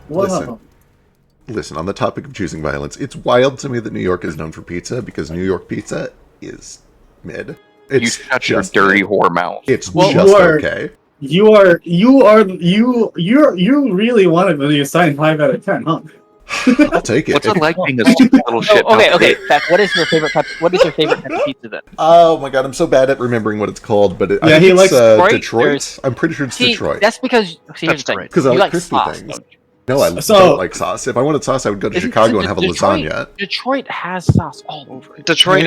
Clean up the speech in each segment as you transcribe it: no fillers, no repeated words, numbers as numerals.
Listen, on the topic of choosing violence, it's wild to me that New York is known for pizza because New York pizza is mid. You shut your dirty whore mouth. It's just okay. You really wanted to be assigned 5 out of 10, huh? I'll take it. What's it like being a stupid little shit? Okay. Beth, what is your favorite type of pizza then? Oh my god, I'm so bad at remembering what it's called, but I think he it's likes Detroit. I'm pretty sure it's Detroit. That's because here's the thing. Because I like crispy sauce, things. don't you? No, I don't like sauce. If I wanted sauce, I would go to Chicago and have a lasagna. Detroit has sauce all over it. Detroit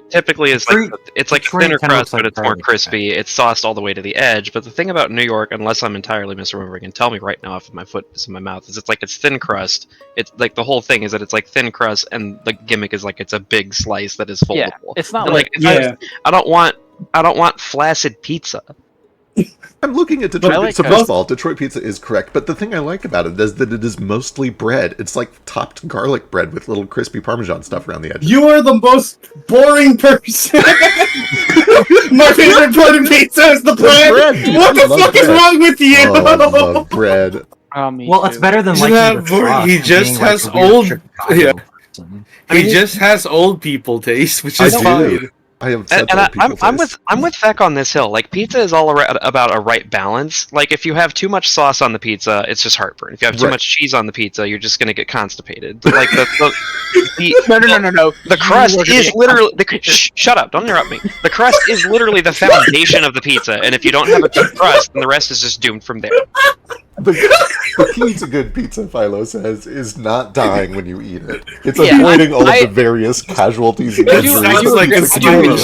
typically is like it's like thinner crust, but it's more crispy. It's sauced all the way to the edge. But the thing about New York, unless I'm entirely misremembering, and tell me right now if my foot is in my mouth, is it's thin crust. It's like the whole thing is that it's like thin crust, and the gimmick is like it's a big slice that is foldable. Yeah, it's not I don't want flaccid pizza. I'm looking at Detroit pizza. First of all, Detroit pizza is correct, but the thing I like about it is that it is mostly bread. It's like topped garlic bread with little crispy Parmesan stuff around the edge. You are the most boring person. My favorite part of pizza is the bread. What the fuck is wrong with you? Oh, I love bread. Well, it's better than like he just has old. Yeah. He just has old people taste, which is fine. I'm with Feck on this hill. Like pizza is all about a right balance. Like if you have too much sauce on the pizza, it's just heartburn. If you have too much cheese on the pizza, you're just gonna get constipated. Like no. The crust is literally shut up! Don't interrupt me. The crust is literally the foundation of the pizza, and if you don't have a good crust, then the rest is just doomed from there. The key to good pizza, Philo says, is not dying when you eat it. It's avoiding all of the various casualties and injuries.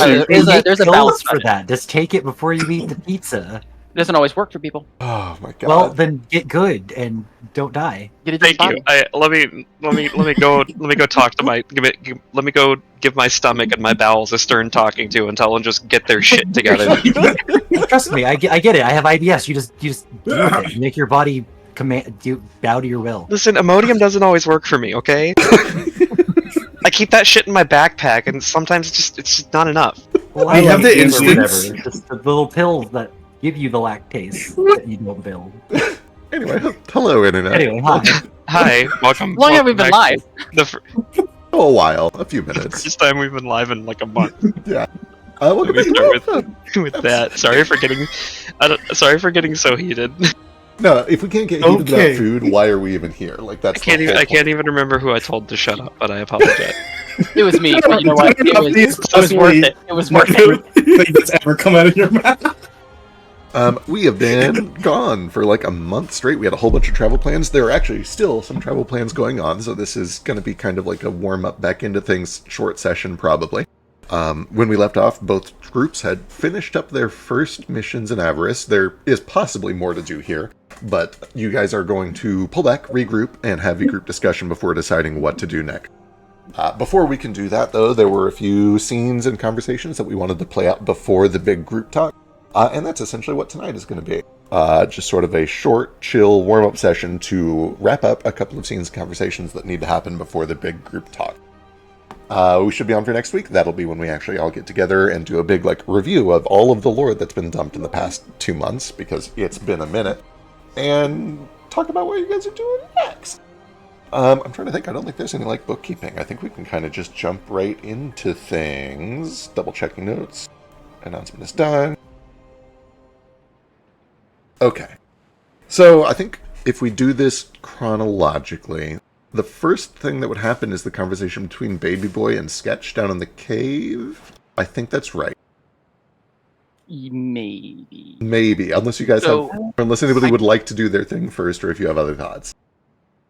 There's a balance for that. Just take it before you eat the pizza. It doesn't always work for people. Oh my god. Well, then get good and don't die. Thank you. Let me go talk to my. Let me go give my stomach and my bowels a stern talking to and tell them just get their shit together. Trust me, I get it. I have IBS. You just deal with it. Make your body bow to your will. Listen, Imodium doesn't always work for me. Okay. I keep that shit in my backpack, and sometimes it's just not enough. Well, I have the instance. Just the little pills that give you the lactase that you don't build. Anyway, hello, internet. Anyway, hi. Hi, welcome. How long have we been live? A while, a few minutes. First time we've been live in like a month. Yeah. Let me start with that. Sorry for getting so heated. No, if we can't get heated about food, why are we even here? Like that's. I can't even remember who I told to shut up, but I apologize. It was me. But you know what? It was worth it. It was worth it. That's ever come out of your mouth. We have been gone for like a month straight. We had a whole bunch of travel plans. There are actually still some travel plans going on, so this is going to be kind of like a warm-up back into things, short session probably. When we left off, both groups had finished up their first missions in Avarice. There is possibly more to do here, but you guys are going to pull back, regroup, and have a group discussion before deciding what to do next. Before we can do that, though, there were a few scenes and conversations that we wanted to play out before the big group talk. And that's essentially what tonight is going to be. Just sort of a short, chill, warm-up session to wrap up a couple of scenes and conversations that need to happen before the big group talk. We should be on for next week. That'll be when we actually all get together and do a big review of all of the lore that's been dumped in the past 2 months, because it's been a minute, and talk about what you guys are doing next. I'm trying to think. I don't think there's any bookkeeping. I think we can kind of just jump right into things. Double checking notes. Announcement is done. Okay. So I think if we do this chronologically, the first thing that would happen is the conversation between Baby Boy and Sketch down in the cave. I think that's right. Maybe, unless you guys unless anybody would like to do their thing first, or if you have other thoughts.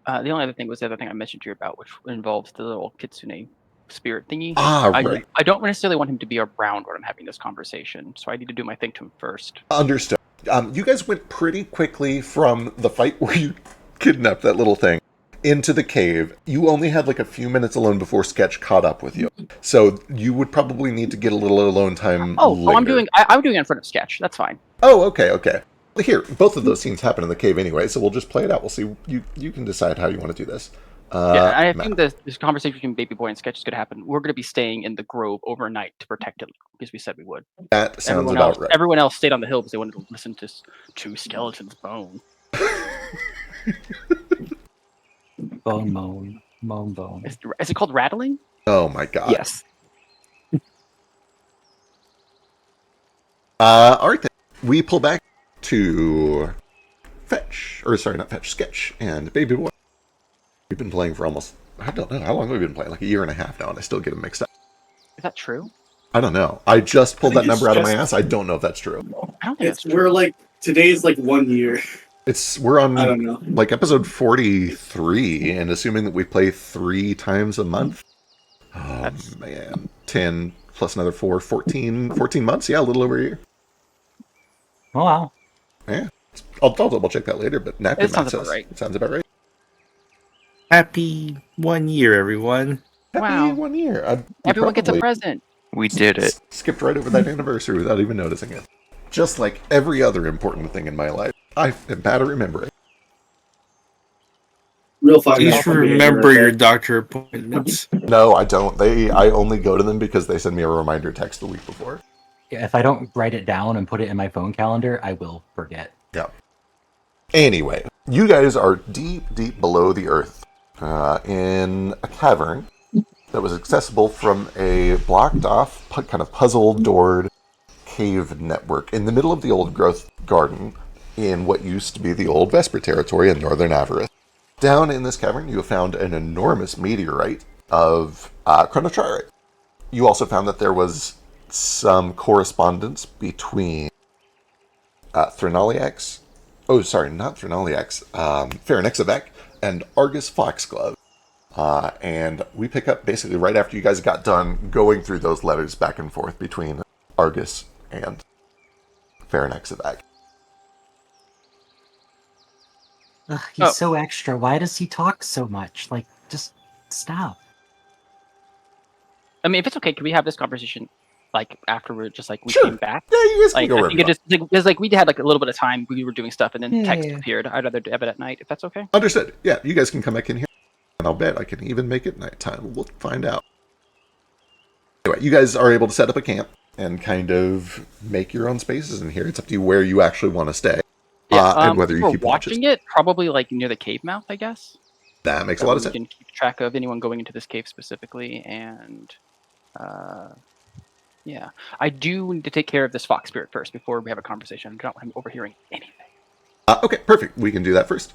The only other thing was the other thing I mentioned to you about, which involves the little kitsune spirit thingy. Right. I don't necessarily want him to be around when I'm having this conversation, so I need to do my thing to him first. Understood. You guys went pretty quickly from the fight where you kidnapped that little thing into the cave. You only had a few minutes alone before Sketch caught up with you, so you would probably need to get a little alone time. Later. I'm doing it in front of Sketch. That's fine. Oh, okay. Here, both of those scenes happen in the cave anyway, so we'll just play it out. We'll see. You can decide how you want to do this. I think this conversation between Baby Boy and Sketch is going to happen. We're going to be staying in the grove overnight to protect it, because we said we would. That sounds about right. Everyone else stayed on the hill because they wanted to listen to Skeleton's bone. Bone, moan, moan, bone. Is it called rattling? Oh my god. Yes. All right, then. We pull back to Fetch, or sorry, not Fetch, Sketch, and Baby Boy. We've been playing for almost, I don't know, how long have we been playing? Like a year and a half now, and I still get them mixed up. Is that true? I don't know. I just pulled that think number it's out of my just- ass. I don't know if that's true. I don't think that's true. We're like today's like 1 year. We're I on don't know. like episode 43, and assuming that we play 3 times a month. Oh man, 10 plus another 4, 14 months. Yeah, a little over a year. Oh wow. Yeah, I'll double check that later. But napkin It sounds Matt about says right. it sounds about right. Happy 1 year, everyone. Happy Wow. 1 year. Everyone gets a probably present. We did it. Skipped right over that anniversary without even noticing it. Just like every other important thing in my life, I am bad at remembering. Real fun. Please remember your doctor appointments. No, I don't. I only go to them because they send me a reminder text the week before. Yeah, if I don't write it down and put it in my phone calendar, I will forget. Yeah. Anyway, you guys are deep, deep below the earth, in a cavern that was accessible from a blocked off, kind of puzzle-doored cave network in the middle of the old growth garden in what used to be the old Vesper territory in northern Avarice. Down in this cavern, you have found an enormous meteorite of chronotrite. You also found that there was some correspondence between Threnaliax, oh, sorry, not Threnaliax, Pharonexivec and Argus Foxglove. And we pick up basically right after you guys got done going through those letters back and forth between Argus and Pharonexivec. Ugh, he's Oh. so extra. Why does he talk so much? Like, just stop. I mean, if it's okay, can we have this conversation like after we Sure. came back? Yeah, you guys can Like, go I wherever think you it just because like we had like a little bit of time, we were doing stuff, and then text Yeah. appeared. I'd rather have it at night if that's okay. want. Understood. Yeah, you guys can come back in here. And I'll bet I can even make it nighttime. We'll find out. Anyway, you guys are able to set up a camp and kind of make your own spaces in here. It's up to you where you actually want to stay. And whether you we're keep watches. watching it, probably like near the cave mouth, I guess. That makes So a lot of we sense. can keep track of anyone going into this cave specifically, and yeah, I do need to take care of this fox spirit first before we have a conversation. I don't want him overhearing anything. Okay, perfect. We can do that first.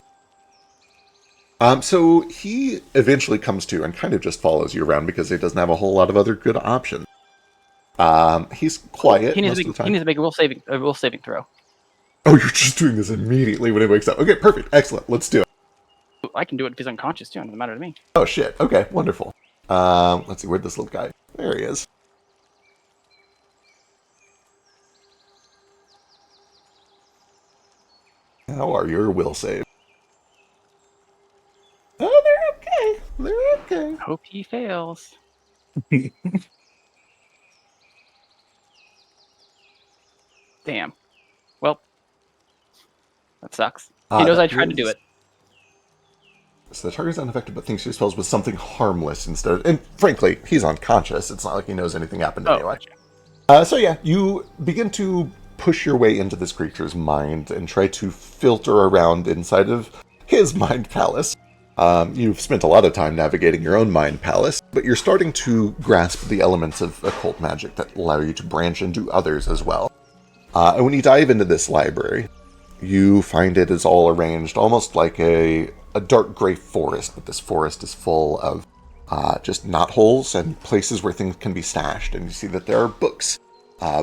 So he eventually comes to and kind of just follows you around because he doesn't have a whole lot of other good options. He's quiet He needs, most to of the make, he needs time. to make a will saving throw. Oh, you're just doing this immediately when he wakes up. Okay, perfect. Excellent. Let's do it. I can do it if he's unconscious too. It doesn't matter to me. Oh, shit. Okay, wonderful. Let's see. Where'd this little guy? There he is. How are your will save? Oh, they're okay. They're okay. Hope he fails. Damn. Well, that sucks. He knows I tried to do it. So the target is unaffected but thinks your spells with something harmless instead. And frankly, he's unconscious. It's not like he knows anything happened anyway. So yeah, you begin to push your way into this creature's mind and try to filter around inside of his mind palace. You've spent a lot of time navigating your own mind palace, but you're starting to grasp the elements of occult magic that allow you to branch into others as well. And when you dive into this library, you find it is all arranged almost like a dark gray forest, but this forest is full of just knotholes and places where things can be stashed. And you see that there are books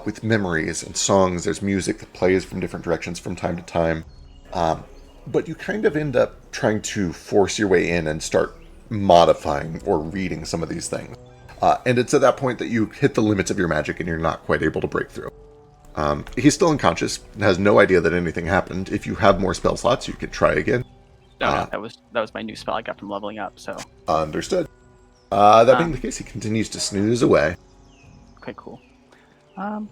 with memories and songs. There's music that plays from different directions from time to time. But you kind of end up trying to force your way in and start modifying or reading some of these things. And it's at that point that you hit the limits of your magic and you're not quite able to break through. He's still unconscious, has no idea that anything happened. If you have more spell slots, you could try again. No, that was my new spell I got from leveling up. So Understood. That being the case, he continues to snooze away. okay, cool. All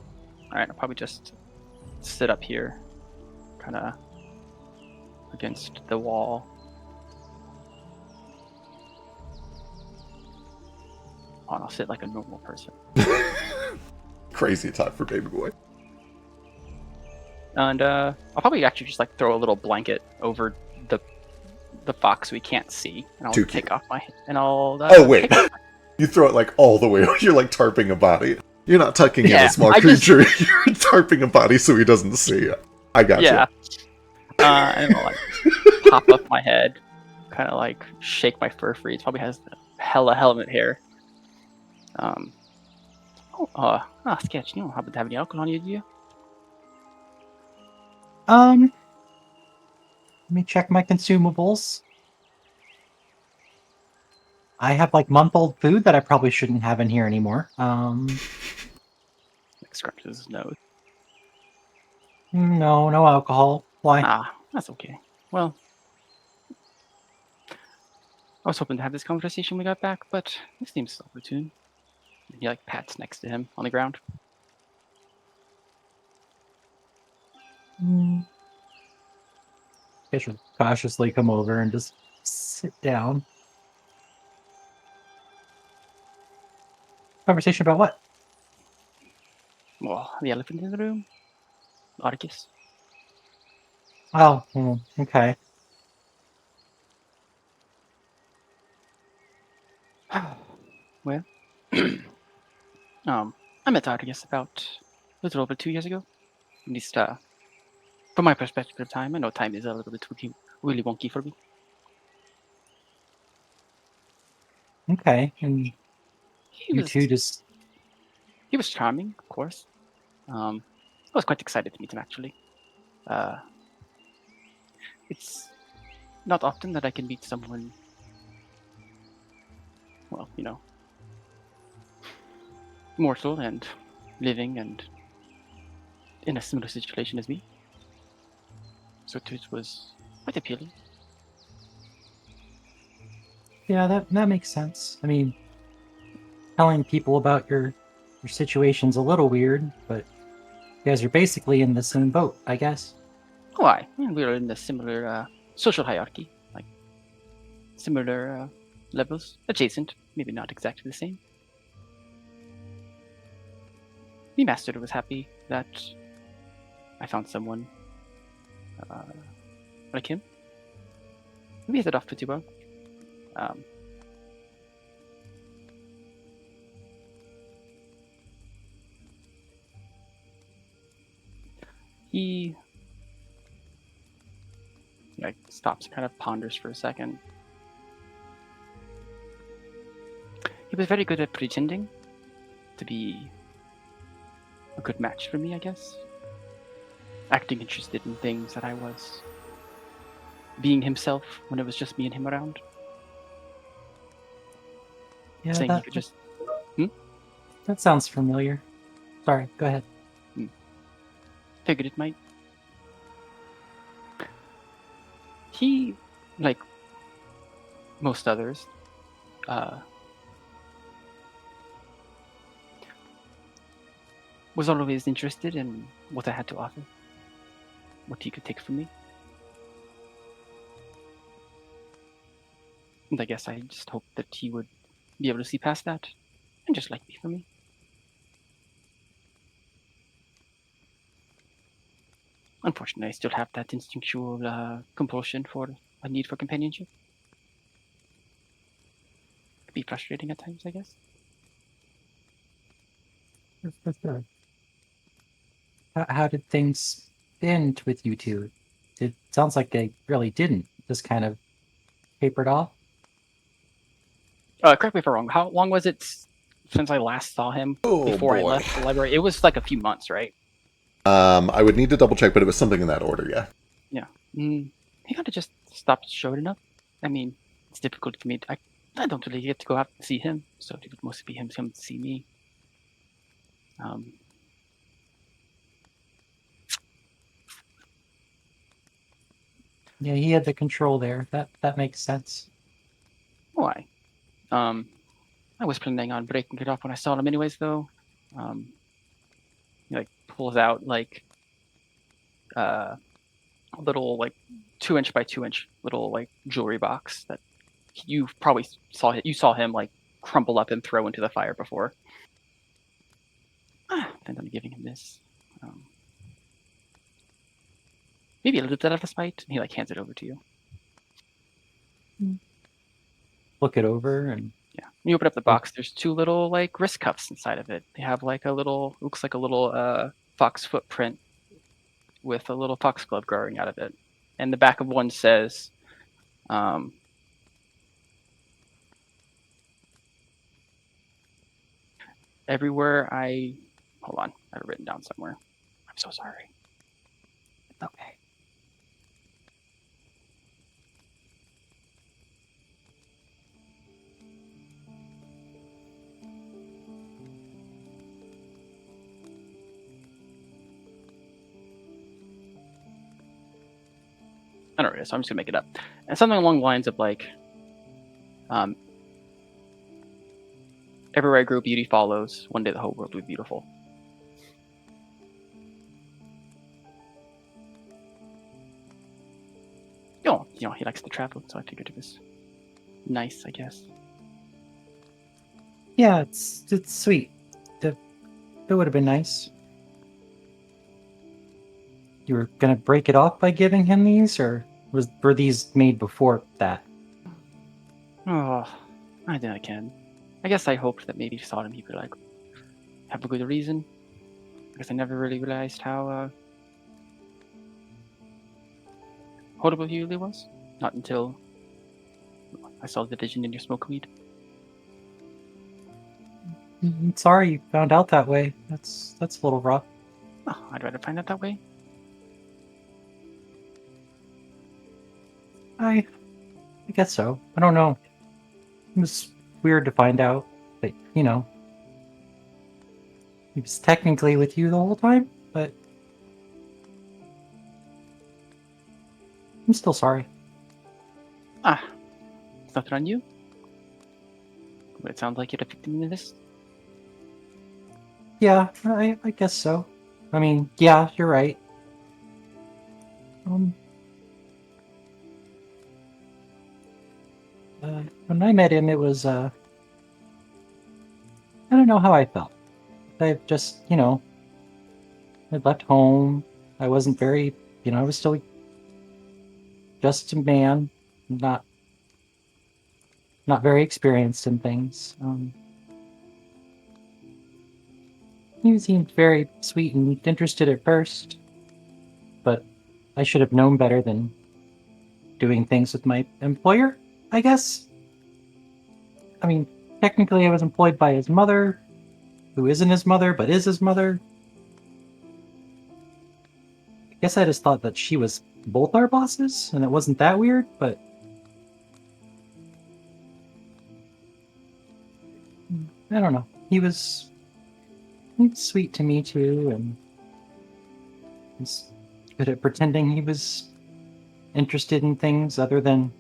right, I'll probably just sit up here, kind of against the wall. And I'll sit like a normal person. Crazy talk for baby boy. And I'll probably actually just like throw a little blanket over the box we can't see, and I'll Too take cute. off my and I'll. Oh wait, take off- you throw it like all the way. You're like tarping a body. You're not tucking in Yeah, a small I just- creature. You're tarping a body so he doesn't see you. I got yeah. you. And I'll like pop up my head, kind of like shake my fur free. It probably has hella helmet hair. Sketch. You don't happen to have any alcohol on you, do you? Let me check my consumables. I have like month-old food that I probably shouldn't have in here anymore. Like scratches his nose. No alcohol. Why? That's okay. Well, I was hoping to have this conversation when we got back, but this seems opportune. He like pats next to him on the ground. I should cautiously come over and just sit down. Conversation about what? Well, the elephant in the room, Arcus. Oh, okay. Well, I met Arcus about a little over 2 years ago. At least, from my perspective of time, I know time is a little bit really wonky for me. Okay, and He you was two just... he was charming, of course. I was quite excited to meet him actually. It's not often that I can meet someone, well, mortal and living and in a similar situation as me. So it was quite appealing. Yeah, that makes sense. I mean, telling people about your situation's a little weird, but you guys are basically in the same boat, I guess. Why? We are in a similar social hierarchy, like similar levels, adjacent, maybe not exactly the same. The master was happy that I found someone like him. We hit it off pretty well. He like stops, kind of ponders for a second. He was very good at pretending to be a good match for me, I guess. Acting interested in things that I was. Being himself when it was just me and him around. Yeah, Saying he could just. that sounds familiar. Sorry, go ahead. Figured it might. He, like most others, was always interested in what I had to offer, what he could take from me. And I guess I just hoped that he would be able to see past that and just like me for me. Unfortunately, I still have that instinctual compulsion for a need for companionship. It could be frustrating at times, I guess. How did things end with you two? It sounds like they really didn't. Just kind of tapered off. Correct me if I'm wrong. How long was it since I last saw him before I left the library? It was like a few months, right? I would need to double check, but it was something in that order, yeah. Yeah. He kind of just stopped showing up. I mean, it's difficult for me. I don't really get to go out and see him, so it would mostly be him to see me. Yeah, he had the control there. That makes sense. Why? I was planning on breaking it off when I saw him, anyways. Though, he like pulls out like a little like 2-inch by 2-inch little like jewelry box that you probably saw. You saw him like crumple up and throw into the fire before. And I'm giving him this. Maybe a little bit out of spite. And he like hands it over to you. look it over and Yeah. When you open up the box, there's 2 little like wrist cuffs inside of it. They have like a little looks like a little fox footprint with a little foxglove growing out of it. And the back of one says, everywhere I hold on, I have it written down somewhere. I'm so sorry. okay. I don't know, so I'm just gonna make it up. And something along the lines of like, everywhere I grow, beauty follows. One day the whole world will be beautiful. He likes to travel, so I figured it was nice, I guess. Yeah, it's sweet. It would have been nice. You were gonna break it off by giving him these, or were these made before that? Oh, I did I can. I guess I hoped that maybe if you saw him, he could like have a good reason. I guess I never really realized how horrible he really was. Not until I saw the vision in your smoke weed. I'm sorry you found out that way. That's a little rough. Oh, I'd rather find out that way. I guess so. I don't know. It was weird to find out that, he was technically with you the whole time, but I'm still sorry. It's nothing on you. But it sounds like you're a victim in this. Yeah, I guess so. I mean, yeah, you're right. When I met him, it was, I don't know how I felt. I just, I'd left home. I wasn't very, I was still just a man, not very experienced in things. He seemed very sweet and interested at first, but I should have known better than doing things with my employer, I guess. I mean, technically I was employed by his mother, who isn't his mother, but is his mother. I guess I just thought that she was both our bosses, and it wasn't that weird, but I don't know. He was sweet to me too, and he's good at pretending he was interested in things other than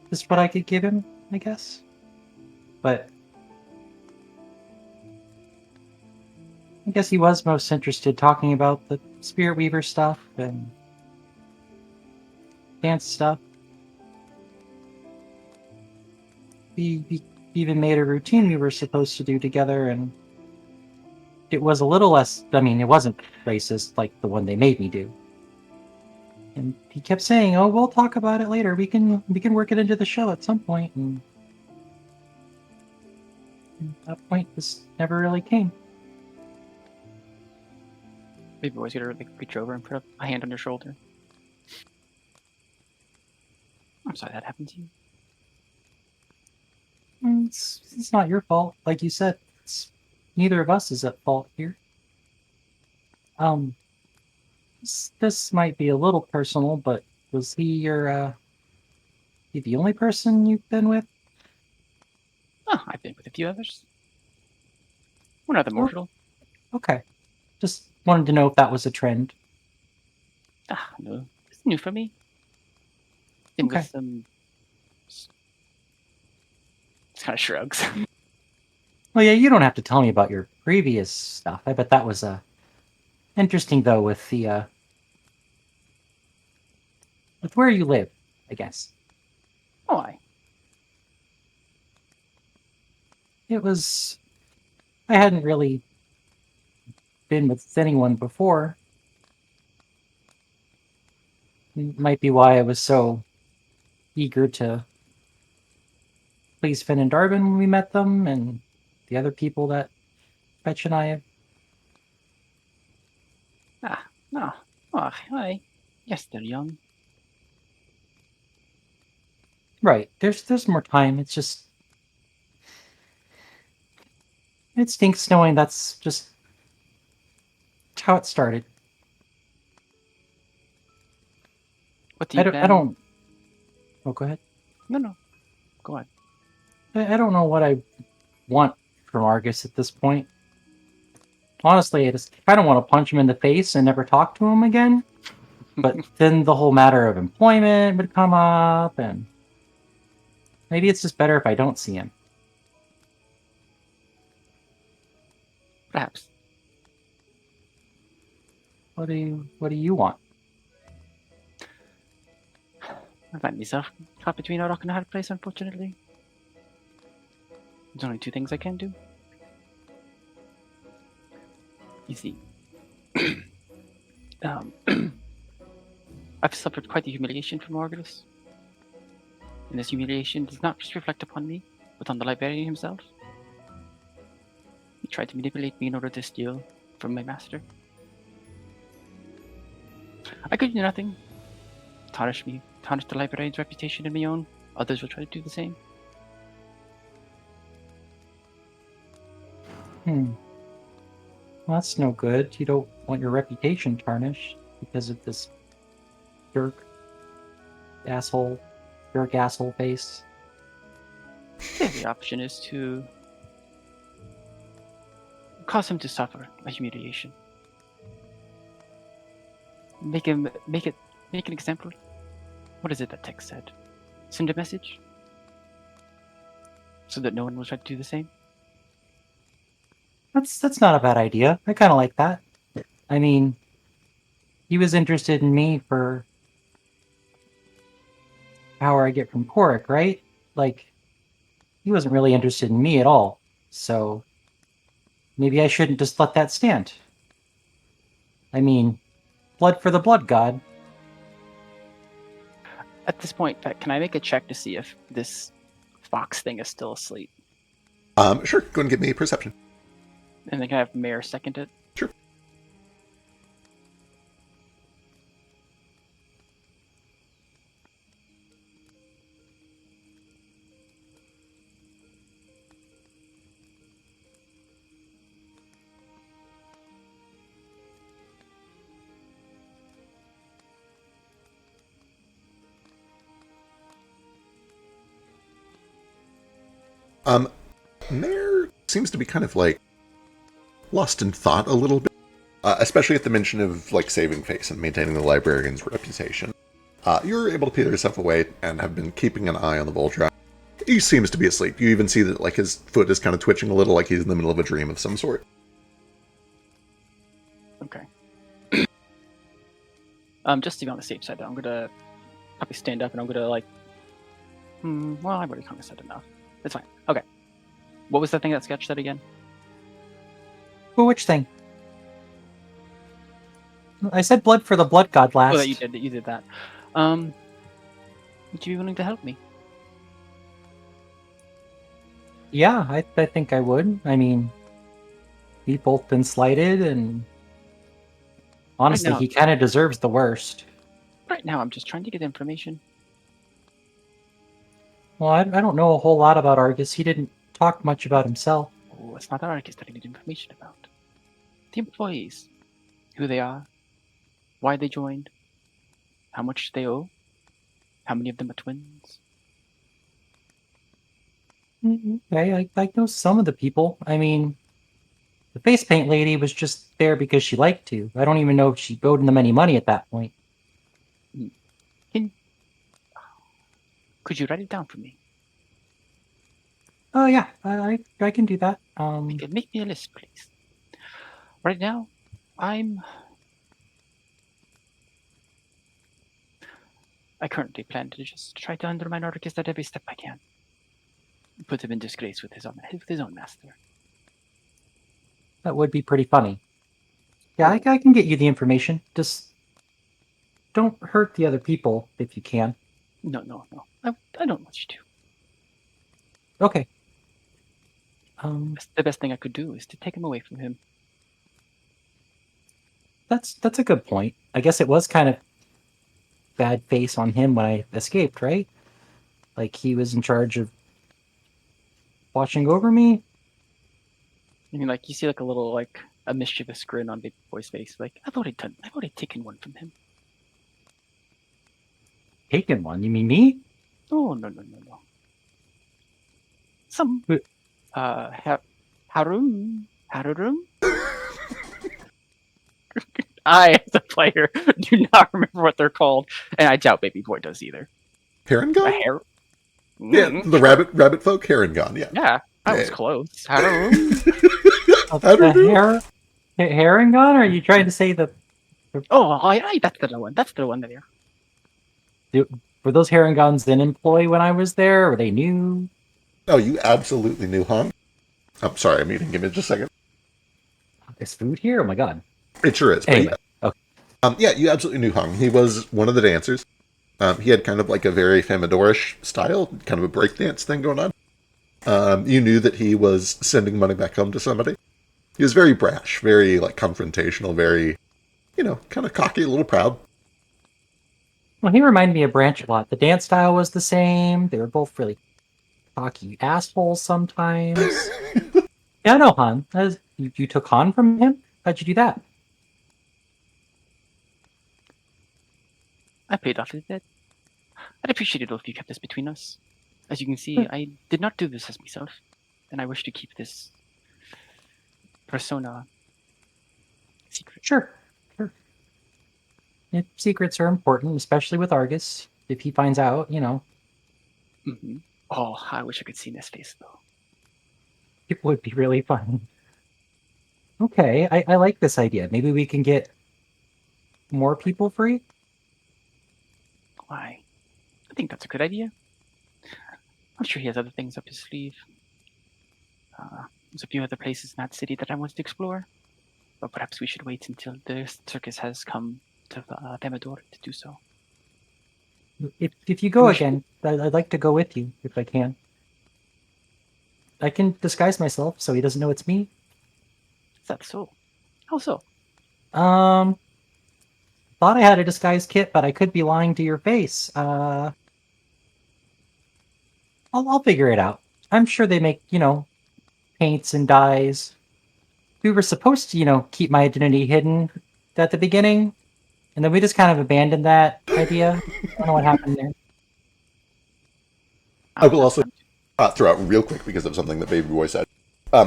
just what I could give him, I guess. But I guess he was most interested talking about the Spirit Weaver stuff and dance stuff. We even made a routine we were supposed to do together, and it was a little less. I mean, it wasn't racist like the one they made me do. And he kept saying, "Oh, we'll talk about it later. We can work it into the show at some point." And that point just never really came. Maybe always gonna like reach over and put a hand on your shoulder. I'm sorry that happened to you. It's not your fault, like you said. Neither of us is at fault here. This might be a little personal, but was he the only person you've been with? Oh, I've been with a few others. One other mortal. Okay. Just wanted to know if that was a trend. No. It's new for me. Been Okay. with some... It's kind of shrugs. Well, yeah, you don't have to tell me about your previous stuff. I bet that was interesting though with the with where you live, I guess. Why? It was I hadn't really been with anyone before. Might be why I was so eager to please Finn and Darwin when we met them, and the other people that Fetch and I have. No. Oh, hi. Yes, they're young. Right. There's more time. It's just it stinks knowing that's just how it started. What do you I don't. Oh, go ahead. No. Go on. I don't know what I want from Argus at this point. Honestly, I just kind of want to punch him in the face and never talk to him again. But then the whole matter of employment would come up, and maybe it's just better if I don't see him. Perhaps. What do you want? I find myself caught between a rock and a hard place, unfortunately. There's only two things I can do. You see, I've suffered quite the humiliation from Argus. And this humiliation does not just reflect upon me, but on the librarian himself. He tried to manipulate me in order to steal from my master. I could do nothing. Tarnish the librarian's reputation and my own. Others will try to do the same. Well, that's no good. You don't want your reputation tarnished because of this jerk asshole face. The other option is to cause him to suffer a humiliation. Make an example. What is it that text said? Send a message so that no one will try to do the same. That's not a bad idea. I kind of like that. I mean, he was interested in me for power I get from Korik, right? Like, he wasn't really interested in me at all. So maybe I shouldn't just let that stand. I mean, blood for the blood god. At this point, Pat, can I make a check to see if this fox thing is still asleep? Sure. Go and give me a perception. And then can I have Mayor second it? Sure. Mayor seems to be kind of like lost in thought a little bit, especially at the mention of like saving face and maintaining the librarian's reputation. You're able to peel yourself away and have been keeping an eye on the Voltron. He seems to be asleep. You even see that like his foot is kind of twitching a little, like he's in the middle of a dream of some sort. Okay. Just to be on the safe side, I'm gonna probably stand up and I'm gonna like. Well, I've already kind of said enough. It's fine. Okay. What was the thing that Sketch said again? Well, which thing? I said blood for the blood god last. Oh, that you did. You did that. Would you be willing to help me? Yeah, I think I would. I mean, we've both been slighted, and honestly, now- he kind of deserves the worst. Right now, I'm just trying to get information. Well, I don't know a whole lot about Argus. He didn't talk much about himself. Oh, it's not the artist that I need information about. The employees. Who they are. Why they joined. How much they owe. How many of them are twins. Okay, I know some of the people. I mean, the face paint lady was just there because she liked to. I don't even know if she owed them any money at that point. Could you write it down for me? Oh yeah, I can do that. Make me a list, please. Right now, I currently plan to just try to undermine Arcus at every step I can. Put him in disgrace with his own master. That would be pretty funny. Yeah, I can get you the information. Just don't hurt the other people if you can. No. I don't want you to. Okay. The best thing I could do is to take him away from him. That's a good point. I guess it was kind of bad face on him when I escaped, right? Like he was in charge of watching over me. I mean, like you see, like a mischievous grin on Baby Boy's face. Like I've already taken one from him. Taken one? You mean me? Oh no. Some Wait. Harum. I, as a player, do not remember what they're called, and I doubt Baby Boy does either. Heron A hair? Yeah, the rabbit folk Heron gone. Yeah. Yeah, I was Yeah. close. Harum. The Herringon? Are you trying to say the That's the one. That's the one there. were those Herringons in employ when I was there? Were they new? Oh, you absolutely knew Han. I'm sorry, I'm eating. Give me just a second. There's food here? Oh my god. It sure is. But Anyway, okay. yeah, you absolutely knew Hung. He was one of the dancers. He had kind of like a very Famidorish style, kind of a breakdance thing going on. You knew that he was sending money back home to somebody. He was very brash, very like confrontational, very, kind of cocky, a little proud. Well, he reminded me of Branch a lot. The dance style was the same. They were both really cocky assholes sometimes. Yeah, I know Han. You took Han from him? How'd you do that? I paid off his debt. I'd appreciate it if you kept this between us. As you can see, I did not do this as myself, and I wish to keep this persona secret. Sure. Yeah, secrets are important, especially with Argus. If he finds out, Mm-hmm. Oh, I wish I could see his face, though. it would be really fun. Okay, I like this idea. Maybe we can get more people free? Why? I think that's a good idea. I'm sure he has other things up his sleeve. There's a few other places in that city that I want to explore, but perhaps we should wait until the circus has come to Thermidor to do so. If you go again, I'd like to go with you, if I can. I can disguise myself so he doesn't know it's me. Is that so? How so? Thought I had a disguise kit, but I could be lying to your face. I'll figure it out. I'm sure they make, paints and dyes. We were supposed to, keep my identity hidden at the beginning, and then we just kind of abandoned that idea. I don't know what happened there. I will also throw out real quick because of something that Baby Boy said.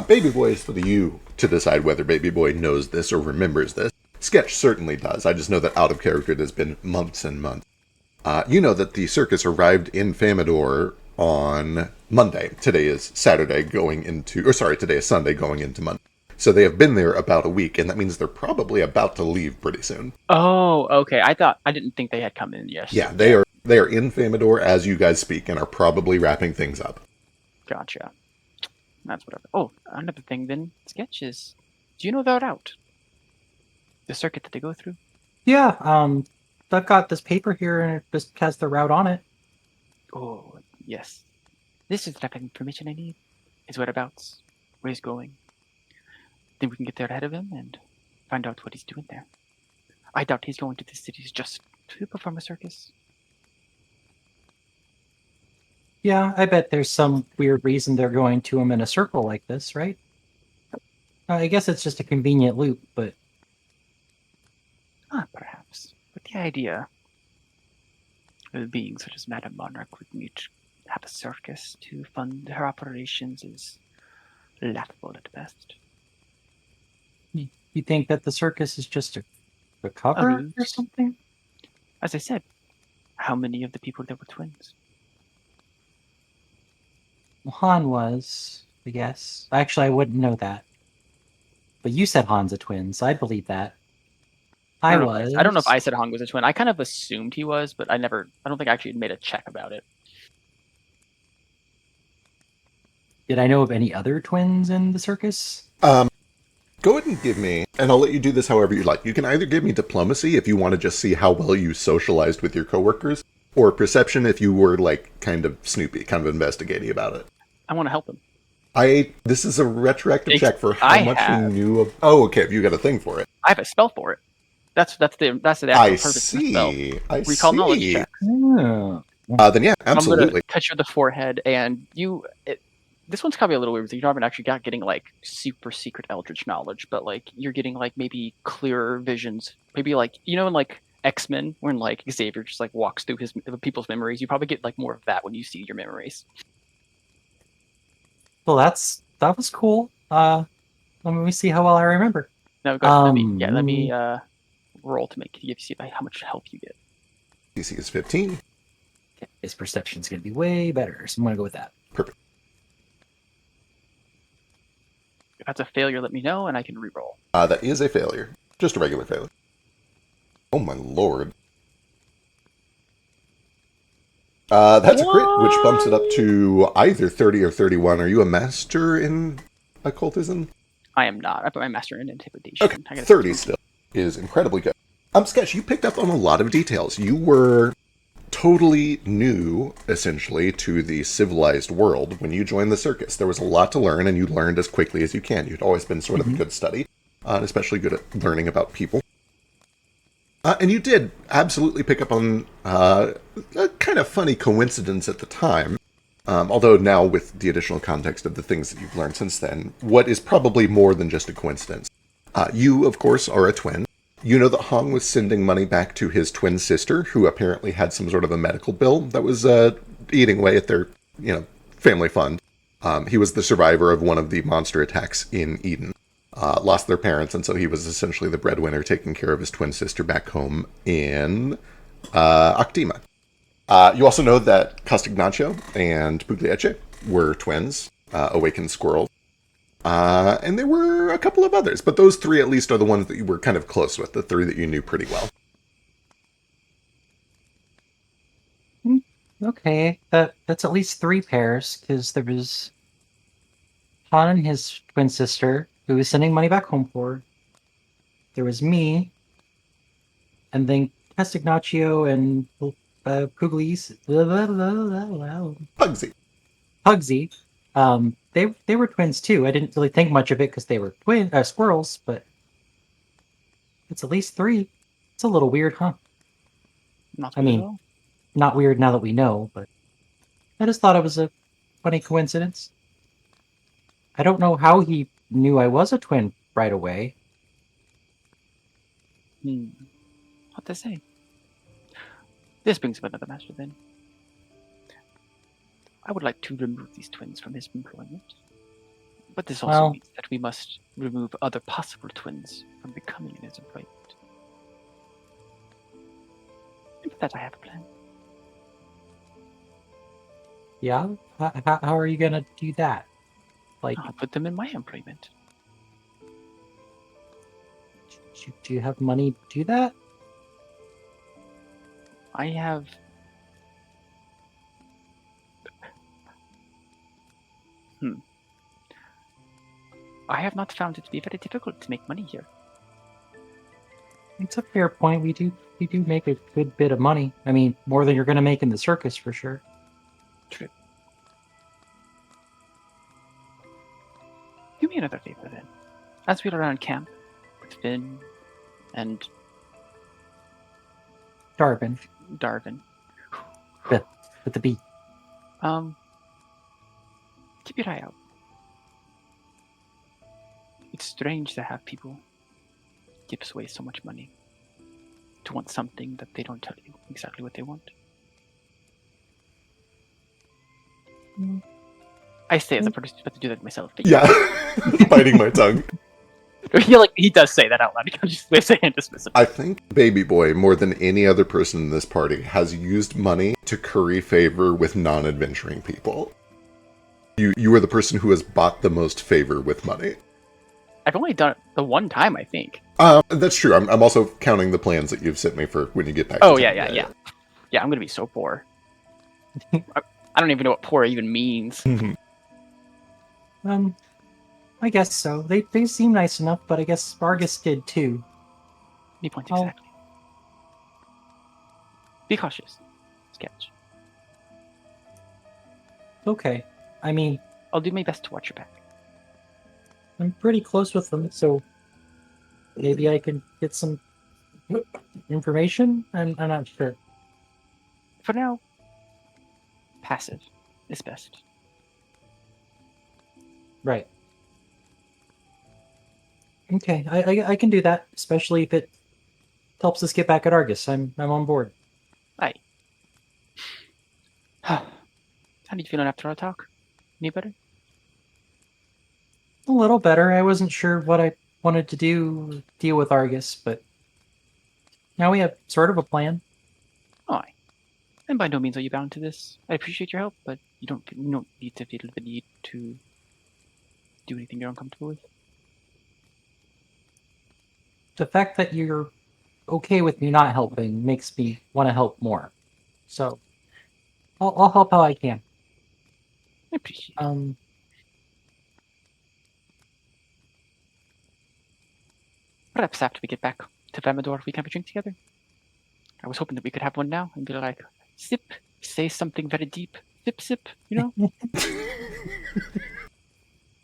Baby Boy is for you to decide whether Baby Boy knows this or remembers this. Sketch certainly does. I just know that out of character it has been months and months. You know that the circus arrived in Famidor on Monday. Today is Sunday going into Monday. So they have been there about a week, and that means they're probably about to leave pretty soon. Oh, okay. I didn't think they had come in yet. Yeah, they are in Famidor as you guys speak and are probably wrapping things up. Gotcha. That's whatever. Oh, another thing then, Sketch is, do you know their route? The circuit that they go through? Yeah, I've got this paper here and it just has the route on it. Oh, yes. This is the type of information I need. His whereabouts, where he's going. Then we can get there ahead of him and find out what he's doing there. I doubt he's going to the cities just to perform a circus. Yeah, I bet there's some weird reason they're going to him in a circle like this, right? I guess it's just a convenient loop, but... Perhaps. But the idea of being such as Madame Monarch would need to have a circus to fund her operations is laughable at best. You think that the circus is just a cover or something? As I said, how many of the people there were twins? Well, Han was, I guess. Actually, I wouldn't know that. But you said Han's a twin, so I believe that. I was. I don't know if I said Han was a twin. I kind of assumed he was, but I don't think I actually made a check about it. Did I know of any other twins in the circus? Go ahead and give me, and I'll let you do this however you like. You can either give me diplomacy if you want to just see how well you socialized with your coworkers, Or perception if you were, like, kind of snoopy, kind of investigating about it. I want to help him. This is a retroactive check for how I much have. he knew of... Oh, okay, you got a thing for it. I have a spell for it. That's the actual purpose of the spell. Recall knowledge check. Oh. Then yeah, I'm absolutely. gonna touch you on the forehead, and this one's probably a little weird because you haven't actually got getting like super secret eldritch knowledge, but like you're getting like maybe clearer visions, maybe like in like X-Men when like Xavier just like walks through people's memories. You probably get like more of that when you see your memories. Well, that was cool. Let me see how well I remember. No, go ahead. Let me roll to see how much help you get. DC is 15. Okay, his perception's gonna be way better, so I'm gonna go with that. Perfect. If that's a failure, let me know, and I can re-roll. That is a failure. Just a regular failure. Oh my lord. That's a crit, which bumps it up to either 30 or 31. Are you a master in occultism? I am not. I put my master in intimidation. Okay, 30 still is incredibly good. Sketch, you picked up on a lot of details. You were totally new, essentially, to the civilized world when you joined the circus. There was a lot to learn, and you learned as quickly as you can. You'd always been sort of a good study, and especially good at learning about people. And you did absolutely pick up on a kind of funny coincidence at the time. Although now, with the additional context of the things that you've learned since then, what is probably more than just a coincidence. You, of course, are a twin. You know that Hong was sending money back to his twin sister, who apparently had some sort of a medical bill that was eating away at their, family fund. He was the survivor of one of the monster attacks in Eden. Lost their parents, and so he was essentially the breadwinner taking care of his twin sister back home in Octima. You also know that Castagnaccio and Pugliese were twins, awakened squirrels. And there were a couple of others, but those three at least are the ones that you were kind of close with, the three that you knew pretty well. Okay, that's at least 3 pairs, because there was Han and his twin sister, who was sending money back home for. There was me, and then Castagnaccio and Pugliese. Pugsy. Pugsy. They were twins too. I didn't really think much of it because they were squirrels, but it's at least 3. It's a little weird, huh? Not I mean, not weird now that we know, but I just thought it was a funny coincidence. I don't know how he knew I was a twin right away. What to say? This brings up another master then. I would like to remove these twins from his employment. But this also means that we must remove other possible twins from becoming in his employment. And for that I have a plan. Yeah? How are you gonna do that? Like, I'll put them in my employment. Do you have money to do that? I have... I have not found it to be very difficult to make money here. It's a fair point. We do make a good bit of money. I mean, more than you're going to make in the circus, for sure. True. Do me another favor, then. As we are around camp with Finn and... Darvin. With the B. Keep your eye out. It's strange to have people give away so much money to want something that they don't tell you exactly what they want. I say as a person who's about to do that myself. But yeah, biting my tongue. He does say that out loud. He can't just say and dismiss it. I think Baby Boy, more than any other person in this party, has used money to curry favor with non-adventuring people. You are the person who has bought the most favor with money. I've only done it the one time, I think. That's true. I'm also counting the plans that you've sent me for when you get back. Oh, yeah. Yeah, I'm gonna be so poor. I don't even know what poor even means. I guess so. They seem nice enough, but I guess Vargas did too. Any point exactly. Be cautious. sketch. Okay. I mean, I'll do my best to watch your back. I'm pretty close with them, so maybe I can get some information? I'm not sure. For now, passive is best. Right. Okay, I can do that, especially if it helps us get back at Argus. I'm on board. Aye. How are you feeling after our talk? Any better? A little better. I wasn't sure what I wanted to deal with Argus, but now we have sort of a plan. Oh, aye. And by no means are you bound to this. I appreciate your help, but you don't need to feel the need to do anything you're uncomfortable with. The fact that you're okay with me not helping makes me want to help more. So I'll help how I can. I appreciate it. Perhaps after we get back to Vamador, we can have a drink together. I was hoping that we could have one now and be like, sip, say something very deep, sip, sip, you know?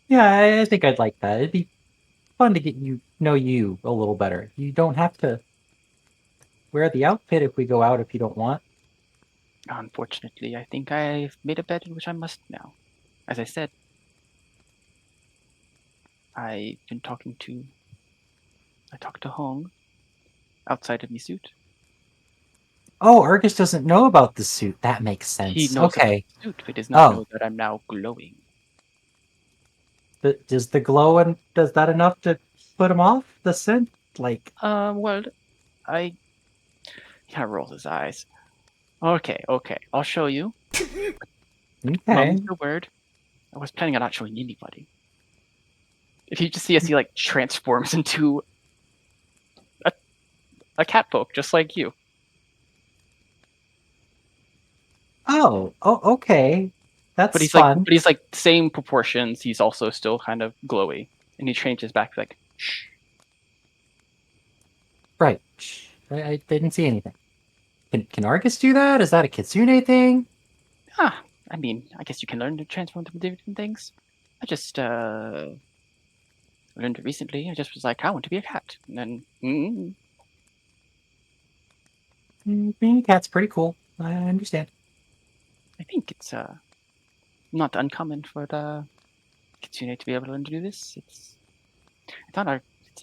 Yeah, I think I'd like that. It'd be fun to get know you a little better. You don't have to wear the outfit if we go out if you don't want. Unfortunately, I think I've made a bed in which I must now. As I said, I talked to Hong outside of my suit. Oh, Argus doesn't know about the suit. That makes He sense. knows about Okay. the suit, but does not know Oh, that I'm now glowing. does the glow and does that enough to put him off the scent? Like, Well, he kind of rolls his eyes. Okay, I'll show you. okay. Mum's your word. I was planning on not showing anybody. If you just see as he like transforms into a cat folk, just like you. Oh, okay. But That's he's like, fun. same proportions. He's also still kind of glowy, and he changes back like, shh. Right. I didn't see anything. Can Argus do that? Is that a Kitsune thing? Ah, I mean, I guess you can learn to transform into different things. I just learned it recently. I just was like, I want to be a cat, and then Being a cat's pretty cool. I understand. I think it's not uncommon for the kitsune to be able to learn to do this. It's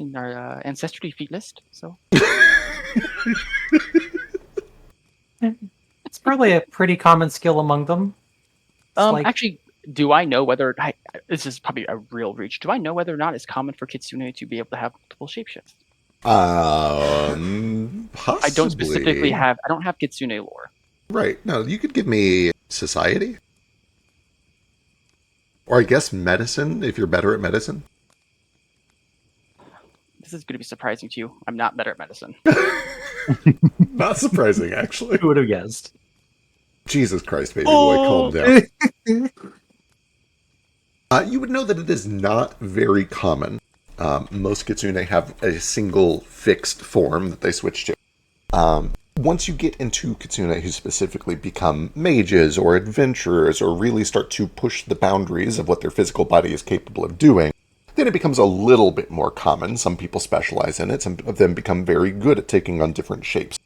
in our ancestry feat list. So It's probably a pretty common skill among them. It's like, actually, do I know whether this is probably a real reach? Do I know whether or not it's common for kitsune to be able to have multiple shapeshifts? Possibly. I don't specifically have. I don't have kitsune lore. Right. No, you could give me society. Or I guess medicine, if you're better at medicine. This is going to be surprising to you. I'm not better at medicine. Not surprising, actually. who would have guessed? Jesus Christ, baby boy, calm down. You would know that it is not very common. Most kitsune have a single fixed form that they switch to. Once you get into kitsune who specifically become mages or adventurers or really start to push the boundaries of what their physical body is capable of doing, then it becomes a little bit more common. Some people specialize in it. Some of them become very good at taking on different shapes.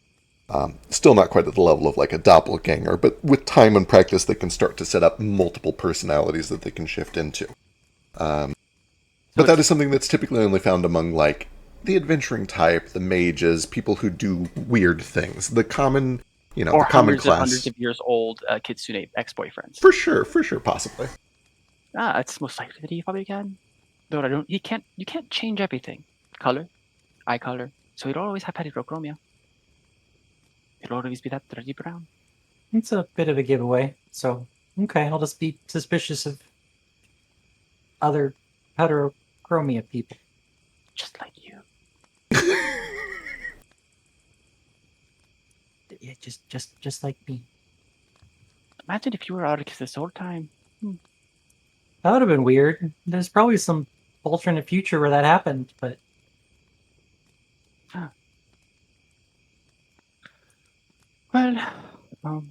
Still not quite at the level of like a doppelganger, but with time and practice they can start to set up multiple personalities that they can shift into. But that is something that's typically only found among like the adventuring type, the mages, people who do weird things. The common, the common class. Hundreds of years old kitsune ex-boyfriends. For sure, possibly. It's most likely that he probably can. Though you can't change everything. Color, eye color. So it'll always have heterochromia. It'll always be that dirty brown. It's a bit of a giveaway. So, okay, I'll just be suspicious of other heterochromia people. Just like you. Yeah, just like me. Imagine if you were Arcus this whole time. That would have been weird. There's probably some alternate future where that happened, but Well,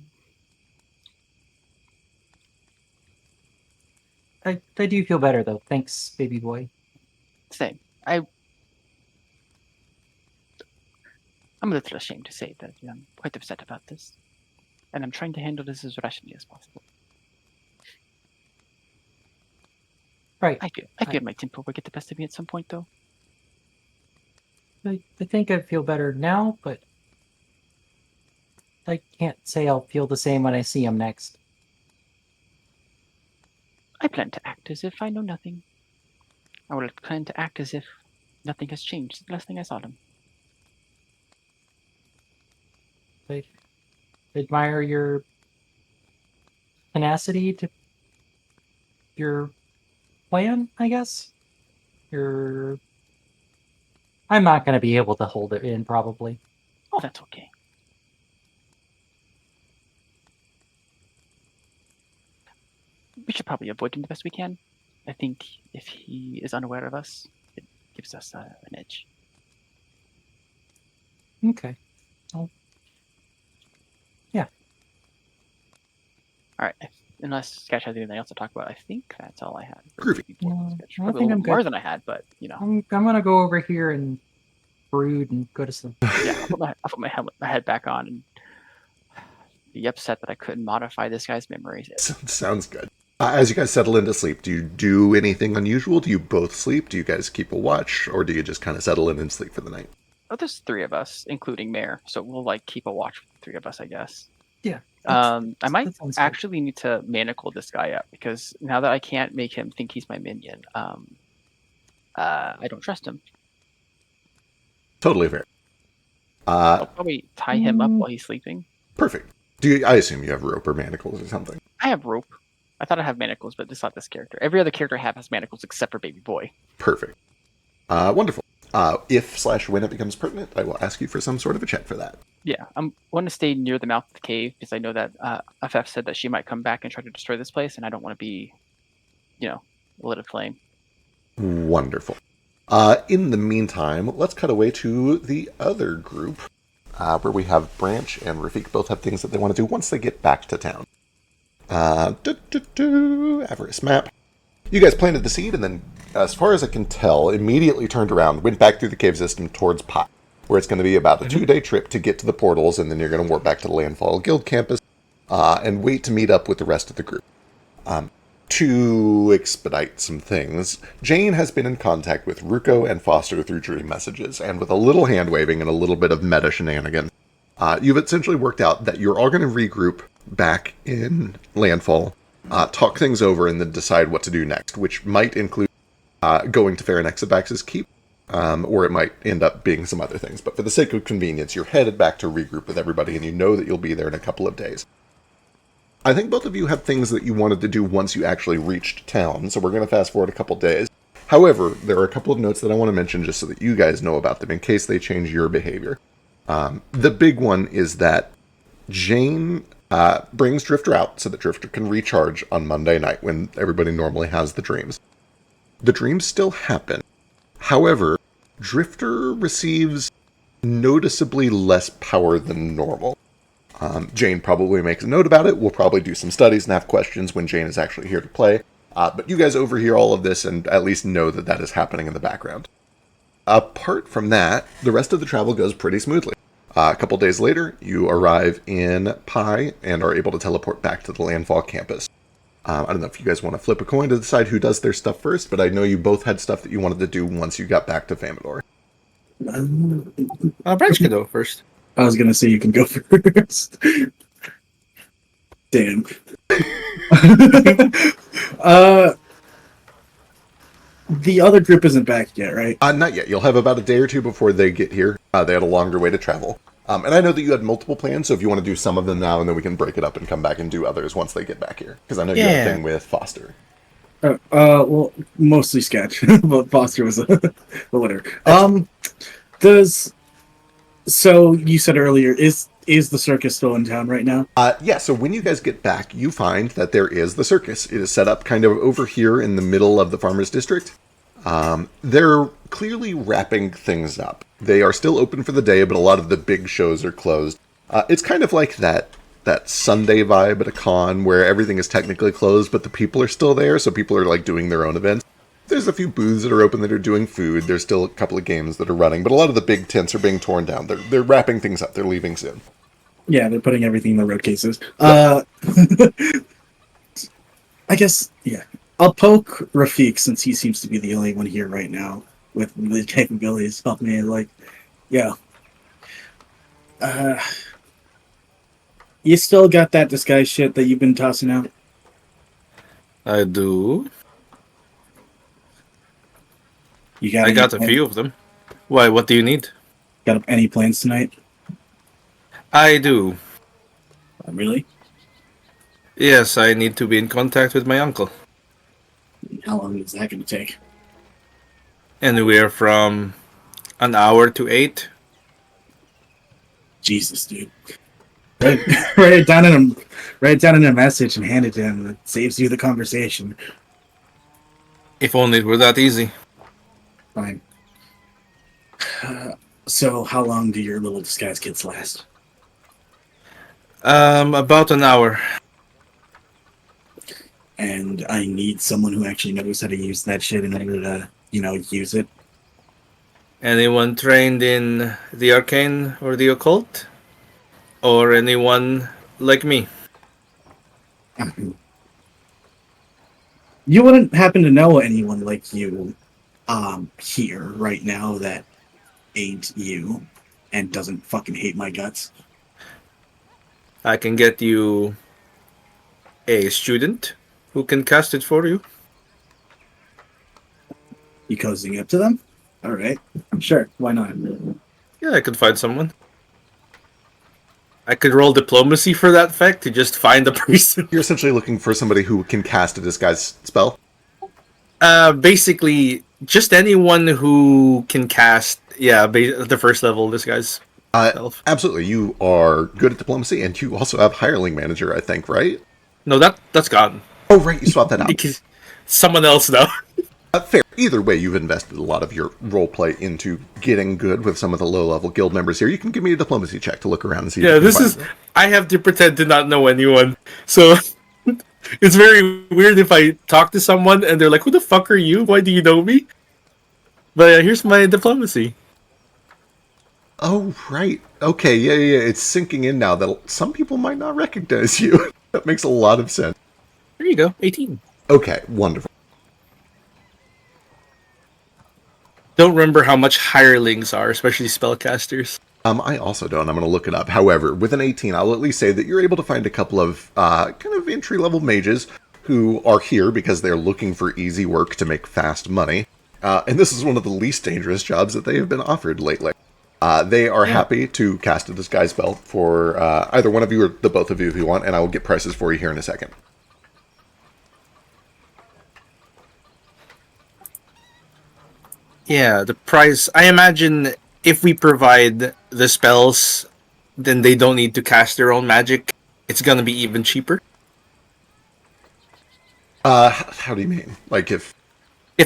I do feel better though. Thanks, baby boy. Same. I'm a little ashamed to say that I'm quite upset about this, and I'm trying to handle this as rationally as possible. Right. I feel my temper will get the best of me at some point, though. I think I feel better now, but I can't say I'll feel the same when I see him next. I plan to act as if I know nothing. I will plan to act as if nothing has changed the last thing I saw him. I admire your tenacity to your plan, I guess. I'm not going to be able to hold it in, probably. Oh, that's okay. We should probably avoid him the best we can. I think if he is unaware of us, it gives us an edge. Okay. Well, yeah. All right. Unless Sketch has anything else to talk about, I think that's all I had. Groovy. I think I'm more good. than I had, but you know. I'm going to go over here and brood and go to sleep. Yeah, I'll put my head back on and be upset that I couldn't modify this guy's memories. Sounds good. As you guys settle into sleep, do you do anything unusual? Do you both sleep? Do you guys keep a watch? Or do you just kind of settle in and sleep for the night? Oh, there's 3 of us, including Mare, so we'll like keep a watch for the 3 of us, I guess. Yeah. I might that sounds good. actually need to manacle this guy up because now that I can't make him think he's my minion, I don't trust him. Totally fair. I'll probably tie him up while he's sleeping. Perfect. I assume you have rope or manacles or something? I have rope. I thought I have manacles, but it's not this character. Every other character I have has manacles except for Baby Boy. Perfect. Wonderful. If/when it becomes pertinent, I will ask you for some sort of a check for that. Yeah, I want to stay near the mouth of the cave because I know that FF said that she might come back and try to destroy this place, and I don't want to be, lit aflame. Wonderful. In the meantime, let's cut away to the other group, where we have Branch and Rafik both have things that they want to do once they get back to town. Avarice map. You guys planted the seed, and then, as far as I can tell, immediately turned around, went back through the cave system towards Pi, where it's going to be about a 2-day trip to get to the portals, and then you're going to warp back to the Landfall Guild campus, and wait to meet up with the rest of the group. To expedite some things, Jane has been in contact with Ruko and Foster through dream messages, and with a little hand-waving and a little bit of meta shenanigans, you've essentially worked out that you're all going to regroup back in Landfall, talk things over, and then decide what to do next, which might include going to Pharynexabax's Keep, or it might end up being some other things. But for the sake of convenience, you're headed back to regroup with everybody, and you know that you'll be there in a couple of days. I think both of you have things that you wanted to do once you actually reached town, so we're going to fast forward a couple days. However, there are a couple of notes that I want to mention just so that you guys know about them in case they change your behavior. The big one is that Jane brings Drifter out so that Drifter can recharge on Monday night when everybody normally has the dreams. The dreams still happen. However, Drifter receives noticeably less power than normal. Jane probably makes a note about it. We'll probably do some studies and have questions when Jane is actually here to play. But you guys overhear all of this and at least know that that is happening in the background. Apart from that, the rest of the travel goes pretty smoothly. A couple days later, you arrive in Pi and are able to teleport back to the Landfall campus. I don't know if you guys want to flip a coin to decide who does their stuff first, but I know you both had stuff that you wanted to do once you got back to Famador. Branch can go first. I was gonna say you can go first. Damn. The other group isn't back yet, right? Not yet. You'll have about a day or two before they get here. They had a longer way to travel. And I know that you had multiple plans, so if you want to do some of them now, and then we can break it up and come back and do others once they get back here. Because I know you have a thing with Foster. Well, mostly sketch, but Foster was the winner. So you said earlier, is the circus still in town right now? Yeah, so when you guys get back, you find that there is the circus. It is set up kind of over here in the middle of the Farmers District. They're clearly wrapping things up. They are still open for the day, but a lot of the big shows are closed. It's kind of like that that Sunday vibe at a con where everything is technically closed, but the people are still there, so people are like doing their own events. There's a few booths that are open that are doing food. There's still a couple of games that are running, but a lot of the big tents are being torn down. They're wrapping things up. They're leaving soon. Yeah, they're putting everything in the road cases. I guess, yeah. I'll poke Rafik since he seems to be the only one here right now with the capabilities. Help me, like, yeah. You still got that disguise shit that you've been tossing out? I do. You got I any got a plans? few of them. Why? What do you need? Got any plans tonight? I do. Really? Yes, I need to be in contact with my uncle. How long is that going to take? Anywhere from an hour to 8. Jesus, dude. Write it down in a message and hand it to him. It saves you the conversation. If only it were that easy. Fine. So, how long do your little disguise kits last? About an hour. And I need someone who actually knows how to use that shit in order to, use it. Anyone trained in the arcane or the occult? Or anyone like me? You wouldn't happen to know anyone like you here right now that ain't you and doesn't fucking hate my guts? I can get you a student who can cast it for you. You cozying up to them? Alright. Sure, why not? Yeah, I could find someone. I could roll diplomacy for that fact to just find a person. You're essentially looking for somebody who can cast a disguise spell? Basically, just anyone who can cast, the first level disguise. Absolutely. You are good at diplomacy, and you also have hireling manager, I think, right? No, that's gone. Oh, right, you swapped that out. Because someone else now. Fair. Either way, you've invested a lot of your roleplay into getting good with some of the low-level guild members here. You can give me a diplomacy check to look around and see. Yeah, this is. Them. I have to pretend to not know anyone, so it's very weird if I talk to someone and they're like, "Who the fuck are you? Why do you know me?" But here's my diplomacy. Oh, right. Okay, yeah. It's sinking in now that some people might not recognize you. That makes a lot of sense. There you go, 18. Okay, wonderful. Don't remember how much hirelings are, especially spellcasters. I also don't. I'm going to look it up. However, with an 18, I'll at least say that you're able to find a couple of kind of entry-level mages who are here because they're looking for easy work to make fast money. And this is one of the least dangerous jobs that they have been offered lately. They are happy to cast a disguise spell for either one of you or the both of you if you want, and I will get prices for you here in a second. Yeah, the price. I imagine if we provide the spells, then they don't need to cast their own magic. It's gonna be even cheaper. How do you mean? Like if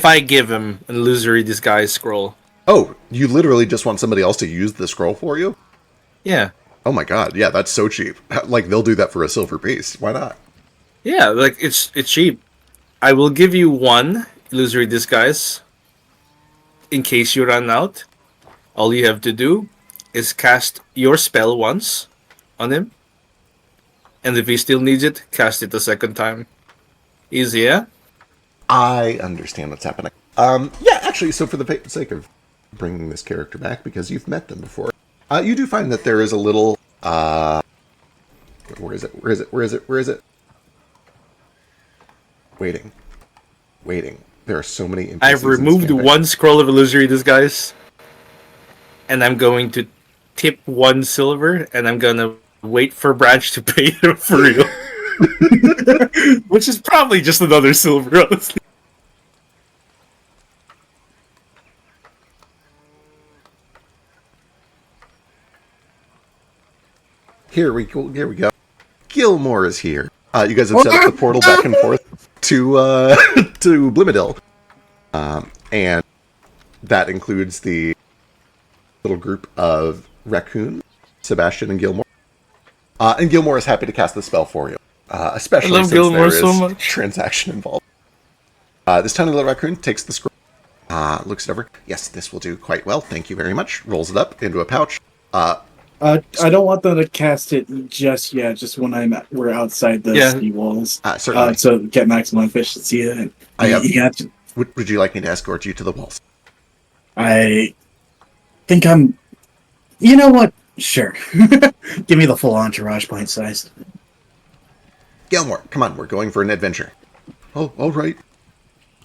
I give him an illusory disguise scroll. Oh, you literally just want somebody else to use the scroll for you? Yeah. Oh my god, yeah, that's so cheap. Like, they'll do that for a silver piece. Why not? Yeah, like, it's cheap. I will give you one illusory disguise in case you run out. All you have to do is cast your spell once on him. And if he still needs it, cast it a second time. Easy, yeah? I understand what's happening. Yeah, actually, so for the sake of bringing this character back, because you've met them before, you do find that there is a little, where is it? Waiting. There are so many NPCs. I've removed one scroll of illusory disguise, and I'm going to tip 1 silver, and I'm gonna wait for Branch to pay him for real. Which is probably just another silver, honestly. Here we go. Gilmore is here. You guys have set up the portal back and forth to to Blimadil. And that includes the little group of Raccoon, Sebastian, and Gilmore. And Gilmore is happy to cast the spell for you, especially I love since Gilmore there is so much. transaction involved. This tiny little raccoon takes the scroll, looks it over. Yes, this will do quite well. Thank you very much. Rolls it up into a pouch. I don't want them to cast it just yet. Just when we're outside the city walls. Certainly. So get maximum efficiency. And you have to. Would you like me to escort you to the walls? I think I'm. You know what? Sure. Give me the full entourage, point sized. Gilmore, come on, we're going for an adventure. Oh, all right.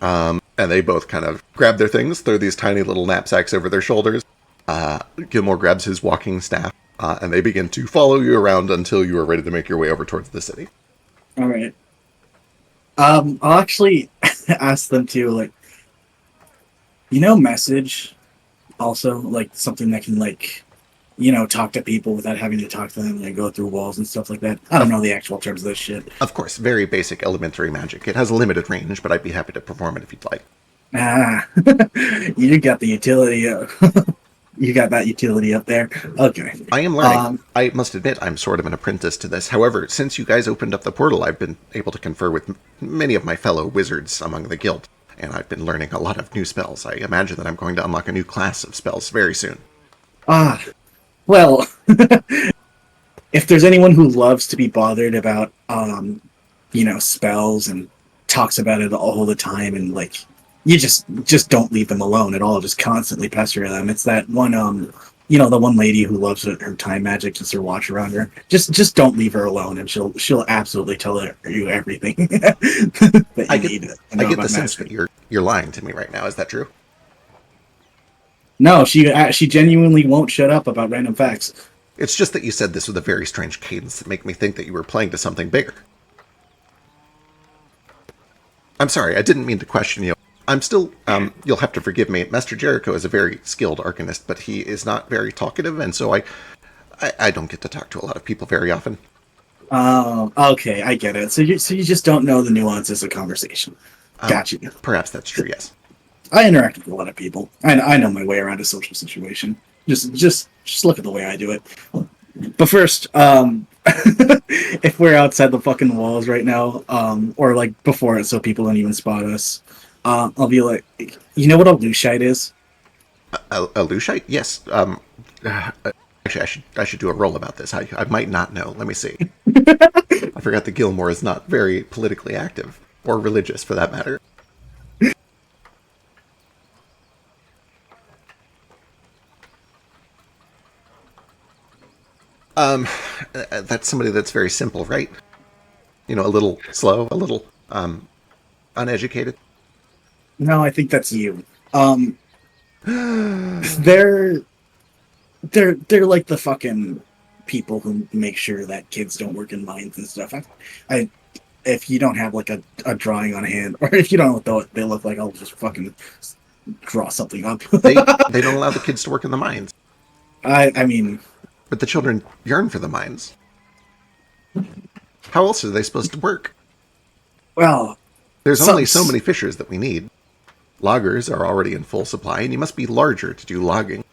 And they both kind of grab their things, throw these tiny little knapsacks over their shoulders. Gilmore grabs his walking staff, and they begin to follow you around until you are ready to make your way over towards the city. All right. I'll actually ask them to, like, message also, like, something that can, like, talk to people without having to talk to them, like, go through walls and stuff like that. I don't know the actual terms of this shit. Of course, very basic elementary magic. It has a limited range, but I'd be happy to perform it if you'd like. You got the utility. You got that utility up there. Okay. I am learning. I must admit, I'm sort of an apprentice to this. However, since you guys opened up the portal, I've been able to confer with many of my fellow wizards among the guild, and I've been learning a lot of new spells. I imagine that I'm going to unlock a new class of spells very soon. Well, if there's anyone who loves to be bothered about, spells and talks about it all the time, and like, you just don't leave them alone at all. Just constantly pester them. It's that one, the one lady who loves her time magic, just her watch around her. Just don't leave her alone, and she'll absolutely tell you everything that you need. I get the sense that you're lying to me right now. Is that true? No, she genuinely won't shut up about random facts. It's just that you said this with a very strange cadence that make me think that you were playing to something bigger. I'm sorry, I didn't mean to question you. I'm still, you'll have to forgive me. Master Jericho is a very skilled arcanist, but he is not very talkative, and so I don't get to talk to a lot of people very often. Oh, okay, I get it. So you just don't know the nuances of conversation. Gotcha. Perhaps that's true, yes. I interact with a lot of people. I know my way around a social situation. Just look at the way I do it. But first, if we're outside the fucking walls right now, or like before it, so people don't even spot us, I'll be like, you know what a Lushite is? A Lushite? Yes. Actually, I should do a roll about this. I might not know. Let me see. I forgot that Gilmore is not very politically active, or religious for that matter. That's somebody that's very simple, right? A little slow, a little, uneducated. No, I think that's you. They're like the fucking people who make sure that kids don't work in mines and stuff. If you don't have like a drawing on hand, or if you don't know what they look like, I'll just fucking draw something up. They don't allow the kids to work in the mines. I mean... But the children yearn for the mines. How else are they supposed to work? Well... There's only so many fishers that we need. Loggers are already in full supply, and you must be larger to do logging.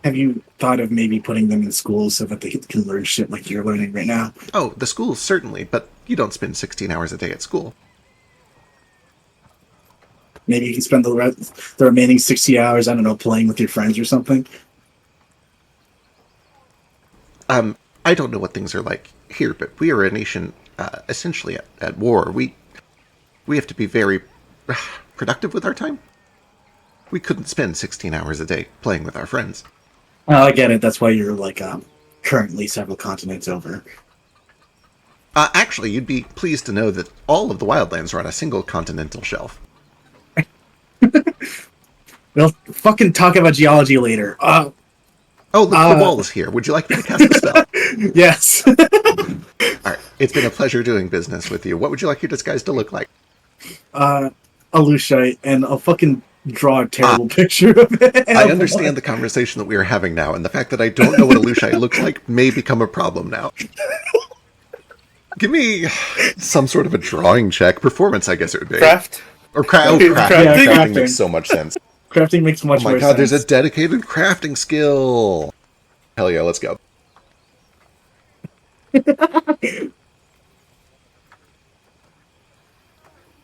Have you thought of maybe putting them in schools so that they can learn shit like you're learning right now? Oh, the schools, certainly, but you don't spend 16 hours a day at school. Maybe you can spend the remaining 60 hours, I don't know, playing with your friends or something? I don't know what things are like here, but we are a nation essentially at war. We have to be very productive with our time. We couldn't spend 16 hours a day playing with our friends. Oh, I get it. That's why you're like currently several continents over. Actually, you'd be pleased to know that all of the wildlands are on a single continental shelf. We'll fucking talk about geology later. Oh, look, the wall is here. Would you like me to cast a spell? Yes. All right. It's been a pleasure doing business with you. What would you like your disguise to look like? A Lushite, and I'll fucking draw a terrible picture of it. I understand the conversation that we are having now, and the fact that I don't know what a Lushite looks like may become a problem now. Give me some sort of a drawing check. Performance, I guess it would be. Craft? Or crafting. Crafting makes so much sense. Crafting makes much more sense. Oh my god, there's a dedicated crafting skill. Hell yeah, let's go.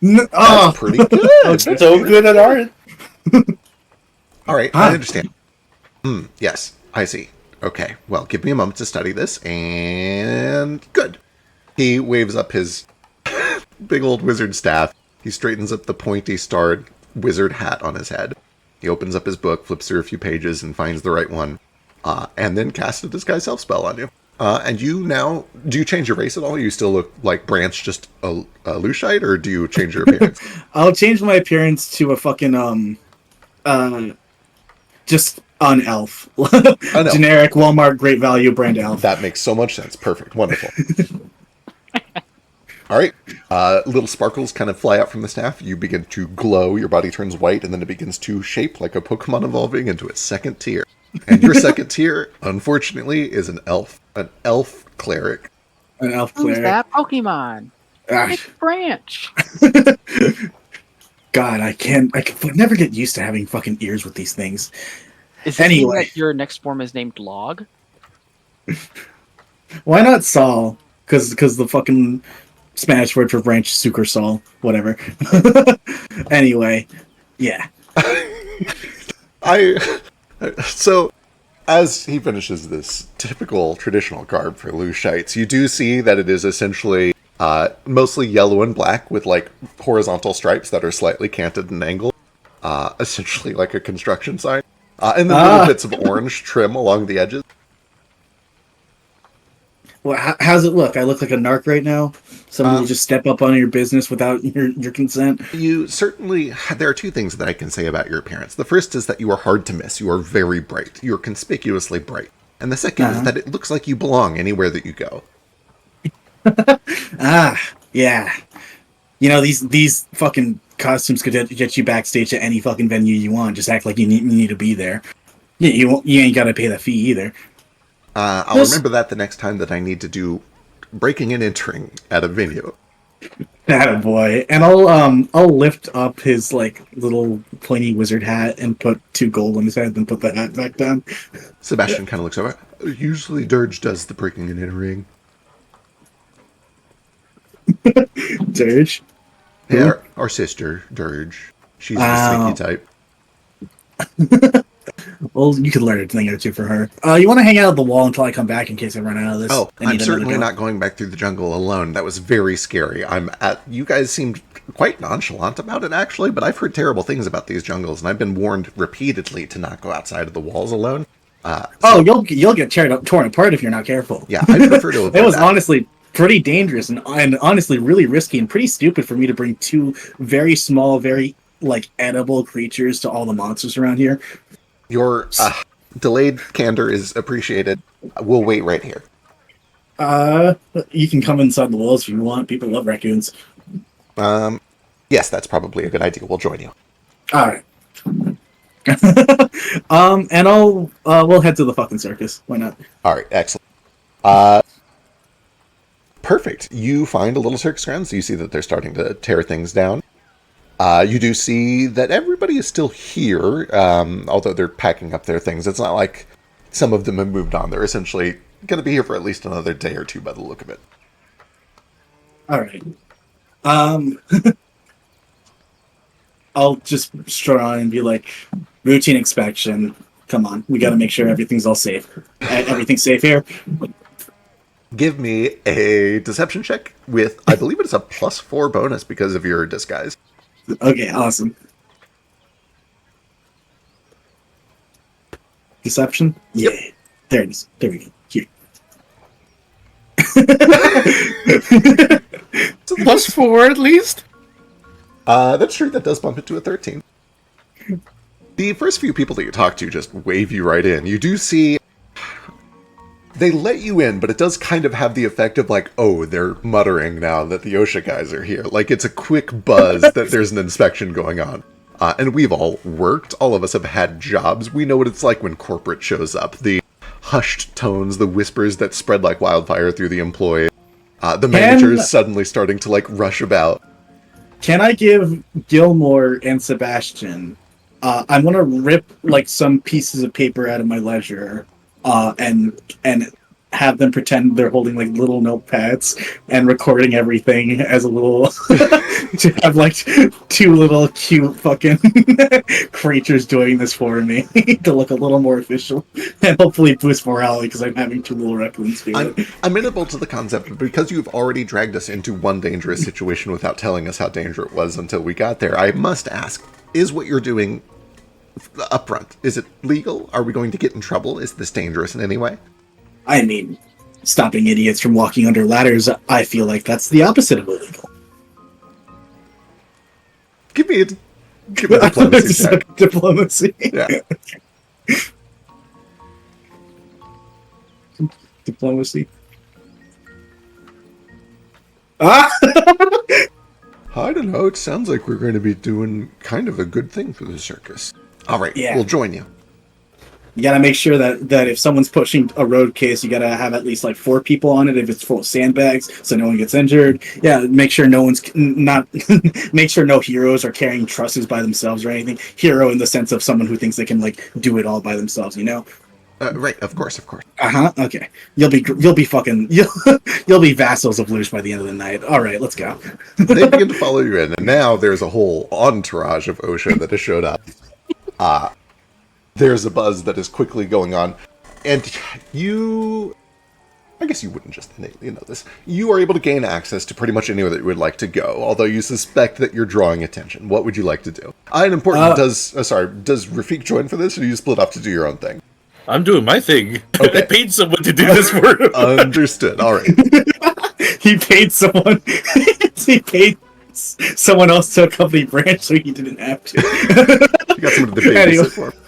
Oh, That's pretty good. That's That's So very good at art. All right, Ah. I understand. Yes, I see. Okay, well, give me a moment to study this, and good. He waves up his big old wizard staff. He straightens up the pointy starred wizard hat on his head. He opens up his book, flips through a few pages, and finds the right one, and then casts a disguise self spell on you. And you now, do you change your race at all? You still look like Branch, just a Lushite, or do you change your appearance? I'll change my appearance to a fucking just an elf. elf. Generic Walmart great value brand elf. That makes so much sense. Perfect. Wonderful. All right. Little sparkles kind of fly out from the staff. You begin to glow. Your body turns white, and then it begins to shape like a Pokemon evolving into its second tier. And your second tier, unfortunately, is an elf. An elf cleric. An elf Who's cleric. that Pokemon? Ah, It's Branch. God, I can never get used to having fucking ears with these things. Is this mean Anyway. that your next form is named Log? Why not Saul? Because the fucking Spanish word for branch is Sucre Saul. Whatever. Anyway, yeah. So, as he finishes this typical traditional garb for Lushites, you do see that it is essentially mostly yellow and black with like horizontal stripes that are slightly canted and angled, essentially like a construction sign, and then little bits of orange trim along the edges. Well, how's it look? I look like a narc right now? Someone will just step up on your business without your consent? You certainly, there are two things that I can say about your appearance. The first is that you are hard to miss. You are very bright. You are conspicuously bright. And the second is that it looks like you belong anywhere that you go. Yeah. You know, these fucking costumes could get you backstage at any fucking venue you want. Just act like you need to be there. You ain't got to pay the fee either. I'll remember that the next time that I need to do breaking and entering at a venue. Attaboy. And I'll lift up his like little pointy wizard hat and put 2 gold on his head, then put the hat back down. Sebastian kind of looks over. Usually Dirge does the breaking and entering. Dirge? Yeah, our sister, Dirge. She's the sneaky type. Well, you could learn a thing or two for her. You want to hang out at the wall until I come back in case I run out of this? Oh, I need I'm certainly another not going back through the jungle alone. That was very scary. You guys seemed quite nonchalant about it, actually, but I've heard terrible things about these jungles, and I've been warned repeatedly to not go outside of the walls alone. You'll get torn apart if you're not careful. Yeah, I prefer to avoid It was that. honestly pretty dangerous and honestly really risky and pretty stupid for me to bring 2 very small, very like edible creatures to all the monsters around here. Your delayed candor is appreciated. We'll wait right here. You can come inside the walls if you want. People love raccoons. Yes, that's probably a good idea. We'll join you. All right. And we'll head to the fucking circus. Why not? All right, excellent. Perfect. You find a little circus grounds. You see that they're starting to tear things down. You do see that everybody is still here, although they're packing up their things. It's not like some of them have moved on. They're essentially going to be here for at least another day or two by the look of it. All right. I'll just strut on and be like, routine inspection. Come on, we got to make sure everything's all safe. Everything's safe here. Give me a deception check with, I believe it's a +4 bonus because of your disguise. Okay, awesome. Deception? Yeah. There it is. There we go. Here. +4 at least? That's true. That does bump it to a 13. The first few people that you talk to just wave you right in. You do see they let you in, but it does kind of have the effect of like, oh, they're muttering now that the OSHA guys are here. Like, it's a quick buzz that there's an inspection going on. And we've all worked. All of us have had jobs. We know what it's like when corporate shows up. The hushed tones, the whispers that spread like wildfire through the employees. The managers suddenly starting to like rush about. Can I give Gilmore and Sebastian? I'm gonna rip like some pieces of paper out of my ledger, and have them pretend they're holding like little notepads and recording everything as a little to have like two little cute fucking creatures doing this for me to look a little more official and hopefully boost morale because I'm having two little raccoons do it. I'm amenable to the concept, but because you've already dragged us into one dangerous situation without telling us how dangerous it was until we got there, I must ask, is what you're doing upfront, is it legal? Are we going to get in trouble? Is this dangerous in any way? I mean, stopping idiots from walking under ladders, I feel like that's the opposite of illegal. Give me a diplomacy check. Diplomacy. Yeah. Diplomacy. Ah! I don't know, it sounds like we're going to be doing kind of a good thing for the circus. All right, Yeah. we'll join you. You gotta make sure that if someone's pushing a road case, you gotta have at least like 4 people on it if it's full of sandbags, so no one gets injured. Yeah, make sure no one's not. Make sure no heroes are carrying trusses by themselves or anything. Hero in the sense of someone who thinks they can like do it all by themselves. You know. Right, of course. Okay. You'll be fucking you'll be vassals of Luge by the end of the night. All right, let's go. They begin to follow you in, and now there's a whole entourage of OSHA that has showed up. There's a buzz that is quickly going on, and you... I guess you wouldn't just innately know this. You are able to gain access to pretty much anywhere that you would like to go, although you suspect that you're drawing attention. What would you like to do? An important... does Rafik join for this, or do you split up to do your own thing? I'm doing my thing. Okay. I paid someone to do this for him. Understood. All right. He paid someone. He paid someone else to accompany Branch, so he didn't have to. You got someone to babysit Anyway. for him.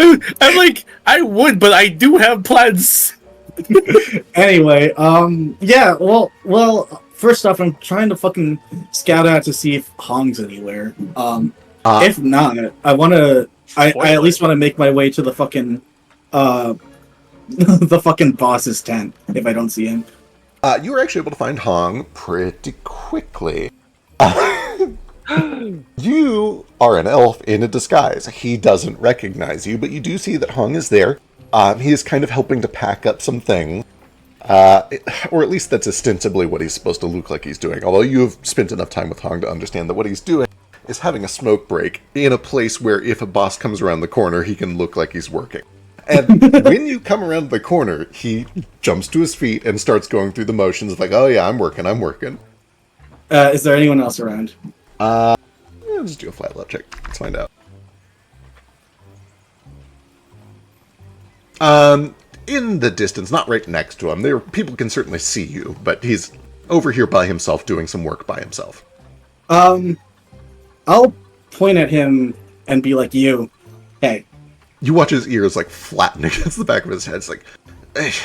I'm like, I would, but I do have plans. Anyway, yeah, well, first off, I'm trying to fucking scout out to see if Hong's anywhere. If not, I at least want to make my way to the fucking, the fucking boss's tent if I don't see him. You were actually able to find Hong pretty quickly. You are an elf in a disguise. He doesn't recognize you, but you do see that Hong is there. He is kind of helping to pack up some things. Or at least that's ostensibly what he's supposed to look like he's doing. Although you have spent enough time with Hong to understand that what he's doing is having a smoke break in a place where if a boss comes around the corner, he can look like he's working. And when you come around the corner, he jumps to his feet and starts going through the motions of like, oh yeah, I'm working. Is there anyone else around? Yeah, just do a flat left check. Let's find out. In the distance, not right next to him, there people can certainly see you, but he's over here by himself doing some work by himself. I'll point at him and be like, hey. You watch his ears like flatten against the back of his head. It's like,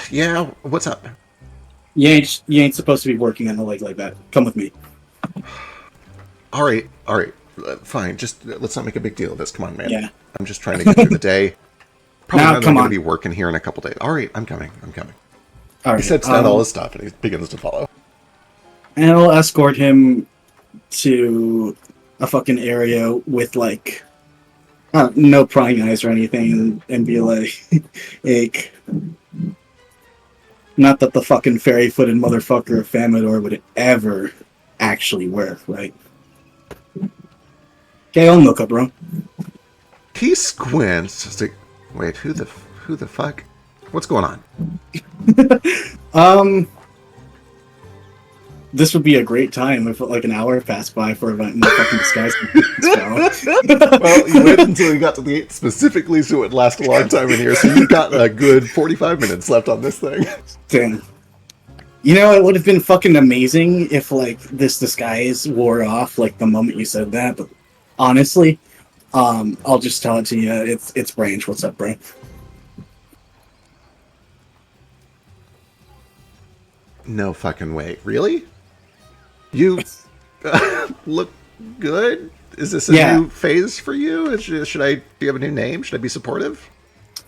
yeah, what's up? You ain't supposed to be working on a leg like that. Come with me. All right, fine. Just let's not make a big deal of this. Come on, man. Yeah. I'm just trying to get through the day. Probably Now, not come going on. to be working here in a couple days. All right, I'm coming. All right, He sets down all his stuff and he begins to follow. and I'll escort him to a fucking area with like no prying eyes or anything, and be like, not that the fucking fairy-footed motherfucker of Famador would ever actually work, right? Okay, I'll milk up, bro. He squints. It's like, wait, who the fuck? What's going on? This would be a great time if like an hour passed by for a fucking disguise. Well, you waited until you got to the 8 specifically, so it would last a long time in here. So you've got a good 45 minutes left on this thing. Damn. You know, it would have been fucking amazing if like this disguise wore off like the moment you said that. But honestly, I'll just tell it to you. It's Branch. What's up, bro? No fucking way. Really? You look good? Is this a new phase for you? Do you have a new name? Should I be supportive?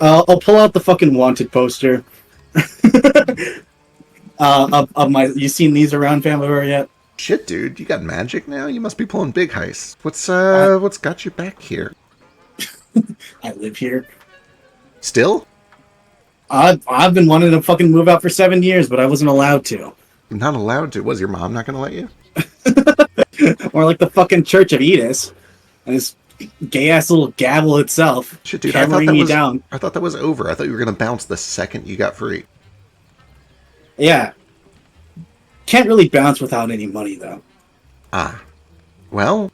I'll pull out the fucking wanted poster. Of my. You seen these around Family yet? Shit, dude, you got magic now? You must be pulling big heists. What's got you back here? I live here. Still? I've been wanting to fucking move out for 7 years, but I wasn't allowed to. Not allowed to. Was your mom not going to let you? Or like the fucking Church of Edis. And this gay ass little gavel itself. Shit, dude, hammering me down. I thought that was over. I thought you were going to bounce the second you got free. Yeah. Can't really bounce without any money, though. Ah. Well,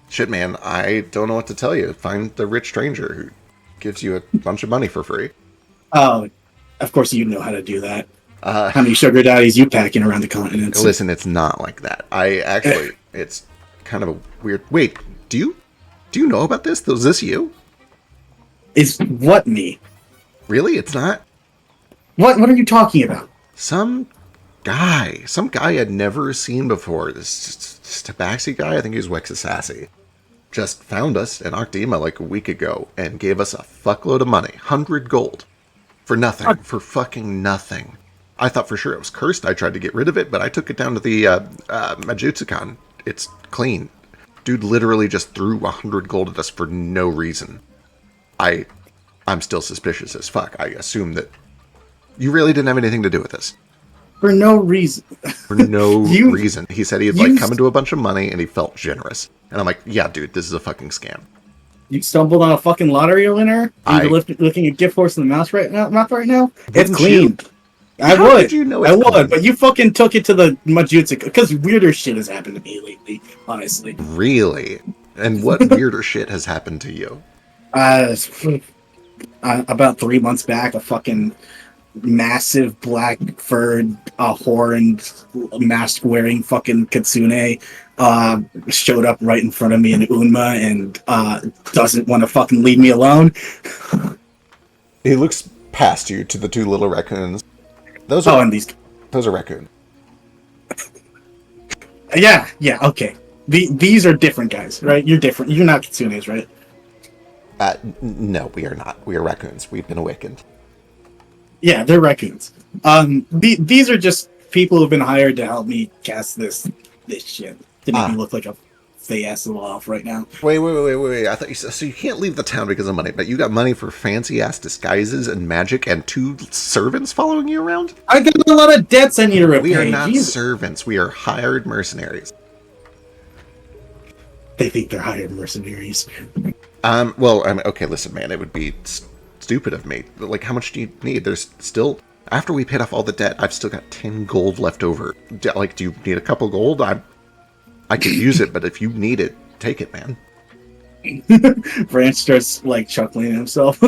shit, man, I don't know what to tell you. Find the rich stranger who gives you a bunch of money for free. Oh, of course you know how to do that. How many sugar daddies you packing around the continents? Listen, it's not like that. It's kind of a weird... Wait, do you know about this? Was this you? Is what me? Really? It's not? What are you talking about? Some guy I'd never seen before. This Tabaxi guy, I think he was Wexasassy, just found us in Octima like a week ago and gave us a fuckload of money, 100 gold, for nothing, for fucking nothing. I thought for sure it was cursed. I tried to get rid of it, but I took it down to the Majutsukan. It's clean. Dude literally just threw 100 gold at us for no reason. I'm still suspicious as fuck. I assume that you really didn't have anything to do with this. For no reason. For no reason. He said he had like come into a bunch of money and he felt generous. And I'm like, yeah, dude, this is a fucking scam. You stumbled on a fucking lottery winner? And you're looking at Gift Horse in the mouth right now? It's clean. How did you know it's clean? But you fucking took it to the Majutsu, because weirder shit has happened to me lately, honestly. Really? And what weirder shit has happened to you? About 3 months back, a fucking massive black furred horned mask wearing fucking kitsune showed up right in front of me in Unma and doesn't want to fucking leave me alone. He looks past you to the two little raccoons. Those are raccoons. Yeah, okay. These are different guys, right? You're different. You're not kitsunes, right? No, we are not. We are raccoons. We've been awakened. Yeah, they're raccoons. These are just people who've been hired to help me cast this shit to make me look like a fey ass little elf right now. Wait. I thought you said so. You can't leave the town because of money, but you got money for fancy ass disguises and magic and 2 servants following you around? I got a lot of debts I need to repay. We are not servants. We are hired mercenaries. They think they're hired mercenaries. Well, okay, listen, man, it would be stupid of me. Like, how much do you need? There's still, after we paid off all the debt, I've still got 10 gold left over. Like, do you need a couple gold? I could use it, but if you need it, take it, man. Branch starts, like, chuckling to himself.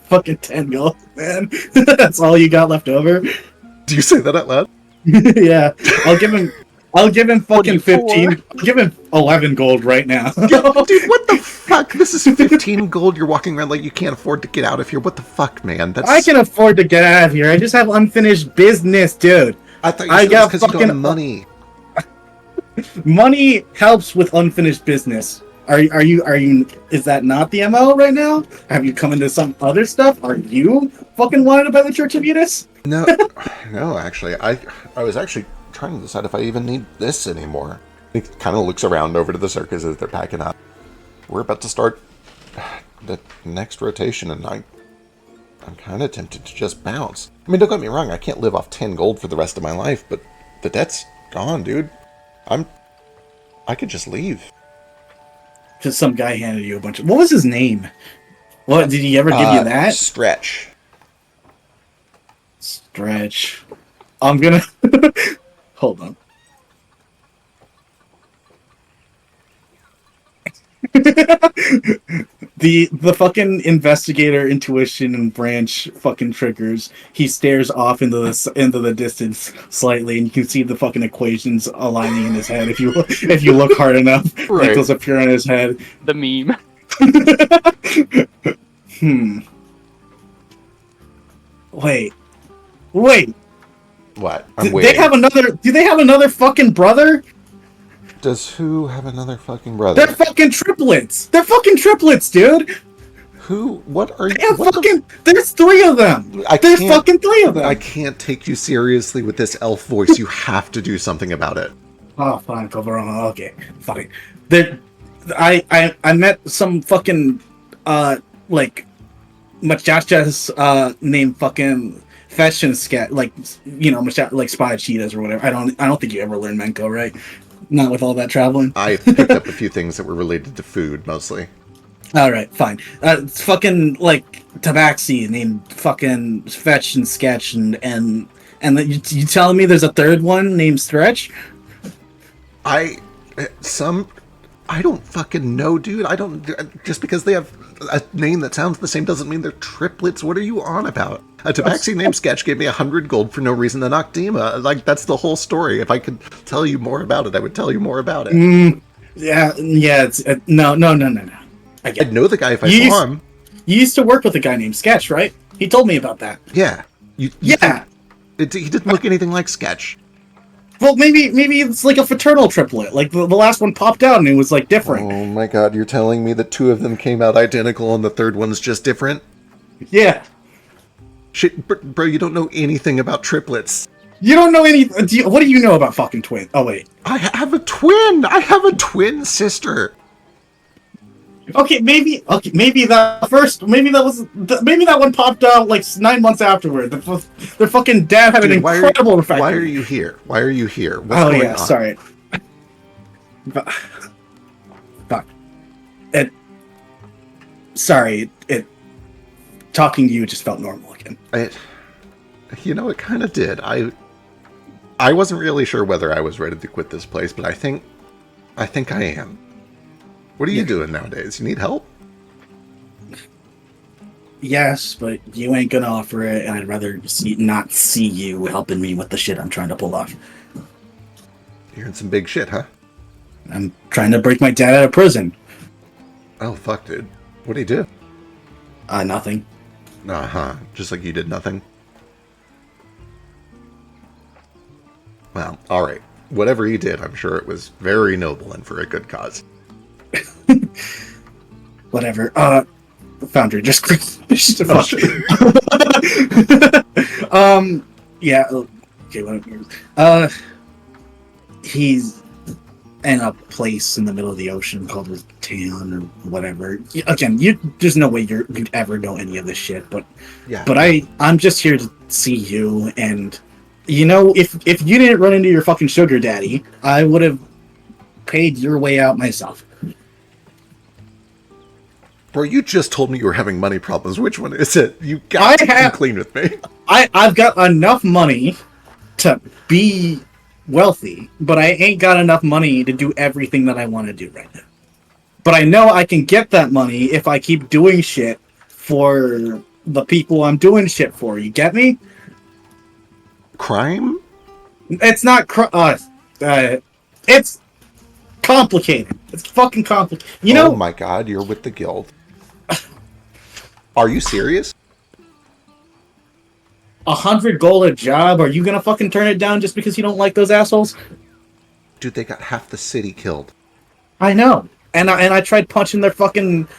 Fucking 10 gold, man. That's all you got left over? Do you say that out loud? Yeah. I'll give him fucking 15. I'll give him 11 gold right now. Dude, what the fuck? This is 15 gold. You're walking around like you can't afford to get out of here. What the fuck, man? I can afford to get out of here. I just have unfinished business, dude. I thought you said it because you don't have money. Money helps with unfinished business. Are you? Is that not the MO right now? Have you come into some other stuff? Are you fucking wanted by the Church of Edis? No, actually, I was actually trying to decide if I even need this anymore. He kind of looks around over to the circus as they're packing up. We're about to start the next rotation, and I'm kind of tempted to just bounce. I mean, don't get me wrong, I can't live off 10 gold for the rest of my life, but the debt's gone, dude. I could just leave. Because some guy handed you a bunch of... What was his name? What, did he ever give you that? Stretch. I'm gonna... Hold on. The fucking investigator intuition and branch fucking triggers. He stares off into the distance slightly, and you can see the fucking equations aligning in his head if you look hard enough. Right. Like those appear in his head. The meme. Wait. What? Do they have another fucking brother? Does who have another fucking brother? They're fucking triplets, dude. Who? What are you? There's 3 of them. There's fucking 3 of them. I can't take you seriously with this elf voice. You have to do something about it. Oh, fine, Coverona. Okay, fine. I met some fucking like Machacha's name fucking Fetch and Scat, like, like Spotted Cheetahs or whatever. I don't think you ever learned Menko, right? Not with all that traveling. I picked up a few things that were related to food, mostly. All right, fine. It's fucking like Tabaxi named fucking Fetch and Sketch, and you telling me there's a third one named Stretch? I don't fucking know, dude. I don't. Just because they have a name that sounds the same doesn't mean they're triplets. What are you on about? A Tabaxi named Sketch gave me 100 gold for no reason to Noctima. Like, that's the whole story. If I could tell you more about it, I would tell you more about it. Yeah. It's no. I'd know the guy if I saw him. You used to work with a guy named Sketch, right? He told me about that. Yeah. Yeah. He didn't look anything like Sketch. Well, maybe it's like a fraternal triplet. Like the last one popped out and it was like different. Oh my god, you're telling me that two of them came out identical and the third one's just different? Yeah. Shit, bro, you don't know anything about triplets. You don't know any. What do you know about fucking twins? Oh wait. I have a twin. I have a twin sister. Okay, maybe that one popped out like 9 months afterward. Their fucking dad had an incredible effect. Why are you here? Why are you here? What's going on? Sorry. Fuck. Talking to you just felt normal again. It kind of did. I wasn't really sure whether I was ready to quit this place, but I think I am. What are you doing nowadays? You need help? Yes, but you ain't gonna offer it, and I'd rather not see you helping me with the shit I'm trying to pull off. You're in some big shit, huh? I'm trying to break my dad out of prison. Oh, fuck, dude. What'd he do? Nothing. Uh-huh. Just like you did nothing? Well, alright. Whatever he did, I'm sure it was very noble and for a good cause. Whatever. Foundry just yeah. Okay. He's in a place in the middle of the ocean called a town or whatever. Again, there's no way you'd ever know any of this shit. But yeah. But I'm just here to see you, and if you didn't run into your fucking sugar daddy, I would have paid your way out myself. Bro, you just told me you were having money problems. Which one is it? You got to come clean with me. I've got enough money to be wealthy, but I ain't got enough money to do everything that I want to do right now. But I know I can get that money if I keep doing shit for the people I'm doing shit for. You get me? Crime? It's not it's complicated. It's fucking complicated. Oh my god, you're with the guild. Are you serious? 100 gold a job? Are you gonna fucking turn it down just because you don't like those assholes? Dude, they got half the city killed. I know. And I tried punching their fucking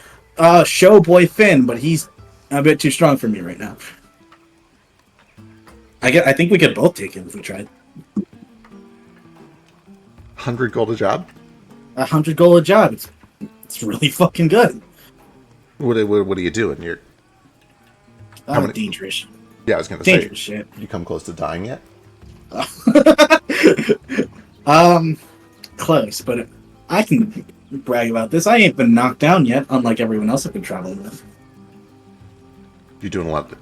show boy Finn, but he's a bit too strong for me right now. I think we could both take him if we tried. 100 gold a job? 100 gold a job. It's really fucking good. What are you doing? You're dangerous. Yeah, I was gonna dangerous say. Shit. You come close to dying yet? Close, but I can brag about this. I ain't been knocked down yet, unlike everyone else I've been traveling with. You doing a lot of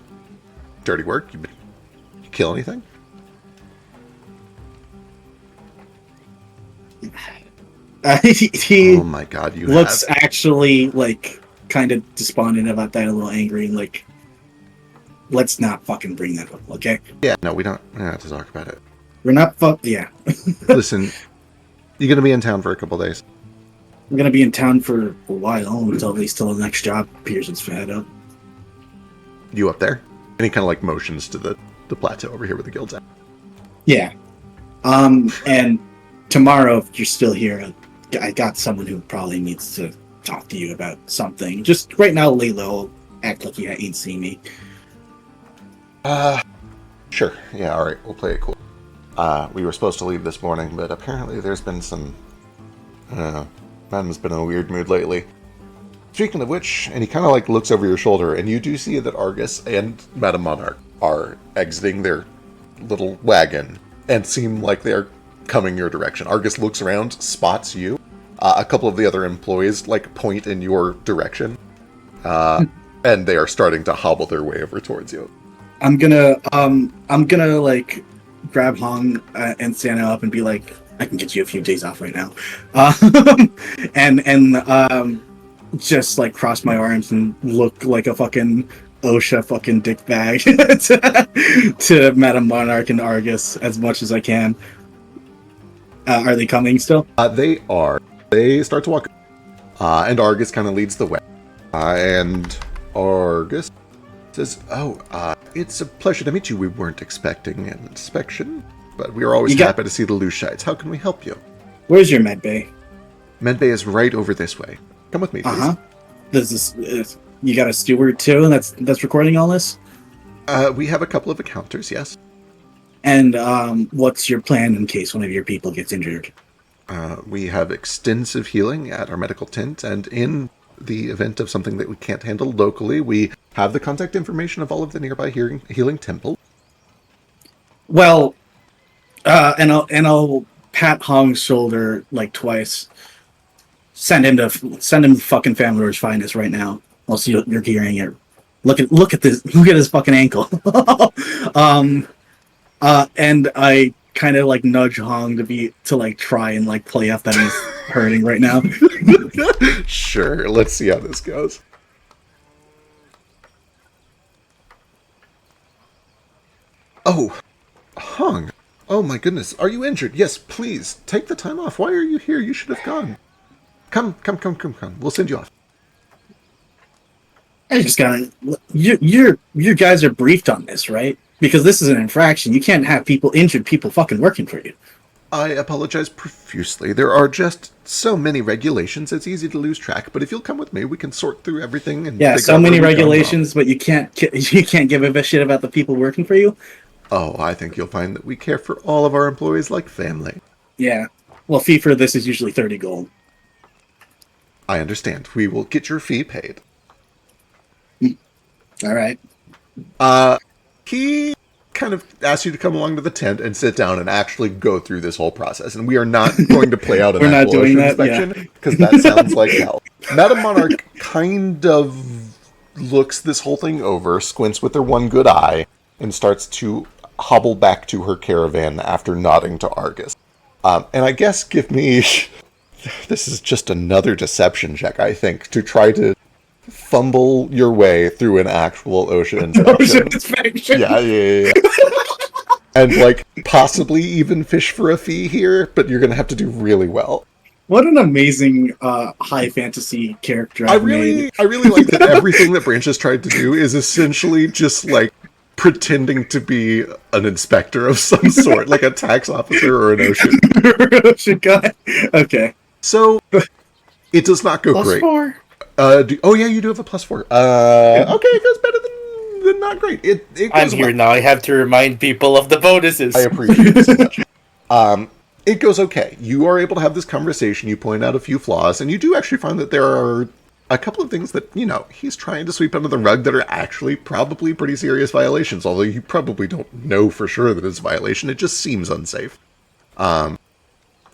dirty work? You kill anything? He oh my god, you looks actually like kind of despondent about that, a little angry. Like, let's not fucking bring that up, okay? Yeah, no, we don't have to talk about it. We're not yeah. Listen, you're gonna be in town for a couple days. I'm gonna be in town for a while until at least till the next job appears its head up. You up there? Any kind of like motions to the plateau over here where the guild's at? Yeah. And tomorrow, if you're still here, I got someone who probably needs to talk to you about something. Just right now, lay low, act like you ain't seen me. Sure. Yeah, alright, we'll play it cool. We were supposed to leave this morning, but apparently there's been some... I don't know. Madam's been in a weird mood lately. Speaking of which, and he kind of like looks over your shoulder, and you do see that Argus and Madame Monarch are exiting their little wagon and seem like they're coming your direction. Argus looks around, spots you. A couple of the other employees like point in your direction, and they are starting to hobble their way over towards you. I'm gonna like grab Hong and stand him up and be like, I can get you a few days off right now, and just like cross my arms and look like a fucking OSHA fucking dick bag to Madame Monarch and Argus as much as I can. Are they coming still? They are. They start to walk, and Argus kind of leads the way. And Argus says, it's a pleasure to meet you. We weren't expecting an inspection, but we are always happy to see the Lushites. How can we help you? Where's your med bay? Med bay is right over this way. Come with me, please. This is you got a steward too that's recording all this? We have a couple of encounters, yes. And what's your plan in case one of your people gets injured? We have extensive healing at our medical tent, and in the event of something that we can't handle locally, we have the contact information of all of the nearby healing temple. Well, and I'll pat Hong's shoulder like twice. Send him to fucking Family Finest right now. I'll see you're hearing it. Look at this. Look at his fucking ankle. And I kind of like nudge Hong to like try and like play up that he's hurting right now. Sure, let's see how this goes. Oh, Hong. Oh my goodness, are you injured? Yes, please, take the time off. Why are you here? You should have gone. Come. We'll send you off. I just gotta. You guys are briefed on this, right? Because this is an infraction. You can't have injured people fucking working for you. I apologize profusely. There are just so many regulations, it's easy to lose track. But if you'll come with me, we can sort through everything. And so many regulations, but you can't give a shit about the people working for you? Oh, I think you'll find that we care for all of our employees like family. Yeah. Well, fee for this is usually 30 gold. I understand. We will get your fee paid. All right. He kind of asks you to come along to the tent and sit down and actually go through this whole process. And we are not going to play out an actual OSHA inspection because that sounds like hell. Madame Monarch kind of looks this whole thing over, squints with her one good eye, and starts to hobble back to her caravan after nodding to Argus. And I guess give me... This is just another deception check, I think, to try to fumble your way through an actual OSHA inspection. Yeah. And, like, possibly even fish for a fee here, but you're going to have to do really well. What an amazing high fantasy character I really like that everything that Branch has tried to do is essentially just, like, pretending to be an inspector of some sort, like a tax officer or an OSHA guy. Okay. So, it does not go great. +4. You do have a +4. Okay, it goes better than not great. It goes I'm here now. I have to remind people of the bonuses. I appreciate it so much. It goes okay. You are able to have this conversation. You point out a few flaws, and you do actually find that there are a couple of things that, he's trying to sweep under the rug that are actually probably pretty serious violations, although you probably don't know for sure that it's a violation. It just seems unsafe.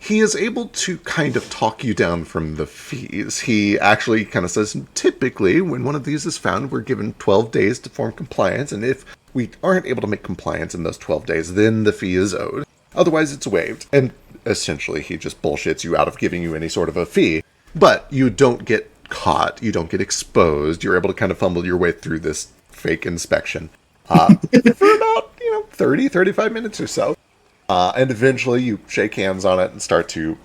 He is able to kind of talk you down from the fees. He actually kind of says, typically, when one of these is found, we're given 12 days to form compliance, and if we aren't able to make compliance in those 12 days, then the fee is owed. Otherwise, it's waived. And essentially, he just bullshits you out of giving you any sort of a fee. But you don't get caught. You don't get exposed. You're able to kind of fumble your way through this fake inspection for about, 30, 35 minutes or so. And eventually you shake hands on it and start to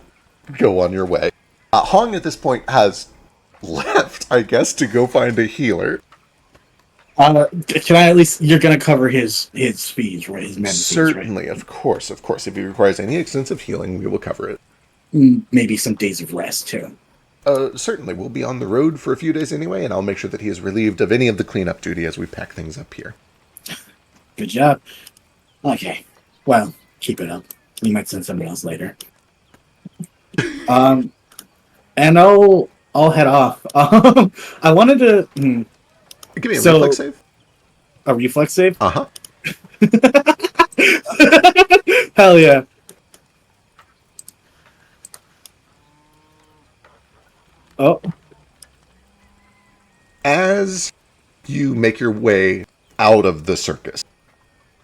go on your way. Hong at this point has left, I guess, to go find a healer. Can I at least... You're going to cover his fees, right? His med fees, Certainly, right? Of course. If he requires any extensive healing, we will cover it. Maybe some days of rest, too. Certainly. We'll be on the road for a few days anyway, and I'll make sure that he is relieved of any of the cleanup duty as we pack things up here. Good job. Okay. Well... Keep it up. We might send somebody else later. And I'll I'll head off. I wanted to. Give me a So- reflex save. A reflex save? Uh-huh. Hell yeah. Oh, As you make your way out of the circus,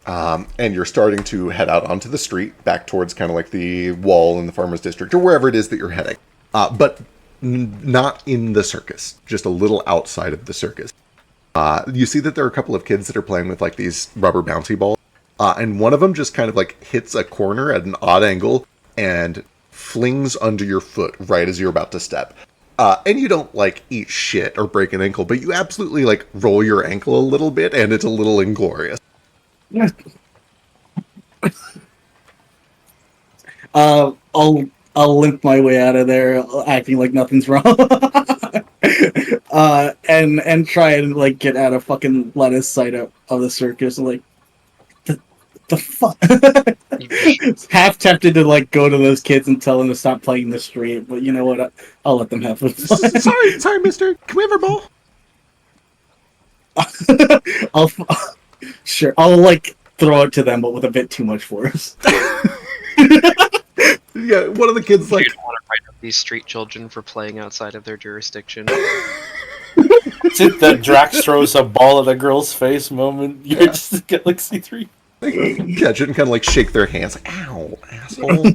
and you're starting to head out onto the street, back towards kind of like the wall in the farmer's district, or wherever it is that you're heading, but not in the circus, just a little outside of the circus. You see that there are a couple of kids that are playing with like these rubber bouncy balls, and one of them just kind of like hits a corner at an odd angle and flings under your foot right as you're about to step. And you don't like eat shit or break an ankle, but you absolutely like roll your ankle a little bit, and it's a little inglorious. I'll limp my way out of there, acting like nothing's wrong, and try and like get out of fucking line of sight of the circus. And, like, the fuck. Half tempted to like go to those kids and tell them to stop playing in the street, but you know what? I'll let them have it. sorry, mister. Can we have our ball? Sure. I'll like throw it to them, but with a bit too much force. Yeah, one of the kids like, You don't want to write up these street children for playing outside of their jurisdiction. It's it that Drax throws a ball at a girl's face moment. You're just a Galaxy 3. catch it and kind of like shake their hands, like, ow, asshole.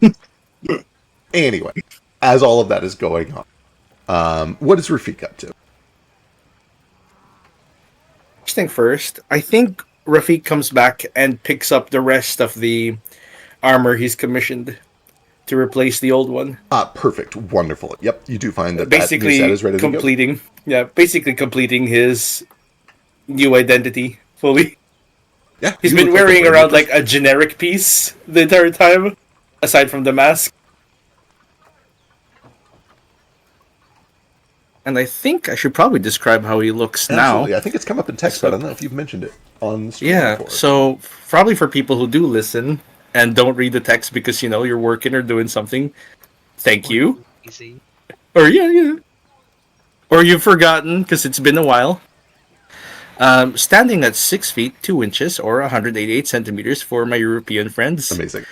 Anyway, as all of that is going on, what is Rafik up to? First thing first, I think Rafik comes back and picks up the rest of the armor he's commissioned to replace the old one. Perfect, wonderful. Yep, you do find that Basically that new set is ready to completing, basically completing his new identity fully. go. Yeah, He's you been look like wearing a around brand like a generic piece the entire time, aside from the mask. And I think I should probably describe how he looks Absolutely. now. I think it's come up in text, but I don't know if you've mentioned it on the stream Yeah, before. so probably for people who do listen and don't read the text because you're working or doing something, thank you. Easy. Or yeah. Or you've forgotten because it's been a while. Standing at 6 feet 2 inches or 188 centimeters for my European friends, Amazing.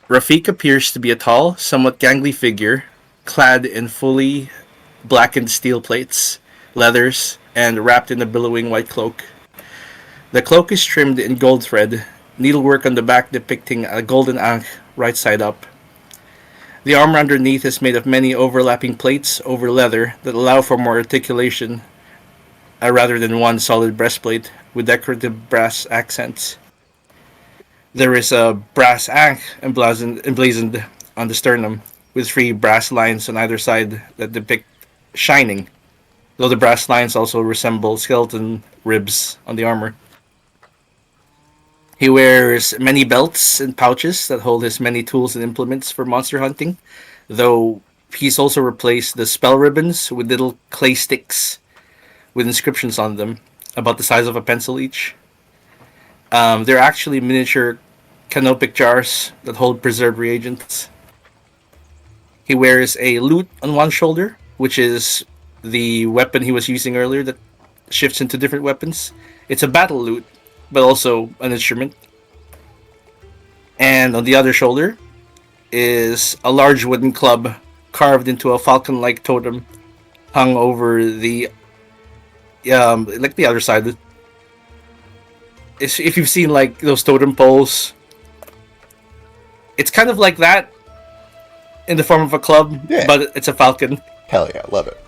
Rafik appears to be a tall, somewhat gangly figure, clad in fully blackened steel plates, leathers, and wrapped in a billowing white cloak. The cloak is trimmed in gold thread, needlework on the back depicting a golden ankh right side up. The armor underneath is made of many overlapping plates over leather that allow for more articulation, rather than one solid breastplate with decorative brass accents. There is a brass ankh emblazoned on the sternum, with 3 brass lines on either side that depict shining, though the brass lines also resemble skeleton ribs on the armor. He wears many belts and pouches that hold his many tools and implements for monster hunting, though he's also replaced the spell ribbons with little clay sticks with inscriptions on them, about the size of a pencil each. They're actually miniature canopic jars that hold preserved reagents. He wears a lute on one shoulder, which is the weapon he was using earlier that shifts into different weapons. It's a battle lute, but also an instrument. And on the other shoulder is a large wooden club carved into a falcon-like totem hung over the like the other side. If you've seen like those totem poles, it's kind of like that in the form of a club, Yeah. but it's a falcon. Hell yeah, love it.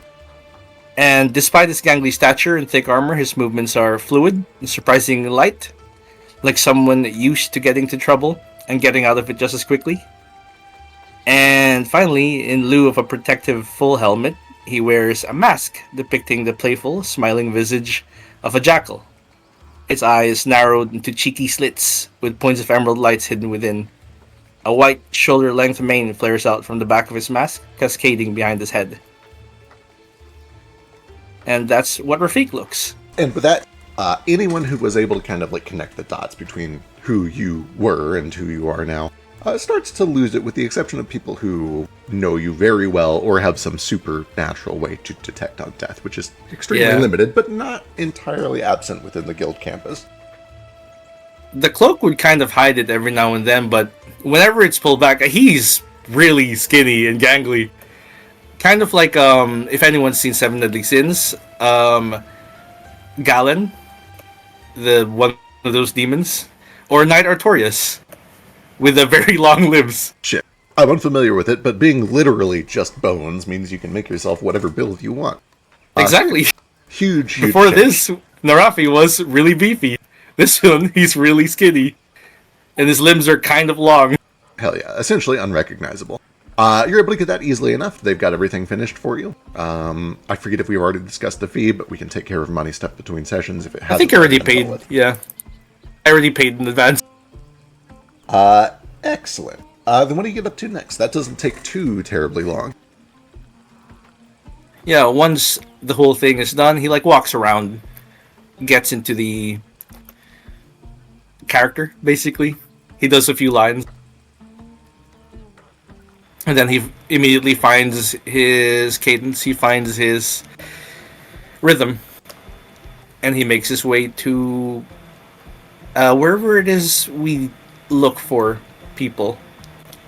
And despite his gangly stature and thick armor, his movements are fluid and surprisingly light, like someone used to getting into trouble and getting out of it just as quickly. And finally, in lieu of a protective full helmet, he wears a mask depicting the playful, smiling visage of a jackal. Its eyes narrowed into cheeky slits, with points of emerald lights hidden within. A white, shoulder-length mane flares out from the back of his mask, cascading behind his head. And that's what Rafik looks. And with that, anyone who was able to kind of like connect the dots between who you were and who you are now, starts to lose it, with the exception of people who know you very well or have some supernatural way to detect on death, which is extremely limited, but not entirely absent within the guild campus. The cloak would kind of hide it every now and then, but whenever it's pulled back, he's really skinny and gangly. Kind of like, if anyone's seen Seven Deadly Sins, Galen, the one of those demons, or Knight Artorias, with the very long limbs. Shit. I'm unfamiliar with it, but being literally just bones means you can make yourself whatever build you want. Exactly. Huge Before change. this, Narafi was really beefy. This one, he's really skinny. And his limbs are kind of long. Hell yeah. Essentially unrecognizable. You're able to get that easily enough. They've got everything finished for you. I forget if we've already discussed the fee, but we can take care of money stuff between sessions if it hasn't. I think I already paid. Yeah. I already paid in advance. Excellent. Then what do you get up to next? That doesn't take too terribly long. Yeah, once the whole thing is done, he walks around, gets into the character, basically. He does a few lines. And then he immediately finds his cadence, he finds his rhythm, and he makes his way to wherever it is we look for people.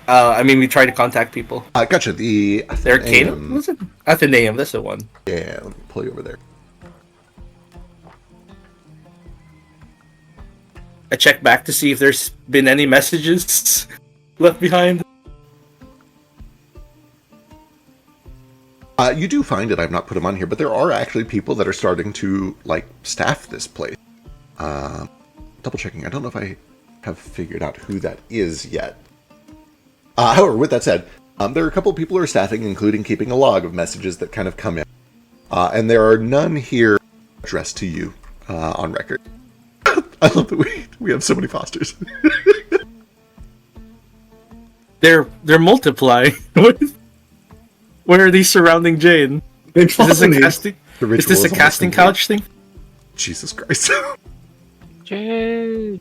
We try to contact people. Gotcha. The Arcanum? Was it? Athenaeum, that's the one. Yeah, let me pull you over there. I check back to see if there's been any messages left behind. You do find it. I've not put them on here, but there are actually people that are starting to staff this place. Double checking. I don't know if I have figured out who that is yet. However, with that said, there are a couple of people who are staffing, including keeping a log of messages that kind of come in. And there are none here addressed to you on record. I love that we have so many Fosters. They're multiplying. Where are these surrounding Jane? Is this a casting? Is this a casting couch thing? Jesus Christ. Jane.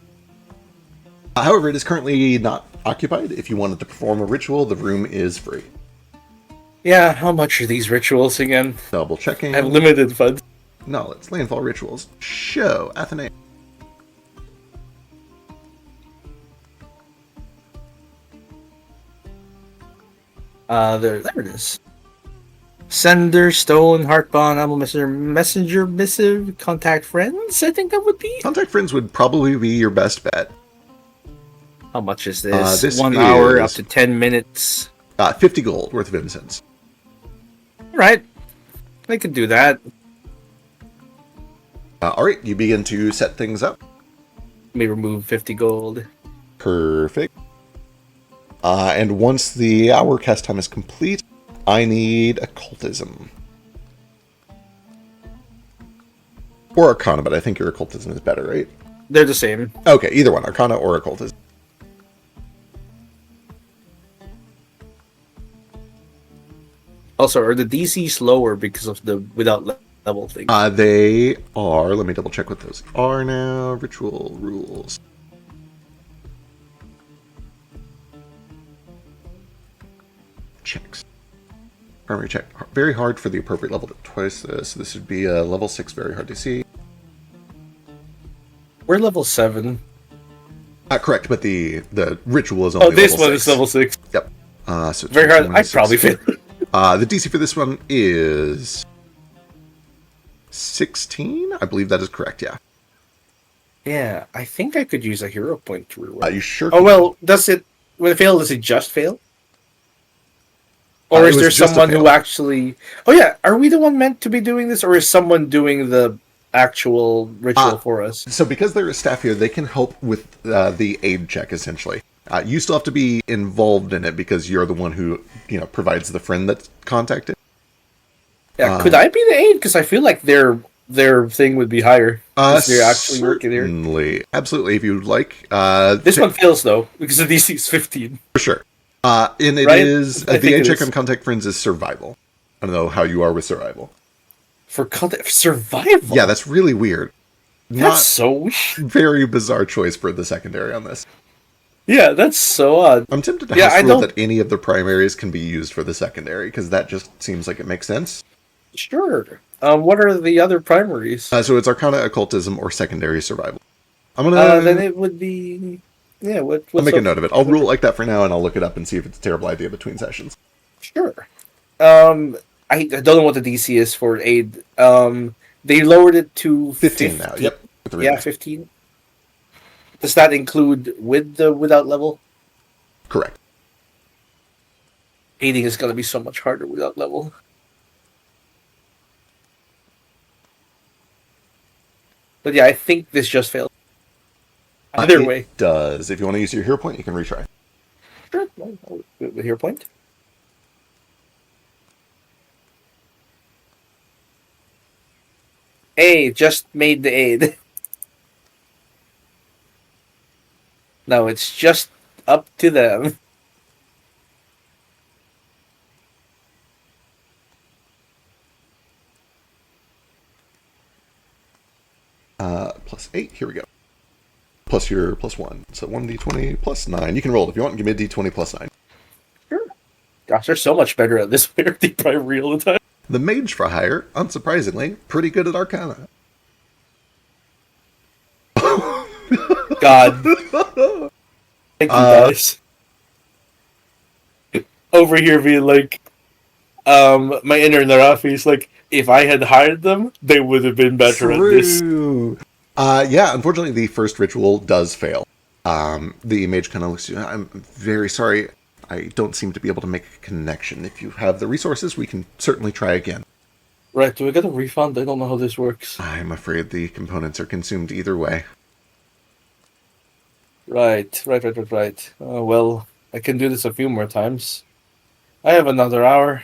However, it is currently not occupied. If you wanted to perform a ritual, the room is free. Yeah, how much are these rituals again? Double checking. I have limited funds. Knowledge. Landfall rituals. Show. Athenaeum. There it is. Sender, stone, heartbond, animal messenger, missive, contact friends. I think that would be. Contact friends would probably be your best bet. How much is this? This 1 hour up to 10 minutes. 50 gold worth of incense. Right. I could do that. Alright, you begin to set things up. Let me remove 50 gold. Perfect. And once the hour cast time is complete, I need occultism. Or Arcana, but I think your occultism is better, right? They're the same. Okay, either one, Arcana or occultism. Also, are the DCs lower because of the without level thing? They are. Let me double check what those are now. Ritual rules. Checks. Primary check. Very hard for the appropriate level to twice this. This would be a level 6, very hard to see. We're level 7. Correct, but the ritual is only this level one 6. is level 6. Yep. So very hard. I probably failed. The DC for this one is 16. I believe that is correct. Yeah. Yeah, I think I could use a hero point to reward. You sure? Oh well, does it? When it fail, does it just fail? Or is there someone who actually? Oh yeah, are we the one meant to be doing this, or is someone doing the actual ritual for us? So because they're a staff here, they can help with the aid check essentially. You still have to be involved in it because you're the one who provides the friend that's contacted. Yeah, could I be the aid? Because I feel like their thing would be higher. They're actually working here. Absolutely, if you'd like. This one fails though because the DC is 15. For sure. And it is the aid check on contact friends is survival. I don't know how you are with survival. For survival? Yeah, that's really weird. That's so weird. Very bizarre choice for the secondary on this. Yeah, that's so odd. I'm tempted to Yeah, house I rule don't- that any of the primaries can be used for the secondary, because that just seems like it makes sense. Sure. What are the other primaries? So it's Arcana, Occultism, or Secondary Survival. Then it would be. Yeah, what's I'll make a up? note of it. I'll rule it like that for now, and I'll look it up and see if it's a terrible idea between sessions. Sure. I don't know what the DC is for aid. They lowered it to 15 now. Yep. with the Yeah, remake. 15. Does that include with the without level? Correct. Aiding is gonna be so much harder without level. But yeah, I think this just failed. Either It way. does. If you want to use your hero point, you can retry. Sure. The hero point. Hey, just made the aid. No, it's just up to them. Plus 8. Here we go. Plus your plus 1. So 1d20 plus 9. You can roll it if you want. Give me a d20 plus 9. Sure. Gosh, they're so much better at this player. They probably real the time. The Mage for Hire, unsurprisingly, pretty good at Arcana. God. Thank you guys. Over here being like, my inner Narafi is like, if I had hired them, they would have been better at this. True. Yeah, unfortunately, the first ritual does fail. The mage kind of looks at you. I'm very sorry. I don't seem to be able to make a connection. If you have the resources, we can certainly try again. Right, do we get a refund? I don't know how this works. I'm afraid the components are consumed either way. Right. Well, I can do this a few more times. I have another hour.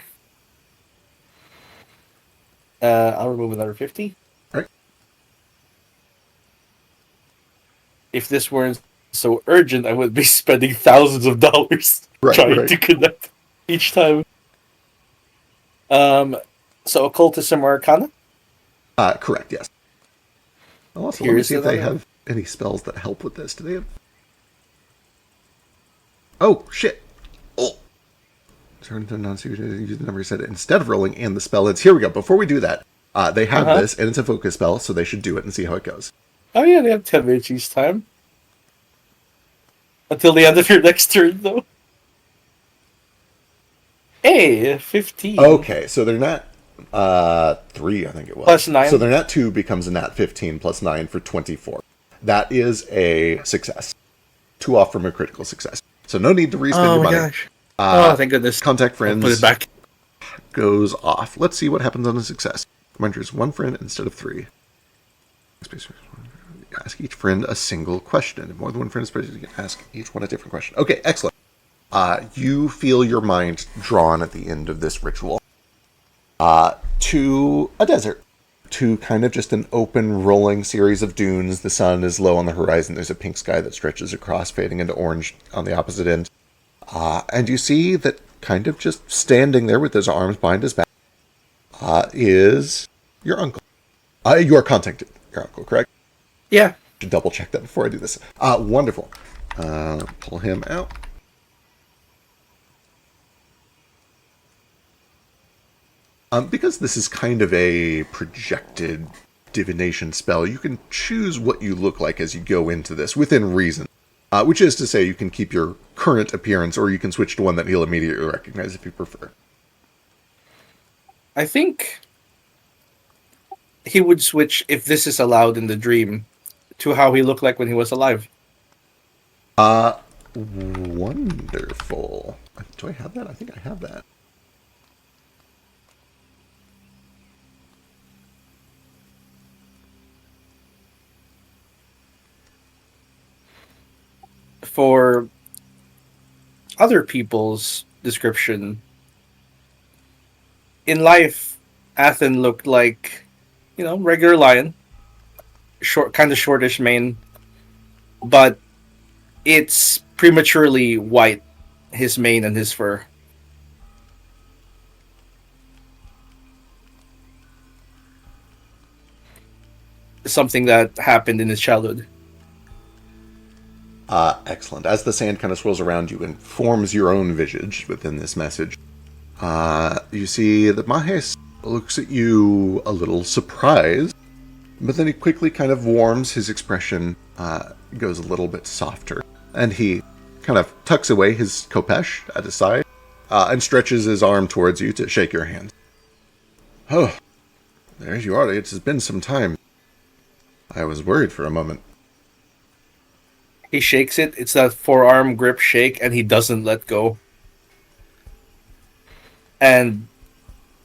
I'll remove another 50. Right. If this weren't so urgent, I would be spending thousands of dollars trying to connect each time. So occultism or arcana? Correct, yes. Also, let me see if they have any spells that help with this. Do they have... Oh, shit! Oh! Turn to use the number you said instead of rolling and the spell hits. Here we go. Before we do that, they have this, and it's a focus spell, so they should do it and see how it goes. Oh yeah, they have 10 minutes each time. Until the end of your next turn, though. Hey, 15. Okay, so they're not 3, I think it was. Plus 9. So their nat 2 becomes a nat 15 plus 9 for 24. That is a success. 2 off from a critical success. So no need to respend your money. Gosh. Thank goodness. Contact friends. I'll put it back. Goes off. Let's see what happens on a success. Reminders 1 friend instead of 3. Ask each friend a single question. If more than one friend is present, you can ask each one a different question. Okay, excellent. You feel your mind drawn at the end of this ritual to a desert, to kind of just an open, rolling series of dunes. The sun is low on the horizon. There's a pink sky that stretches across, fading into orange on the opposite end. And you see that kind of just standing there with his arms behind his back is your uncle. You are contacted your uncle, correct? Yeah. To double check that before I do this. Wonderful. Pull him out. Because this is kind of a projected divination spell, you can choose what you look like as you go into this, within reason. Which is to say, you can keep your current appearance, or you can switch to one that he'll immediately recognize if you prefer. I think he would switch, if this is allowed in the dream, to how he looked like when he was alive. Wonderful. Do I have that? I think I have that. For other people's description, in life, Athen looked like, regular lion, kind of shortish mane, but it's prematurely white, his mane and his fur. Something that happened in his childhood. Excellent. As the sand kind of swirls around you and forms your own visage within this message, you see that Mahes looks at you a little surprised, but then he quickly kind of warms. His expression goes a little bit softer, and he kind of tucks away his khopesh at his side and stretches his arm towards you to shake your hand. Oh, there you are. It has been some time. I was worried for a moment. He shakes it. It's that forearm grip shake, and he doesn't let go. And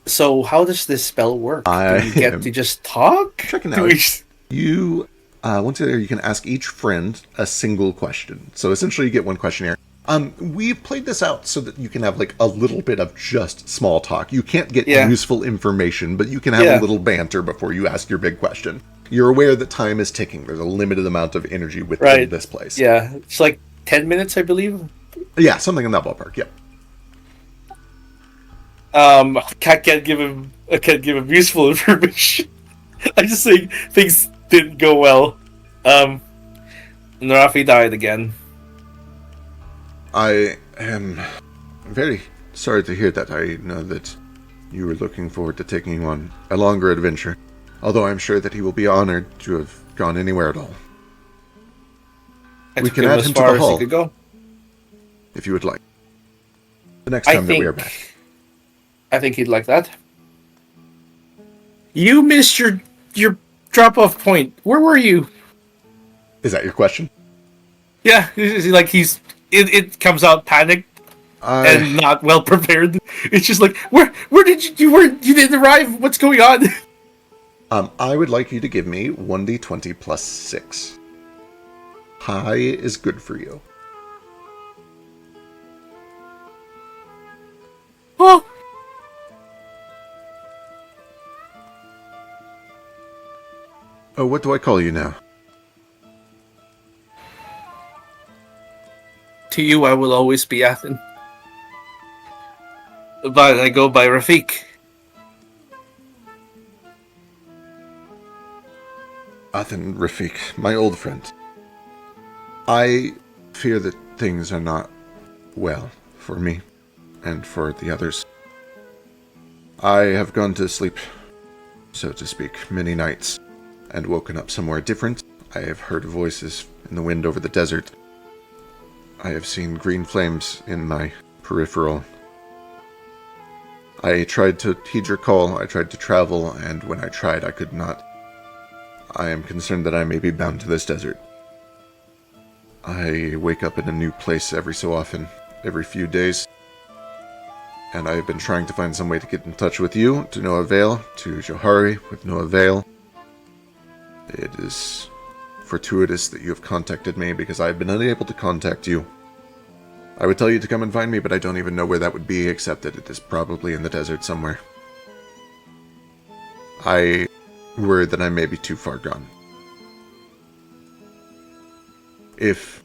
so, how does this spell work? Do we get to just talk? Checking out. You, once you're there, you can ask each friend a single question. So essentially, you get one question here. We've played this out so that you can have like a little bit of just small talk. You can't get useful information, but you can have a little banter before you ask your big question. You're aware that time is ticking. There's a limited amount of energy within this place. Yeah, it's like 10 minutes, I believe. Yeah, something in that ballpark. Yep. I can't give him useful information. I'm just saying things didn't go well. Narafi died again. I am very sorry to hear that. I know that you were looking forward to taking on a longer adventure, although I'm sure that he will be honored to have gone anywhere at all. We can add him to the hall, if you would like, the next time that we are back. I think he'd like that. You missed your drop-off point. Where were you? Is that your question? Yeah, like it comes out panicked and not well prepared. It's just like, where did you didn't arrive? What's going on? I would like you to give me 1d20 plus 6. High is good for you. Oh. Oh, what do I call you now? To you, I will always be Athen. But I go by Rafik. Athen Rafik, my old friend. I fear that things are not well for me and for the others. I have gone to sleep, so to speak, many nights, and woken up somewhere different. I have heard voices in the wind over the desert. I have seen green flames in my peripheral. I tried to heed your call. I tried to travel, and when I tried, I could not. I am concerned that I may be bound to this desert. I wake up in a new place every so often, every few days. And I have been trying to find some way to get in touch with you, to no avail, to Johari, with no avail. It is fortuitous that you have contacted me, because I have been unable to contact you. I would tell you to come and find me, but I don't even know where that would be, except that it is probably in the desert somewhere. I worry that I may be too far gone. If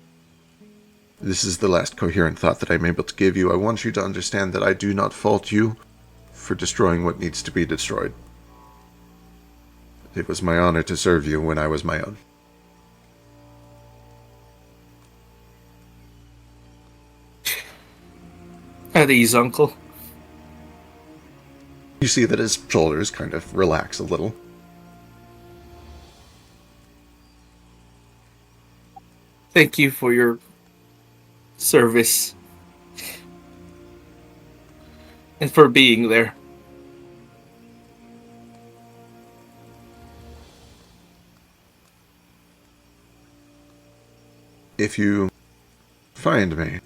this is the last coherent thought that I'm able to give you, I want you to understand that I do not fault you for destroying what needs to be destroyed. It was my honor to serve you when I was my own. At ease, Uncle. You see that his shoulders kind of relax a little. Thank you for your service. And for being there. If you find me,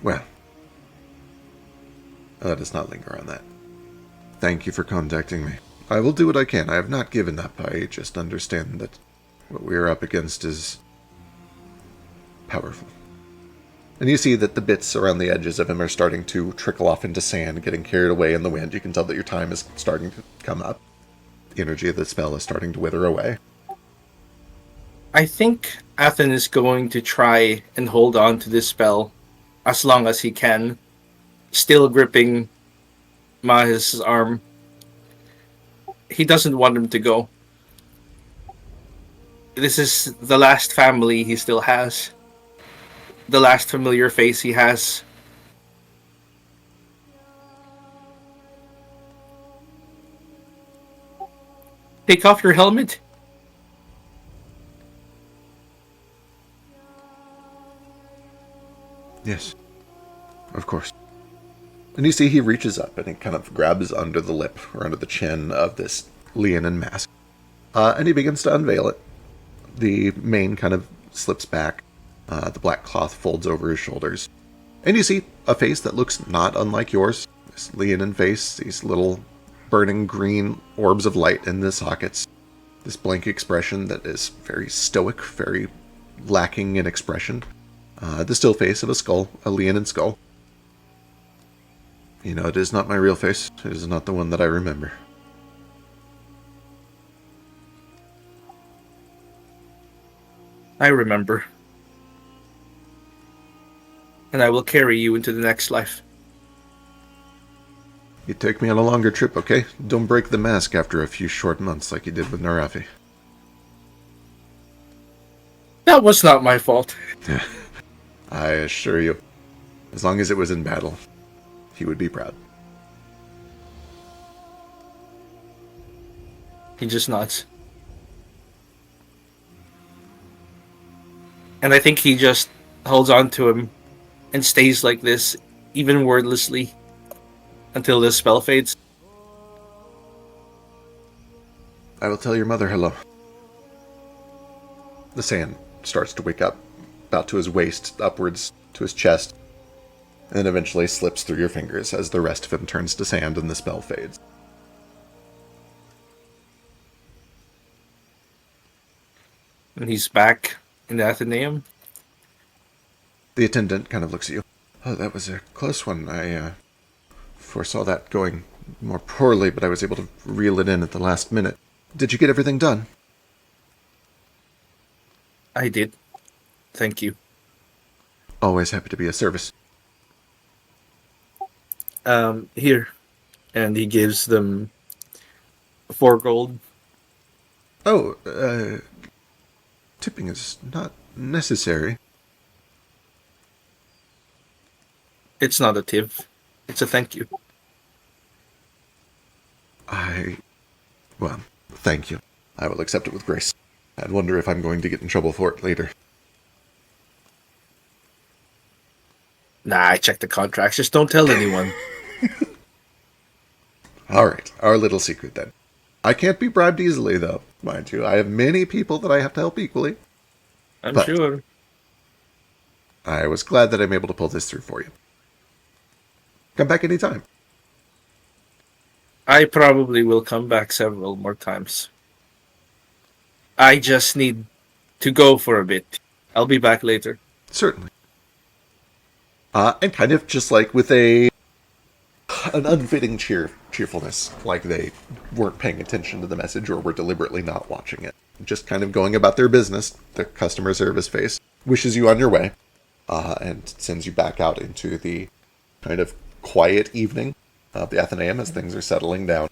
well, let us not linger on that. Thank you for contacting me. I will do what I can. I have not given up. I just understand that what we are up against is powerful. And you see that the bits around the edges of him are starting to trickle off into sand, getting carried away in the wind. You can tell that your time is starting to come up. The energy of the spell is starting to wither away. I think Athen is going to try and hold on to this spell as long as he can, still gripping Mahis' arm. He doesn't want him to go. This is the last family he still has. The last familiar face he has. Take off your helmet. Yes, of course. And you see he reaches up and he kind of grabs under the lip or under the chin of this Leonin mask. And he begins to unveil it. The mane kind of slips back. The black cloth folds over his shoulders. And you see a face that looks not unlike yours. This Leonin face, these little burning green orbs of light in the sockets. This blank expression that is very stoic, very lacking in expression. The still face of a skull, a Leonin skull. You know, it is not my real face. It is not the one that I remember. I remember. And I will carry you into the next life. You take me on a longer trip, okay? Don't break the mask after a few short months like you did with Narafi. That was not my fault. I assure you, as long as it was in battle, he would be proud. He just nods. And I think he just holds on to him and stays like this, even wordlessly, until the spell fades. I will tell your mother hello. The sand starts to wake up, about to his waist, upwards to his chest, and eventually slips through your fingers as the rest of him turns to sand and the spell fades. And he's back in the Athenaeum. The attendant kind of looks at you. Oh, that was a close one. I foresaw that going more poorly, but I was able to reel it in at the last minute. Did you get everything done? I did. Thank you. Always happy to be of service. Here. And he gives them 4 gold. Oh, tipping is not necessary. It's not a tip. It's a thank you. Well, thank you. I will accept it with grace. I'd wonder if I'm going to get in trouble for it later. Nah, I checked the contracts. Just don't tell anyone. Alright, our little secret then. I can't be bribed easily, though, mind you. I have many people that I have to help equally. I'm But sure. I was glad that I'm able to pull this through for you. Come back anytime. I probably will come back several more times. I just need to go for a bit. I'll be back later. Certainly. And kind of just like with an unfitting cheerfulness, like they weren't paying attention to the message or were deliberately not watching it. Just kind of going about their business, the customer service face wishes you on your way, and sends you back out into the kind of quiet evening of the Athenaeum as things are settling down.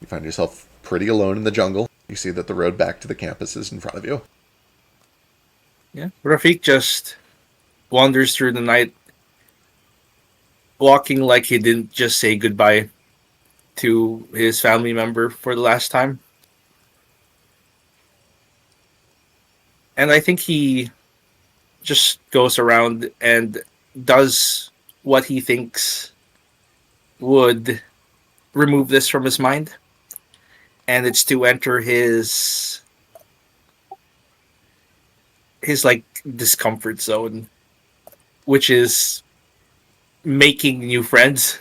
You find yourself pretty alone in the jungle. You see that the road back to the campus is in front of you. Yeah. Rafik just wanders through the night, walking like he didn't just say goodbye to his family member for the last time. And I think he just goes around and does what he thinks would remove this from his mind. And it's to enter his like discomfort zone, which is making new friends.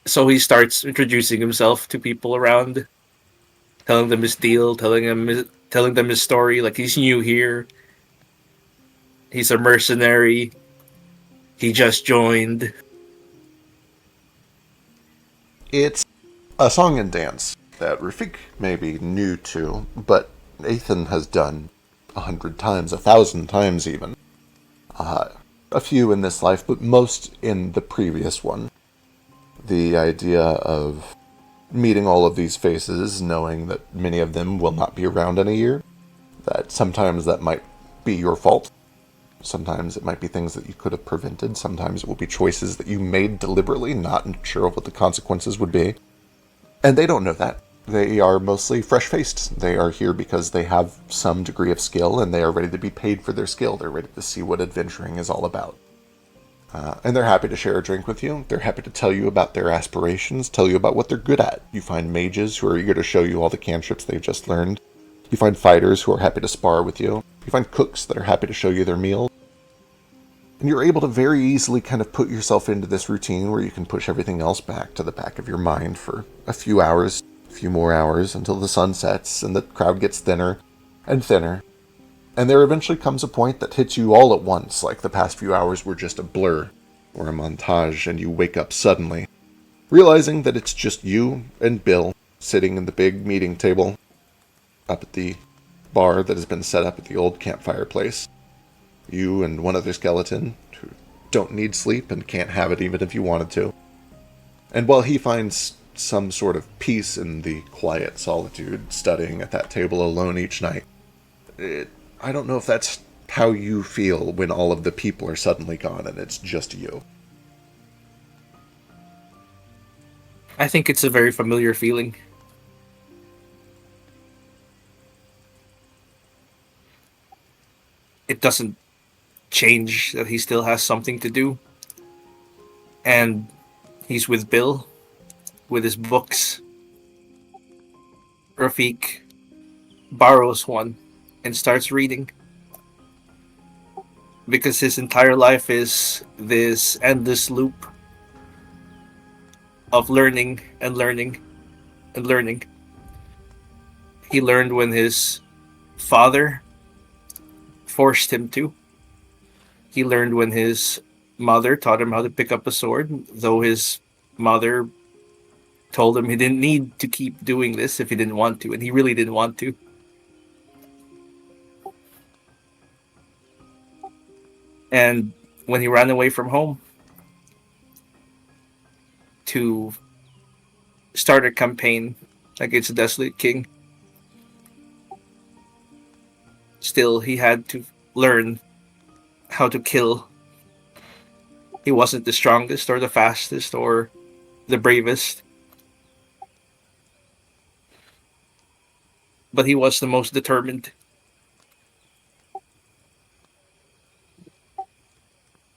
So he starts introducing himself to people around, telling them his deal, telling them his story, like he's new here. He's a mercenary. He just joined. It's a song and dance that Rafik may be new to, but Ethan has done 100 times, 1,000 times even. A few in this life, but most in the previous one. The idea of meeting all of these faces, knowing that many of them will not be around in a year, that sometimes that might be your fault. Sometimes it might be things that you could have prevented. Sometimes it will be choices that you made deliberately, not sure of what the consequences would be. And they don't know that. They are mostly fresh-faced. They are here because they have some degree of skill, and they are ready to be paid for their skill. They're ready to see what adventuring is all about. And they're happy to share a drink with you. They're happy to tell you about their aspirations, tell you about what they're good at. You find mages who are eager to show you all the cantrips they've just learned. You find fighters who are happy to spar with you. You find cooks that are happy to show you their meals. And you're able to very easily kind of put yourself into this routine where you can push everything else back to the back of your mind for a few hours, a few more hours, until the sun sets and the crowd gets thinner and thinner. And there eventually comes a point that hits you all at once, like the past few hours were just a blur or a montage, and you wake up suddenly, realizing that it's just you and Bill sitting in the big meeting table up at the bar that has been set up at the old campfire place. You and one other skeleton who don't need sleep and can't have it even if you wanted to. And while he finds some sort of peace in the quiet solitude, studying at that table alone each night, I don't know if that's how you feel when all of the people are suddenly gone and it's just you. I think it's a very familiar feeling. It doesn't change that he still has something to do. And he's with Bill, with his books. Rafik borrows one and starts reading. Because his entire life is this endless loop of learning and learning and learning. He learned when his father forced him to. He learned when his mother taught him how to pick up a sword, though his mother told him he didn't need to keep doing this if he didn't want to, and he really didn't want to. And when he ran away from home to start a campaign against the Desolate King, still he had to learn how to kill. He wasn't the strongest or the fastest or the bravest, but he was the most determined.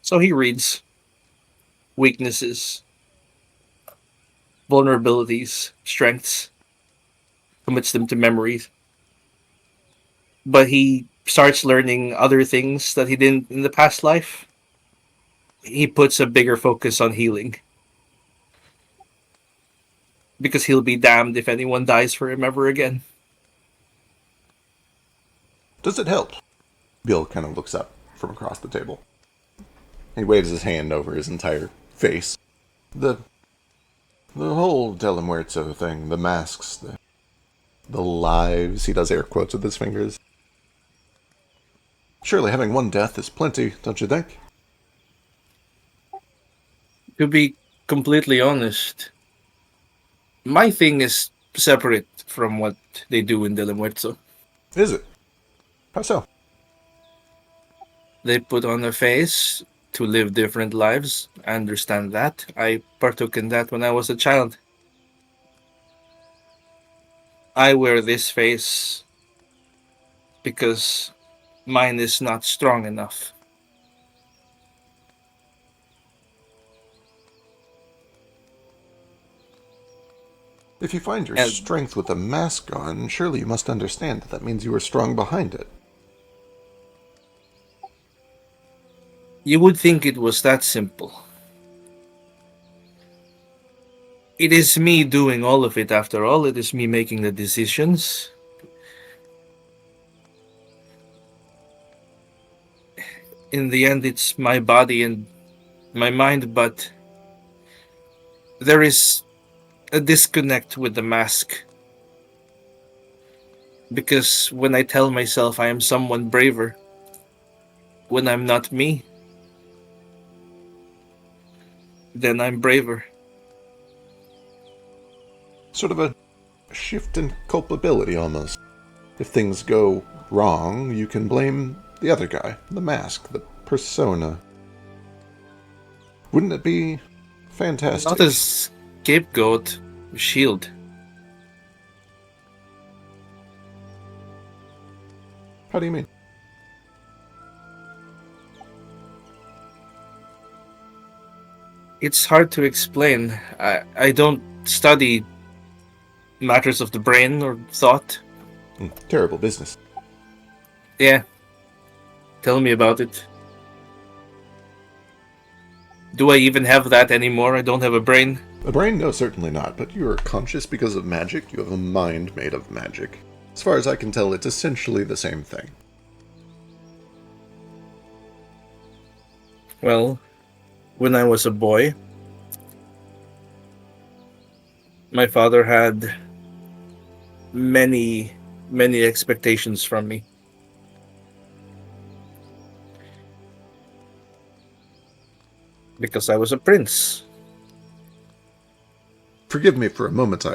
So he reads weaknesses, vulnerabilities, strengths, commits them to memories. But he starts learning other things that he didn't in the past life. He puts a bigger focus on healing. Because he'll be damned if anyone dies for him ever again. Does it help? Bill kind of looks up from across the table. He waves his hand over his entire face. The whole Telemuerto thing, the masks, the lives, he does air quotes with his fingers. Surely having one death is plenty, don't you think? To be completely honest, my thing is separate from what they do in Telemuerto. Is it? How so? They put on a face to live different lives. I understand that. I partook in that when I was a child. I wear this face because mine is not strong enough. If you find your And strength with a mask on, surely you must understand that means you are strong behind it. you would think it was that simple. It is me doing all of it after all. It is me making the decisions. In the end, it's my body and my mind, but there is a disconnect with the mask. Because when I tell myself I am someone braver, when I'm not me, then I'm braver. Sort of a shift in culpability, almost. If things go wrong, you can blame the other guy, the mask, the persona. Wouldn't it be fantastic? Not a scapegoat, shield. How do you mean? It's hard to explain. I don't study matters of the brain or thought. Terrible business. Yeah. Tell me about it. Do I even have that anymore? I don't have a brain. A brain? No, certainly not. But you are conscious because of magic. You have a mind made of magic. As far as I can tell, it's essentially the same thing. Well, when I was a boy, my father had many expectations from me. Because I was a prince. Forgive me for a moment,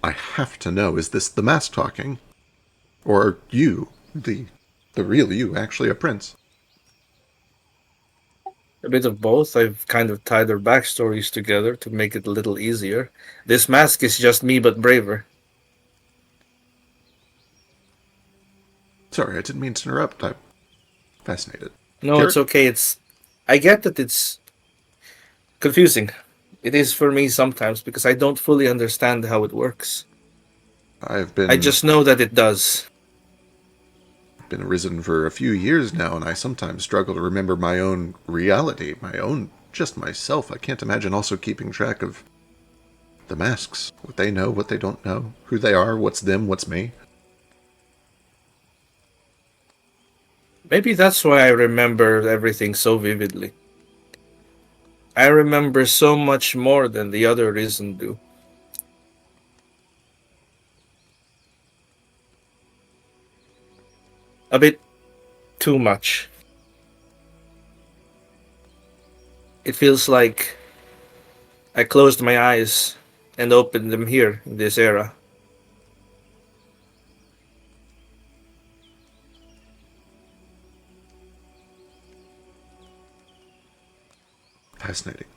I have to know, is this the mask talking? Or are you, the real you, actually a prince? A bit of both. I've kind of tied their backstories together to make it a little easier. This mask is just me, but braver. Sorry, I didn't mean to interrupt. I'm fascinated. No, it's okay. I get that it's confusing. It is for me sometimes because I don't fully understand how it works. I just know that it does. Been arisen for a few years now, and I sometimes struggle to remember my own reality, just myself. I can't imagine also keeping track of the masks, what they know, what they don't know, who they are, what's them, what's me. Maybe that's why I remember everything so vividly. I remember so much more than the other Risen do. A bit too much. It feels like I closed my eyes and opened them here in this era. Fascinating.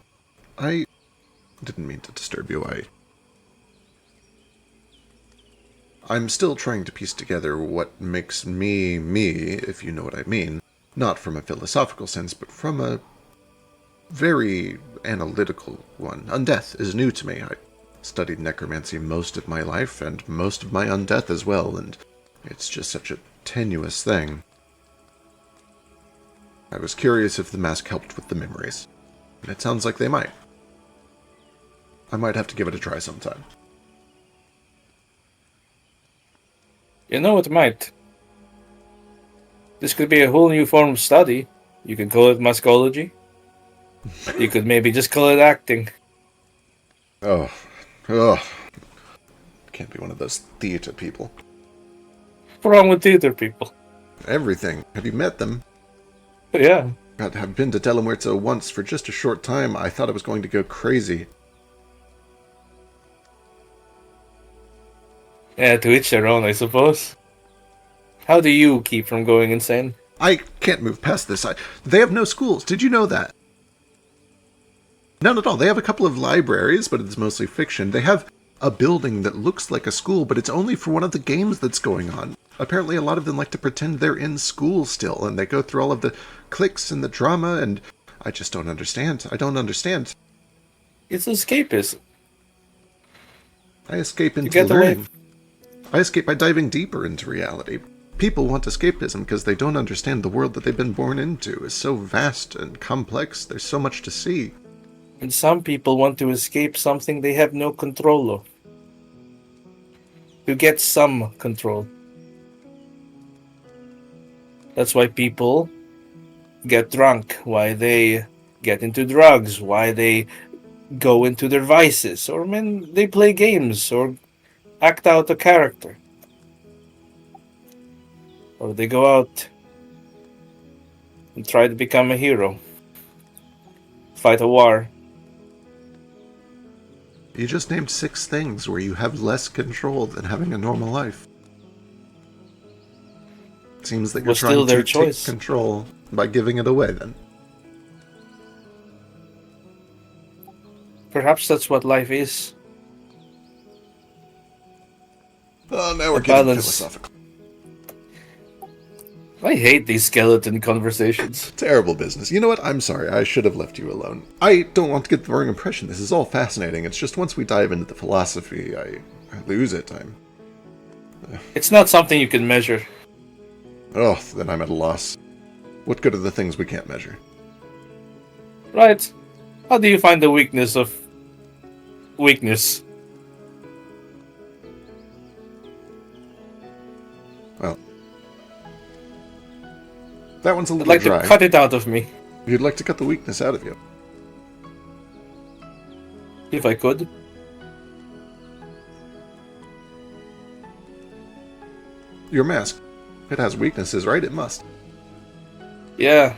I didn't mean to disturb you. I'm still trying to piece together what makes me me, if you know what I mean. Not from a philosophical sense, but from a very analytical one. Undeath is new to me. I studied necromancy most of my life, and most of my undeath as well, and it's just such a tenuous thing. I was curious if the mask helped with the memories. And it sounds like they might. I might have to give it a try sometime. You know, it might. This could be a whole new form of study. You could call it maskology. You could maybe just call it acting. Oh. Can't be one of those theater people. What's wrong with theater people? Everything. Have you met them? Yeah. God, I've been to Telemuerto once for just a short time. I thought I was going to go crazy. Yeah, to each their own, I suppose. How do you keep from going insane? I can't move past this. They have no schools. Did you know that? None at all. They have a couple of libraries, but it's mostly fiction. They have a building that looks like a school, but it's only for one of the games that's going on. Apparently a lot of them like to pretend they're in school still, and they go through all of the cliques and the drama, and I just don't understand. I don't understand. It's escapism. I escape into learning. I escape by diving deeper into reality. People want escapism because they don't understand the world that they've been born into. It's so vast and complex. There's so much to see. And some people want to escape something they have no control of. To get some control. That's why people get drunk, why they get into drugs, why they go into their vices, or when they play games, or act out a character. Or they go out and try to become a hero. Fight a war. You just named 6 things where you have less control than having a normal life. It seems that you're Was still trying their to choice. take control by giving it away, then. Perhaps that's what life is. Oh, now we're A getting balance. philosophical. I hate these skeleton conversations. Terrible business. You know what? I'm sorry. I should have left you alone. I don't want to get the wrong impression. This is all fascinating. It's just once we dive into the philosophy, I lose it. It's not something you can measure. Oh, then I'm at a loss. What good are the things we can't measure? Right. How do you find the weakness of weakness? Well, that one's a I'd little like dry. to cut it out of me, You'd like to cut the weakness out of you. if I could. Your mask. It has weaknesses, right? It must. Yeah.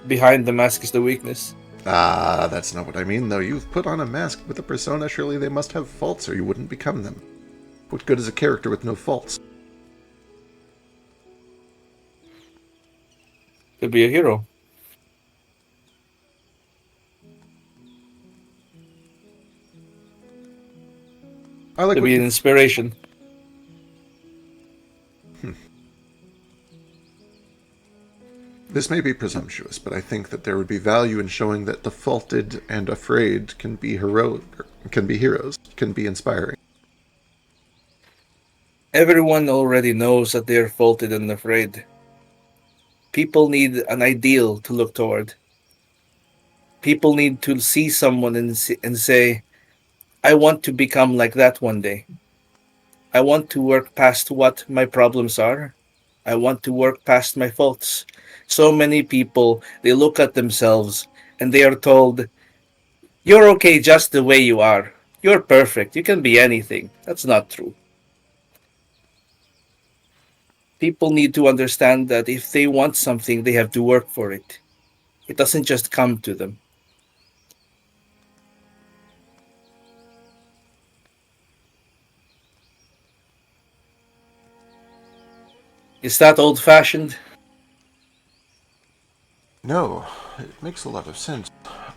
Behind the mask is the weakness. Ah, that's not what I mean, though. You've put on a mask with a persona. Surely they must have faults, or you wouldn't become them. What good is a character with no faults? Could be a hero. I like Could what be an you... inspiration. This may be presumptuous, but I think that there would be value in showing that defaulted and afraid can be heroic, can be heroes, can be inspiring. Everyone already knows that they're faulted and afraid. People need an ideal to look toward. People need to see someone and say, I want to become like that one day. I want to work past what my problems are. I want to work past my faults. So many people, they look at themselves and they are told, you're okay just the way you are. You're perfect. You can be anything. That's not true. People need to understand that if they want something, they have to work for it. It doesn't just come to them. Is that old fashioned? No, it makes a lot of sense.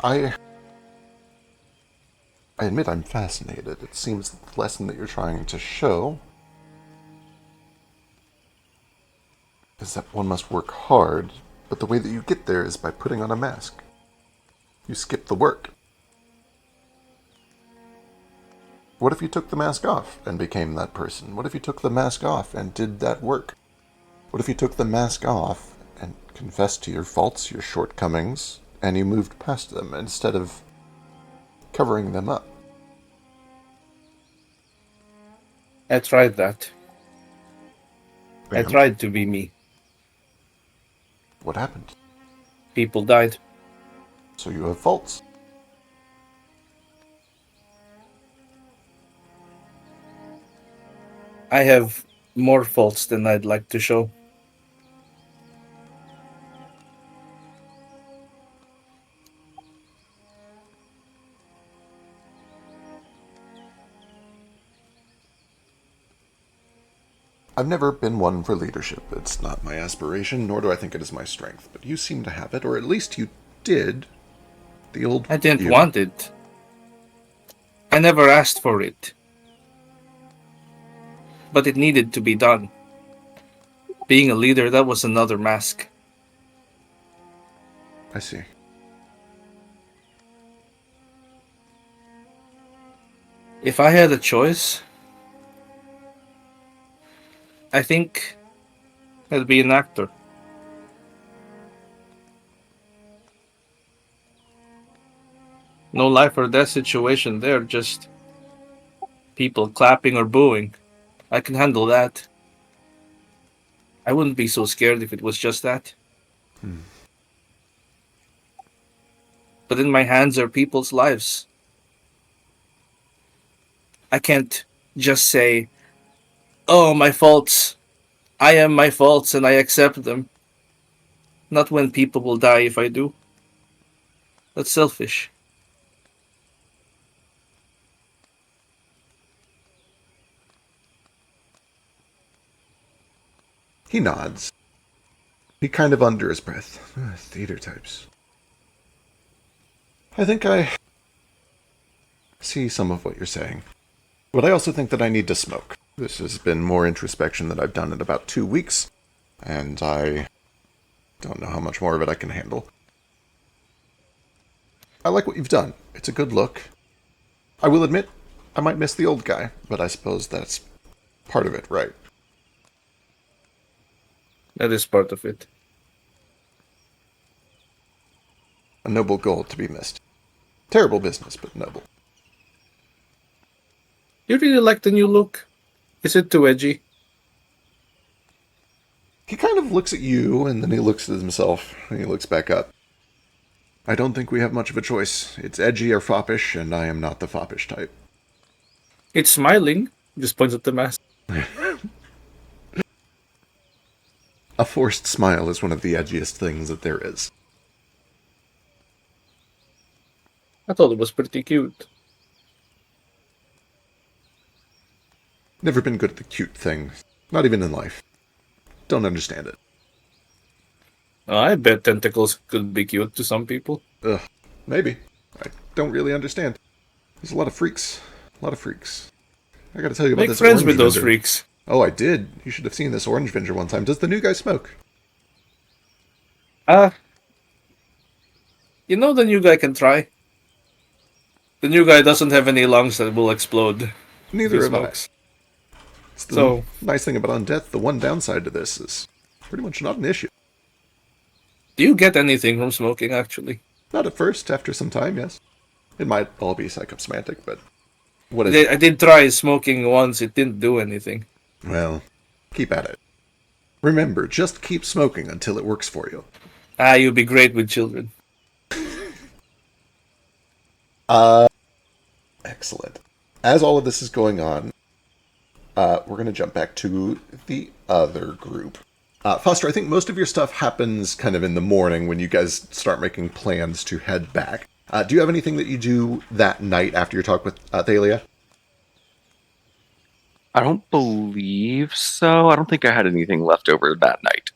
I admit I'm fascinated. It seems that the lesson that you're trying to show is that one must work hard, but the way that you get there is by putting on a mask. You skip the work. What if you took the mask off and became that person? What if you took the mask off and did that work? What if you took the mask off and confessed to your faults, your shortcomings, and you moved past them instead of covering them up? I tried that. I And tried to be me. what happened? People died. So you have faults. I have more faults than I'd like to show. I've never been one for leadership. It's not my aspiration, nor do I think it is my strength. But you seem to have it, or at least you did. The old I didn't you. want it. I never asked for it. But it needed to be done. Being a leader, that was another mask. I see. If I had a choice, I think I'd be an actor. No life or death situation there, just people clapping or booing. I can handle that. I wouldn't be so scared if it was just that. But in my hands are people's lives. I can't just say, oh, my faults. I am my faults and I accept them. Not when people will die if I do. That's selfish. He nods. He kind of under his breath. Theater types. I think I see some of what you're saying. But I also think that I need to smoke. This has been more introspection than I've done in about 2 weeks, and I don't know how much more of it I can handle. I like what you've done. It's a good look. I will admit, I might miss the old guy, but I suppose that's part of it, right? That is part of it. A noble goal to be missed. Terrible business, but noble. You really like the new look? Is it too edgy? He kind of looks at you, and then he looks at himself, and he looks back up. I don't think we have much of a choice. It's edgy or foppish, and I am not the foppish type. It's smiling. Just points at the mask. A forced smile is one of the edgiest things that there is. I thought it was pretty cute. Never been good at the cute thing. Not even in life. Don't understand it. I bet tentacles could be cute to some people. Ugh, maybe. I don't really understand. There's a lot of freaks. A lot of freaks. I gotta tell you about Make this friends orange with those vendor. freaks. Oh, I did. You should have seen this orange vendor one time. Does the new guy smoke? You know the new guy can try. The new guy doesn't have any lungs that will explode. if Neither he have I. smokes. It's the So- nice thing about undeath, the one downside to this is pretty much not an issue. Do you get anything from smoking, actually? Not at first, after some time, yes. It might all be psychosemantic, but what is it? I did try smoking once, it didn't do anything. Well, keep at it. Remember, just keep smoking until it works for you. You'd be great with children. Excellent. As all of this is going on, we're going to jump back to the other group. Foster, I think most of your stuff happens kind of in the morning when you guys start making plans to head back. Do you have anything that you do that night after your talk with Thalia? I don't believe so. I don't think I had anything left over that night.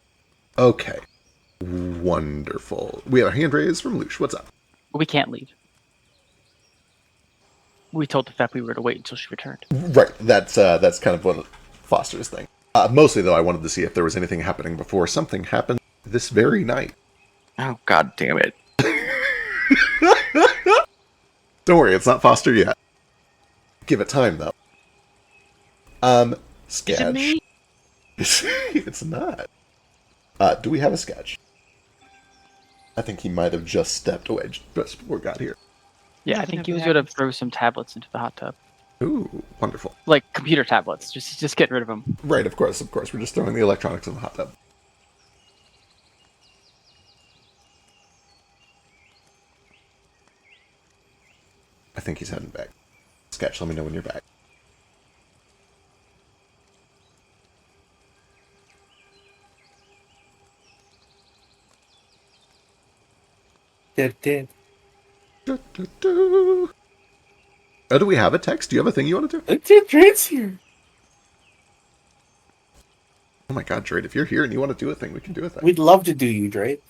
Okay. Wonderful. We have a hand raised from Lush. What's up? We can't leave. We told the fact we were to wait until she returned. Right. That's kind of one of Foster's thing. Mostly, though, I wanted to see if there was anything happening before something happened this very night. Oh, god damn it. Don't worry, it's not Foster yet. Give it time, though. Sketch. Is it me? It's not. Do we have a sketch? I think he might have just stepped away just before we got here. Yeah, I think he was going to throw some tablets into the hot tub. Ooh, wonderful. Like computer tablets. Just get rid of them. Right, of course. We're just throwing the electronics in the hot tub. I think he's heading back. Sketch, let me know when you're back. They're dead. Oh, do we have a text? Do you have a thing you want to do? Drake's here. Oh my god, Drake, if you're here and you want to do a thing, we can do a thing. We'd love to do you, Drake.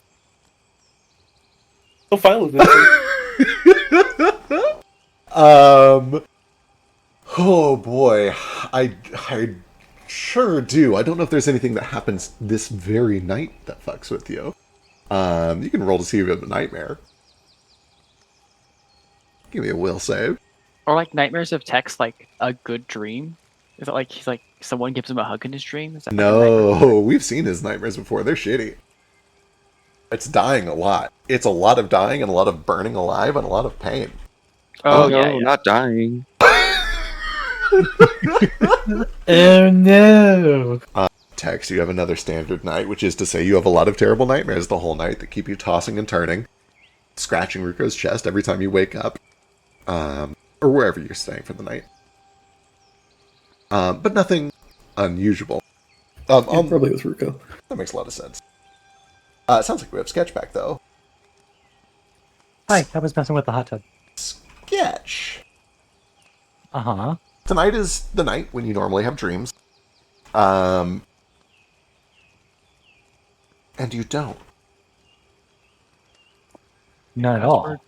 So fine with it. Oh boy, I sure do. I don't know if there's anything that happens this very night that fucks with you. You can roll to see if you have a nightmare. Give me a will save. Or like nightmares of text, like a good dream. Is it like he's like someone gives him a hug in his dream? Is that like a nightmare? No, we've seen his nightmares before. They're shitty. It's dying a lot. It's a lot of dying and a lot of burning alive and a lot of pain. Oh, no, yeah. not dying. Oh no! Text, you have another standard night, which is to say you have a lot of terrible nightmares the whole night that keep you tossing and turning, scratching Ruko's chest every time you wake up, or wherever you're staying for the night. But nothing unusual. Probably with Ruko. That makes a lot of sense. It sounds like we have Sketch back, though. Hi, I was messing with the hot tub. Sketch! Uh-huh. Tonight is the night when you normally have dreams. And you don't. Not at Because all. we're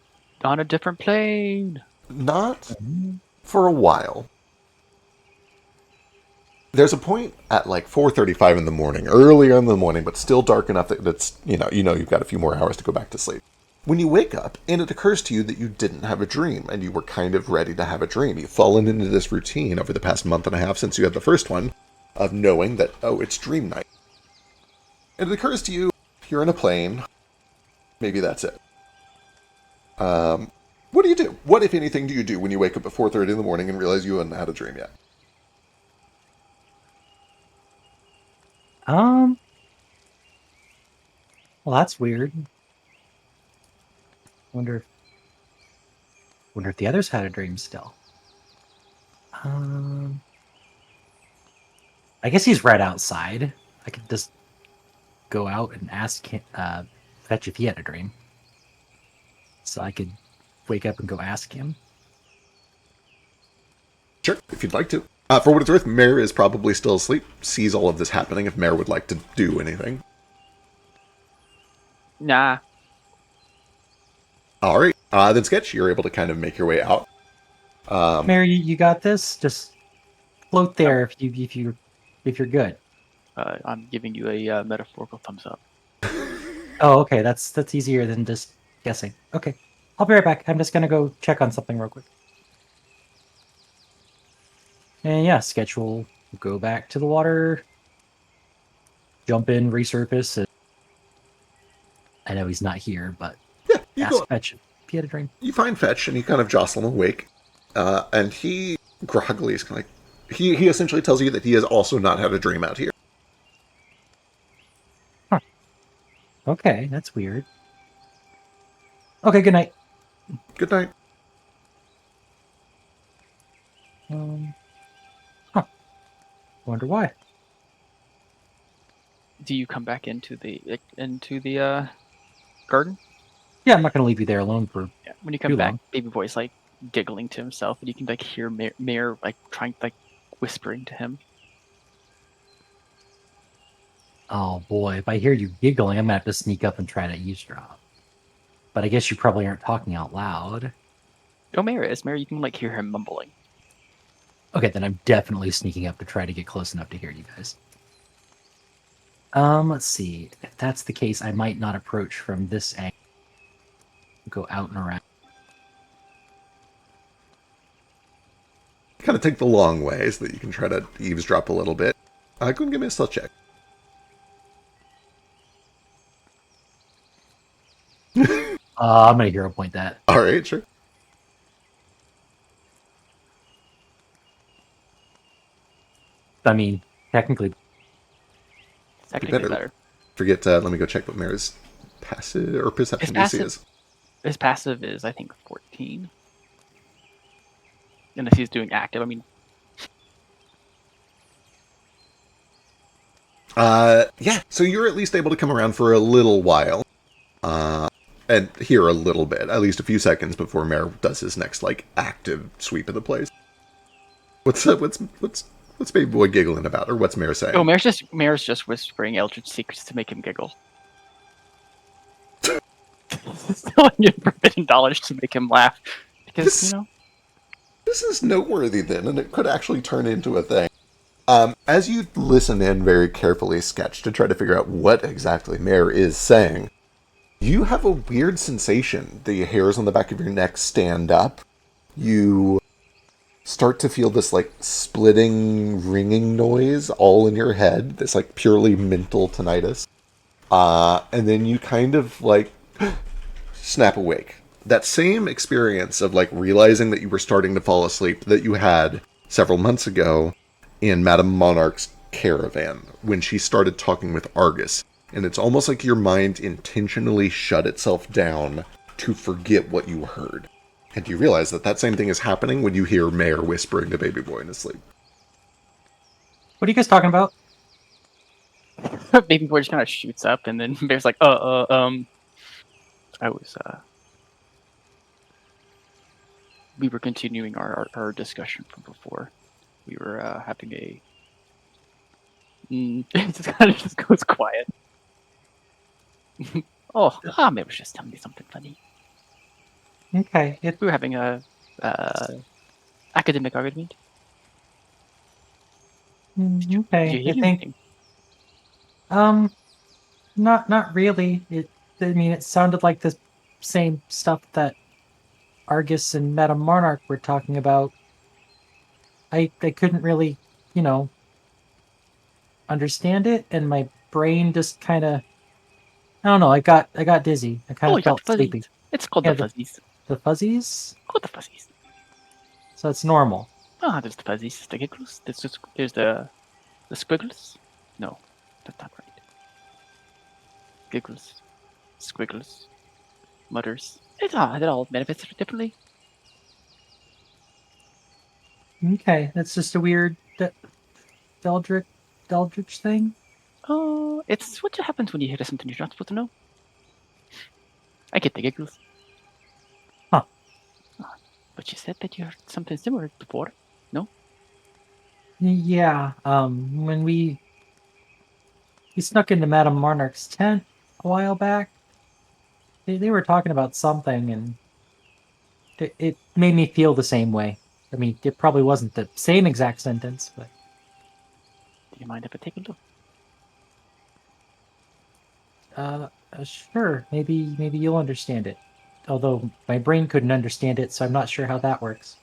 on a different plane. Not for a while. There's a point at like 4:35 in the morning, earlier in the morning, but still dark enough that it's, you've got a few more hours to go back to sleep. When you wake up, and it occurs to you that you didn't have a dream, and you were kind of ready to have a dream. You've fallen into this routine over the past month and a half since you had the first one, of knowing that, oh, it's dream night. And it occurs to you, you're in a plane, maybe that's it. What do you do? What, if anything, do you do when you wake up at 4:30 in the morning and realize you haven't had a dream yet? Well, that's weird. Wonder if the others had a dream still. I guess he's right outside. I could just go out and ask him, Fetch if he had a dream. So I could wake up and go ask him. Sure, if you'd like to. For what it's worth, Mare is probably still asleep, sees all of this happening if Mare would like to do anything. Nah. Alright, then Sketch, you're able to kind of make your way out. Mary, you got this. Just float there if you're good. I'm giving you a metaphorical thumbs up. Oh, okay. That's easier than just guessing. Okay, I'll be right back. I'm just gonna go check on something real quick. And yeah, Sketch will go back to the water, jump in, resurface. And I know he's not here, but Yeah, you ask go. Fetch if he had a dream. You find Fetch, and you kind of jostle him awake. And he groggily is kind of like... He essentially tells you that he has also not had a dream out here. Huh. Okay, that's weird. Okay, good night. Good night. Wonder why. Do you come back into the garden? Yeah, I'm not gonna leave you there alone for. Yeah. When you come Too back, long. Baby Boy's like giggling to himself, and you can like hear Mayor like trying like whispering to him. Oh boy, if I hear you giggling, I'm gonna have to sneak up and try to eavesdrop. But I guess you probably aren't talking out loud. Oh, Mayor is. Mayor, you can like hear him mumbling. Okay, then I'm definitely sneaking up to try to get close enough to hear you guys. Let's see. If that's the case, I might not approach from this angle. Go out and around. Kind of take the long way so that you can try to eavesdrop a little bit. Go and give me a stealth check. I'm gonna hero point that. Alright, sure. I mean, technically, Technically better. better. Forget, let me go check what Mare's passive or perception DC is. His passive is, I think, 14. Unless he's doing active. I mean, Yeah, so you're at least able to come around for a little while. And hear a little bit, at least a few seconds before Mare does his next, like, active sweep of the place. What's Baby Boy giggling about, or what's Mare saying? oh, Mayor's just whispering eldritch secrets to make him giggle. Still forbidden knowledge to make him laugh, because This is noteworthy then, and it could actually turn into a thing. As you listen in very carefully, Sketch, to try to figure out what exactly Mare is saying, you have a weird sensation. The hairs on the back of your neck stand up. You start to feel this, like, splitting, ringing noise all in your head. This, like, purely mental tinnitus. And then you kind of, like, snap awake. That same experience of, like, realizing that you were starting to fall asleep that you had several months ago in Madame Monarch's caravan when she started talking with Argus. And it's almost like your mind intentionally shut itself down to forget what you heard. And you realize that that same thing is happening when you hear Mare whispering to Baby Boy in his sleep. what are you guys talking about? Baby Boy just kind of shoots up, and then Mayor's like, we were continuing our discussion from before. We were having a... it just kind of just goes quiet. Maybe it was just telling me something funny. Okay. We were having a academic argument. Okay. Did you hear I think anything? not really. It sounded like the same stuff that Argus and Madame Monarch were talking about. I couldn't really, you know, understand it, and my brain just kind of, I don't know. I got dizzy. I kind Oh, of you got the felt fuzzies. sleepy. It's called Yeah, the fuzzies. the fuzzies. Called the fuzzies. So it's normal. There's the fuzzies, the giggles. There's the squiggles. No, that's not right. Giggles, squiggles, mutters. It all manifests differently. Okay, that's just a weird Deldritch thing. Oh, it's what happens when you hear something you're not supposed to know. I get the giggles. Huh. But you said that you heard something similar before. No? Yeah. When we snuck into Madame Monarch's tent a while back, they were talking about something, and it made me feel the same way. I mean, it probably wasn't the same exact sentence, but Do you mind if I take a look? sure. Maybe you'll understand it. Although my brain couldn't understand it, so I'm not sure how that works.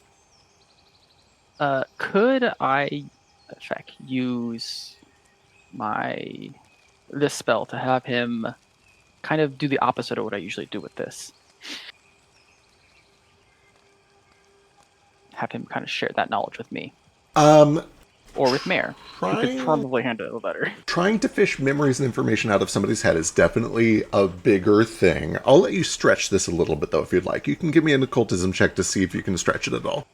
Could I, use this spell to have him kind of do the opposite of what I usually do with this? Have him kind of share that knowledge with me. Or with Mare, who could probably handle it better. Trying to fish memories and information out of somebody's head is definitely a bigger thing. I'll let you stretch this a little bit, though, if you'd like. You can give me an occultism check to see if you can stretch it at all.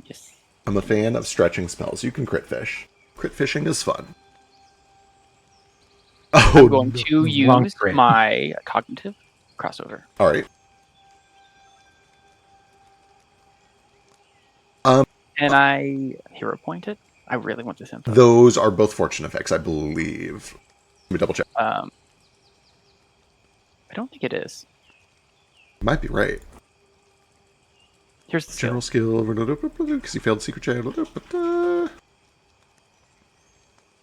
Yes. I'm a fan of stretching spells. You can crit fish. Crit fishing is fun. I'm going to use my cognitive crossover. All right. Can I hero point it? I really want this info. Those are both fortune effects, I believe. Let me double check. I don't think it is. Might be right. Here's the General skill, because you failed secret check.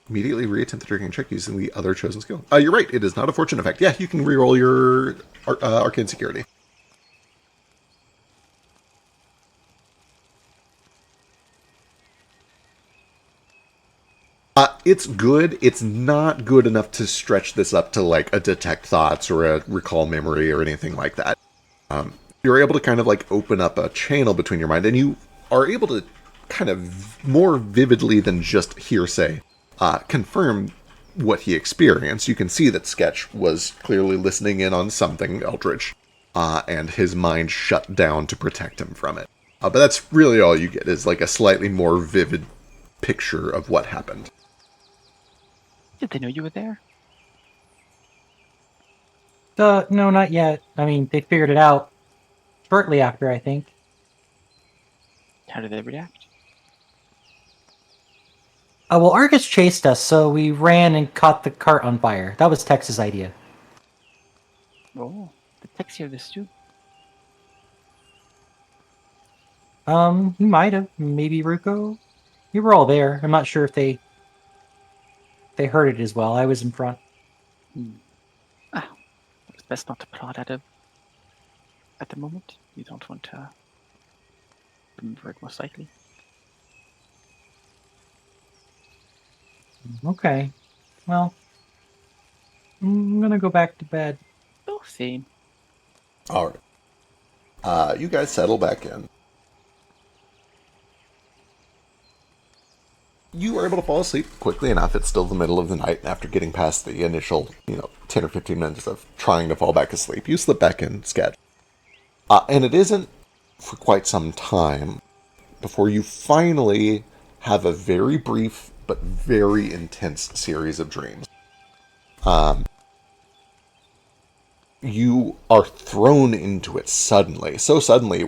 Immediately reattempt the tricking check using the other chosen skill. You're right, it is not a fortune effect. Yeah, you can reroll your arcane security. It's good. It's not good enough to stretch this up to like a detect thoughts or a recall memory or anything like that. You're able to kind of like open up a channel between your mind, and you are able to kind of more vividly than just hearsay confirm what he experienced. You can see that Sketch was clearly listening in on something eldritch, and his mind shut down to protect him from it. But that's really all you get, is like a slightly more vivid picture of what happened. Did they know you were there? No, not yet. I mean, they figured it out shortly after, I think. How did they react? Well, Argus chased us, so we ran and caught the cart on fire. That was Tex's idea. Oh, the Tex hear this too. He might have. Maybe Ruko. We were all there. I'm not sure if they heard it as well. I was in front. It's best not to plot at the moment. You don't want to remember it most likely. Okay. Well, I'm gonna go back to bed. Oh, same. All right. You guys settle back in. You are able to fall asleep quickly enough. It's still the middle of the night. After getting past the initial, 10 or 15 minutes of trying to fall back asleep, you slip back in Sketch. And it isn't for quite some time before you finally have a very brief but very intense series of dreams. You are thrown into it suddenly. So suddenly,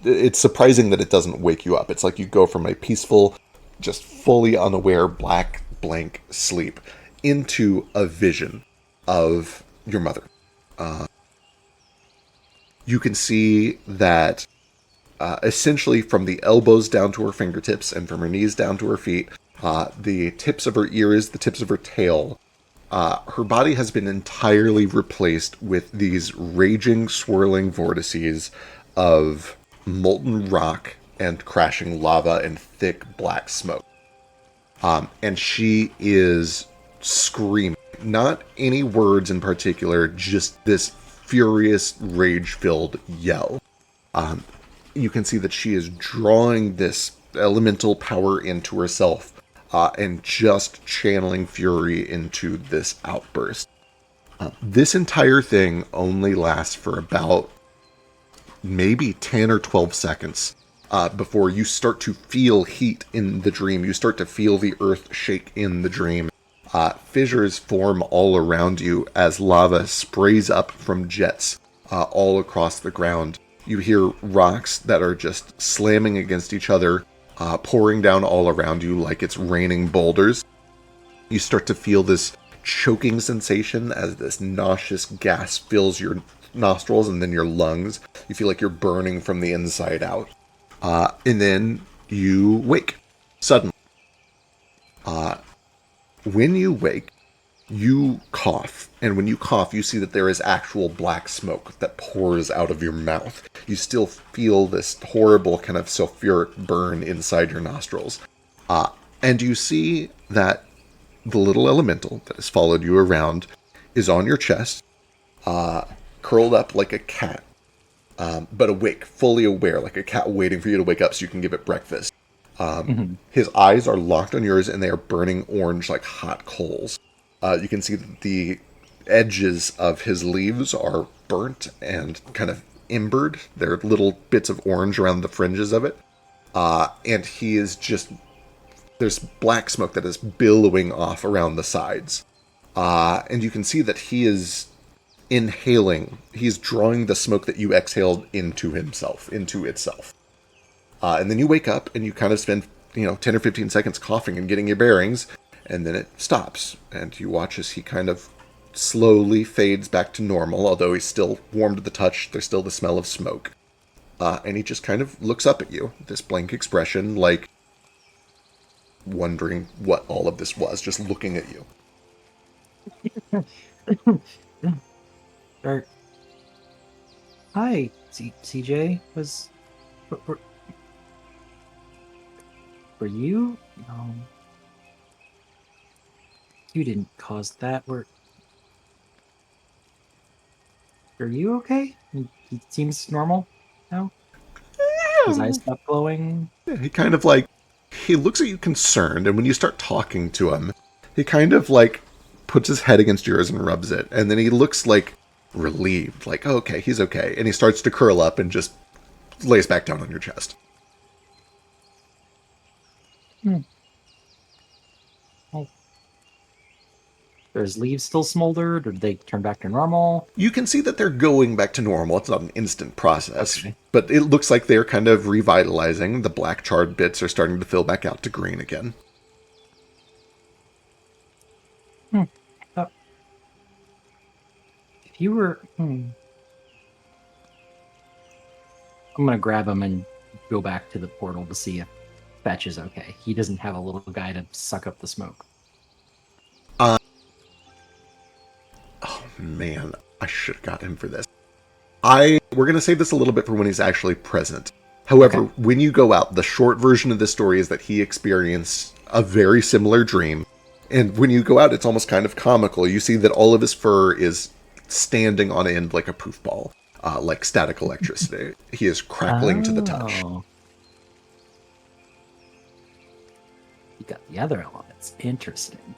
it's surprising that it doesn't wake you up. It's like you go from a peaceful, just fully unaware, black, blank sleep into a vision of your mother. You can see that essentially from the elbows down to her fingertips and from her knees down to her feet, the tips of her ears, the tips of her tail, her body has been entirely replaced with these raging, swirling vortices of molten rock and crashing lava and thick black smoke. And she is screaming. Not any words in particular, just this furious, rage-filled yell. You can see that she is drawing this elemental power into herself and just channeling fury into this outburst. This entire thing only lasts for about maybe 10 or 12 seconds before you start to feel heat in the dream. You start to feel the earth shake in the dream. Fissures form all around you as lava sprays up from jets all across the ground. You hear rocks that are just slamming against each other, pouring down all around you like it's raining boulders. You start to feel this choking sensation as this nauseous gas fills your nostrils and then your lungs. You feel like you're burning from the inside out. And then you wake suddenly. When you wake, you cough, and when you cough, you see that there is actual black smoke that pours out of your mouth. You still feel this horrible kind of sulfuric burn inside your nostrils. And you see that the little elemental that has followed you around is on your chest, curled up like a cat, but awake, fully aware, like a cat waiting for you to wake up so you can give it breakfast. His eyes are locked on yours, and they are burning orange like hot coals. You can see that the edges of his leaves are burnt and kind of embered. There are little bits of orange around the fringes of it. And he is just... There's black smoke that is billowing off around the sides. And you can see that he is inhaling. He's drawing the smoke that you exhaled into himself, into itself. And then you wake up and you kind of spend, 10 or 15 seconds coughing and getting your bearings. And then it stops, and you watch as he kind of slowly fades back to normal, although he's still warm to the touch. There's still the smell of smoke. And he just kind of looks up at you, this blank expression, like wondering what all of this was, just looking at you. Hi, CJ. Were you? You didn't cause that. Were you okay? He seems normal now. His eyes stopped glowing. Yeah, he kind of he looks at you concerned, and when you start talking to him, he kind of puts his head against yours and rubs it, and then he looks relieved, oh, okay, he's okay, and he starts to curl up and just lays back down on your chest. Are his leaves still smoldered, or did they turn back to normal? You can see that they're going back to normal. It's not an instant process, but it looks like they're kind of revitalizing. The black charred bits are starting to fill back out to green again. If you were... I'm going to grab him and go back to the portal to see if Fetch is okay. He doesn't have a little guy to suck up the smoke. Oh, man. I should have got him for this. We're going to save this a little bit for when he's actually present. However, when you go out, the short version of the story is that he experienced a very similar dream. And when you go out, it's almost kind of comical. You see that all of his fur is standing on end like a poof ball, like static electricity. He is crackling to the touch. You got the other elements. Interesting.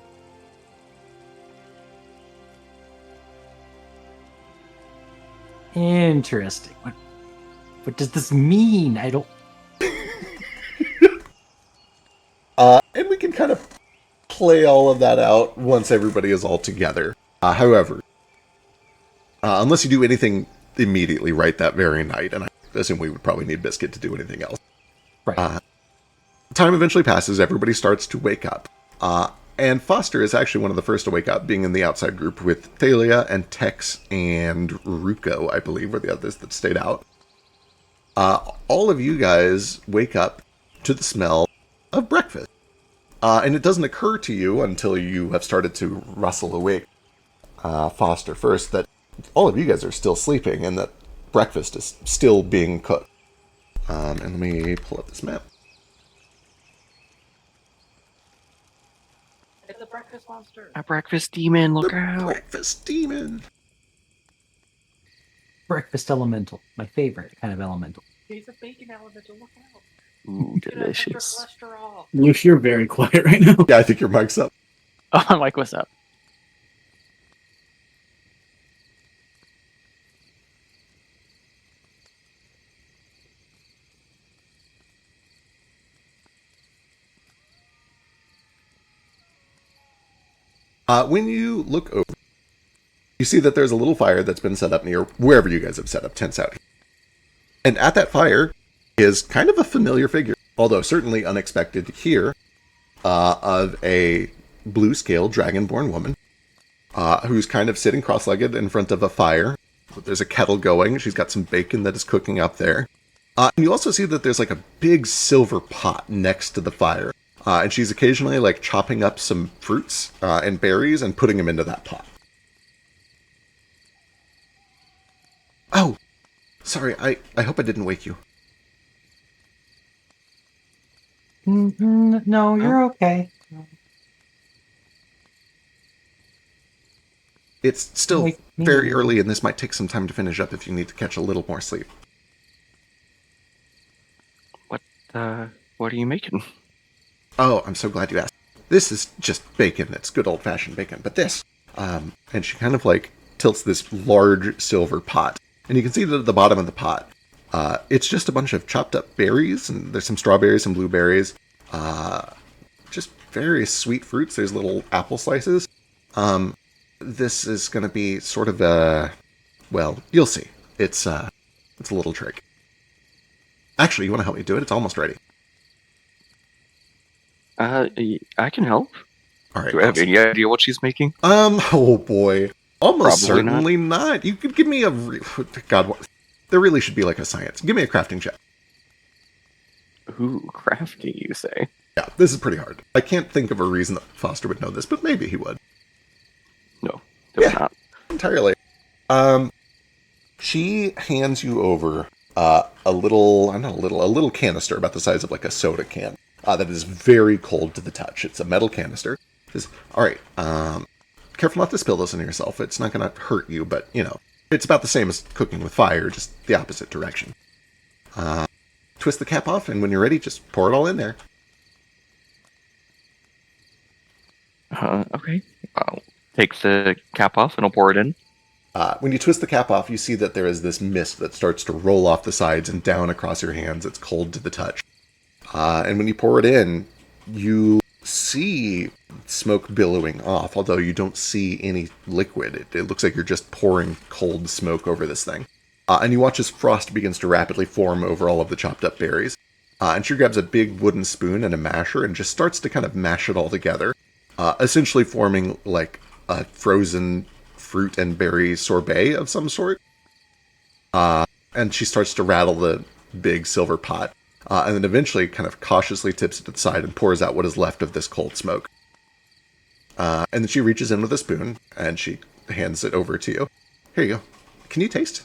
Interesting. What does this mean? I don't... And we can kind of play all of that out once everybody is all together. However, unless you do anything immediately right that very night, and I assume we would probably need Biscuit to do anything else. Right. Time eventually passes, everybody starts to wake up. And Foster is actually one of the first to wake up, being in the outside group with Thalia and Tex and Ruko, I believe, were the others that stayed out. All of you guys wake up to the smell of breakfast. And it doesn't occur to you until you have started to rustle awake, Foster first, that all of you guys are still sleeping and that breakfast is still being cooked. And let me pull up this map. It's a breakfast monster. A breakfast demon, look The out. breakfast demon. Breakfast elemental. My favorite kind of elemental. He's a bacon elemental, look out. Ooh, delicious. Cholesterol. Luke, you're very quiet right now. Yeah, I think your mic's up. Oh, Mike, what's up? When you look over, you see that there's a little fire that's been set up near wherever you guys have set up tents out here. And at that fire is kind of a familiar figure, although certainly unexpected here, of a blue-scale dragonborn woman who's kind of sitting cross-legged in front of a fire. There's a kettle going. She's got some bacon that is cooking up there. And you also see that there's like a big silver pot next to the fire. And she's occasionally like chopping up some fruits and berries and putting them into that pot. Oh, sorry. I hope I didn't wake you. No, you're okay. It's still Wake me. very early, and this might take some time to finish up if you need to catch a little more sleep. What are you making? Oh, I'm so glad you asked. This is just bacon. It's good old-fashioned bacon. But this, and she kind of like tilts this large silver pot. And you can see that at the bottom of the pot, it's just a bunch of chopped up berries, and there's some strawberries, some blueberries, just various sweet fruits. There's little apple slices. This is going to be sort of a, well, you'll see. It's a little trick. Actually, you want to help me do it? It's almost ready. I can help. All right. Do I have awesome. any idea what she's making? Oh boy. Almost Probably certainly not. You could give me a... God, there really should be like a science. Give me a crafting check. Ooh, crafty, you say? Yeah, this is pretty hard. I can't think of a reason that Foster would know this, but maybe he would. No, they're Yeah. not. Entirely. She hands you over a little canister about the size of like a soda can that is very cold to the touch. It's a metal canister. Says, all right, careful not to spill this on yourself. It's not going to hurt you, but you know, it's about the same as cooking with fire, just the opposite direction. Twist the cap off, and when you're ready, just pour it all in there. Okay. I'll take the cap off and I'll pour it in. When you twist the cap off, you see that there is this mist that starts to roll off the sides and down across your hands. It's cold to the touch. And when you pour it in, you see smoke billowing off, although you don't see any liquid. It looks like you're just pouring cold smoke over this thing. And you watch as frost begins to rapidly form over all of the chopped up berries. And she grabs a big wooden spoon and a masher and just starts to kind of mash it all together, essentially forming like a frozen fruit and berry sorbet of some sort. And she starts to rattle the big silver pot, and then eventually kind of cautiously tips it to the side and pours out what is left of this cold smoke. And then she reaches in with a spoon, and she hands it over to you. Here you go. Can you taste?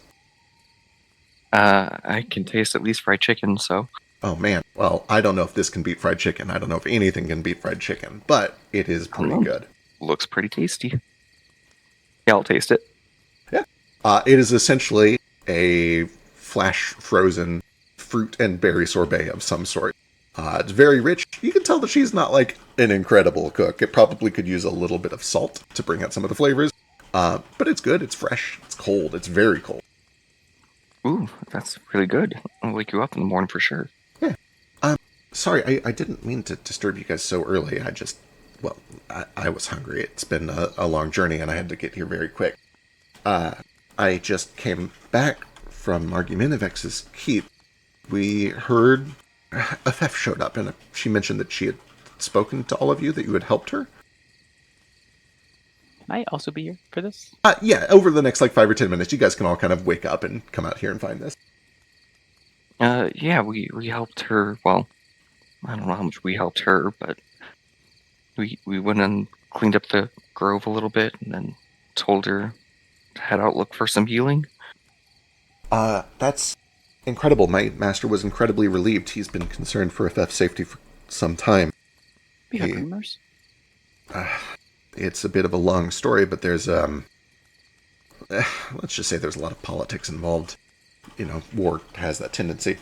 I can taste at least fried chicken, so... Oh man, well, I don't know if this can beat fried chicken. I don't know if anything can beat fried chicken, but it is pretty good. Looks pretty tasty. Yeah, I'll taste it. Yeah. It is essentially a flash frozen fruit and berry sorbet of some sort. It's very rich. You can tell that she's not like an incredible cook. It probably could use a little bit of salt to bring out some of the flavors. But it's good. It's fresh. It's cold. It's very cold. Ooh, that's really good. I'll wake you up in the morning for sure. Yeah. Sorry, I didn't mean to disturb you guys so early. I was hungry. It's been a long journey, and I had to get here very quick. I just came back from Argumentivex's keep. We heard a theft showed up, and she mentioned that she had spoken to all of you, that you had helped her. I also be here for this? Yeah, over the next 5 or 10 minutes, you guys can all kind of wake up and come out here and find this. Yeah, we helped her. Well, I don't know how much we helped her, but we went and cleaned up the grove a little bit, and then told her to head out look for some healing. That's incredible. My master was incredibly relieved. He's been concerned for FF's safety for some time. We heard rumors. It's a bit of a long story, but there's, let's just say there's a lot of politics involved. War has that tendency.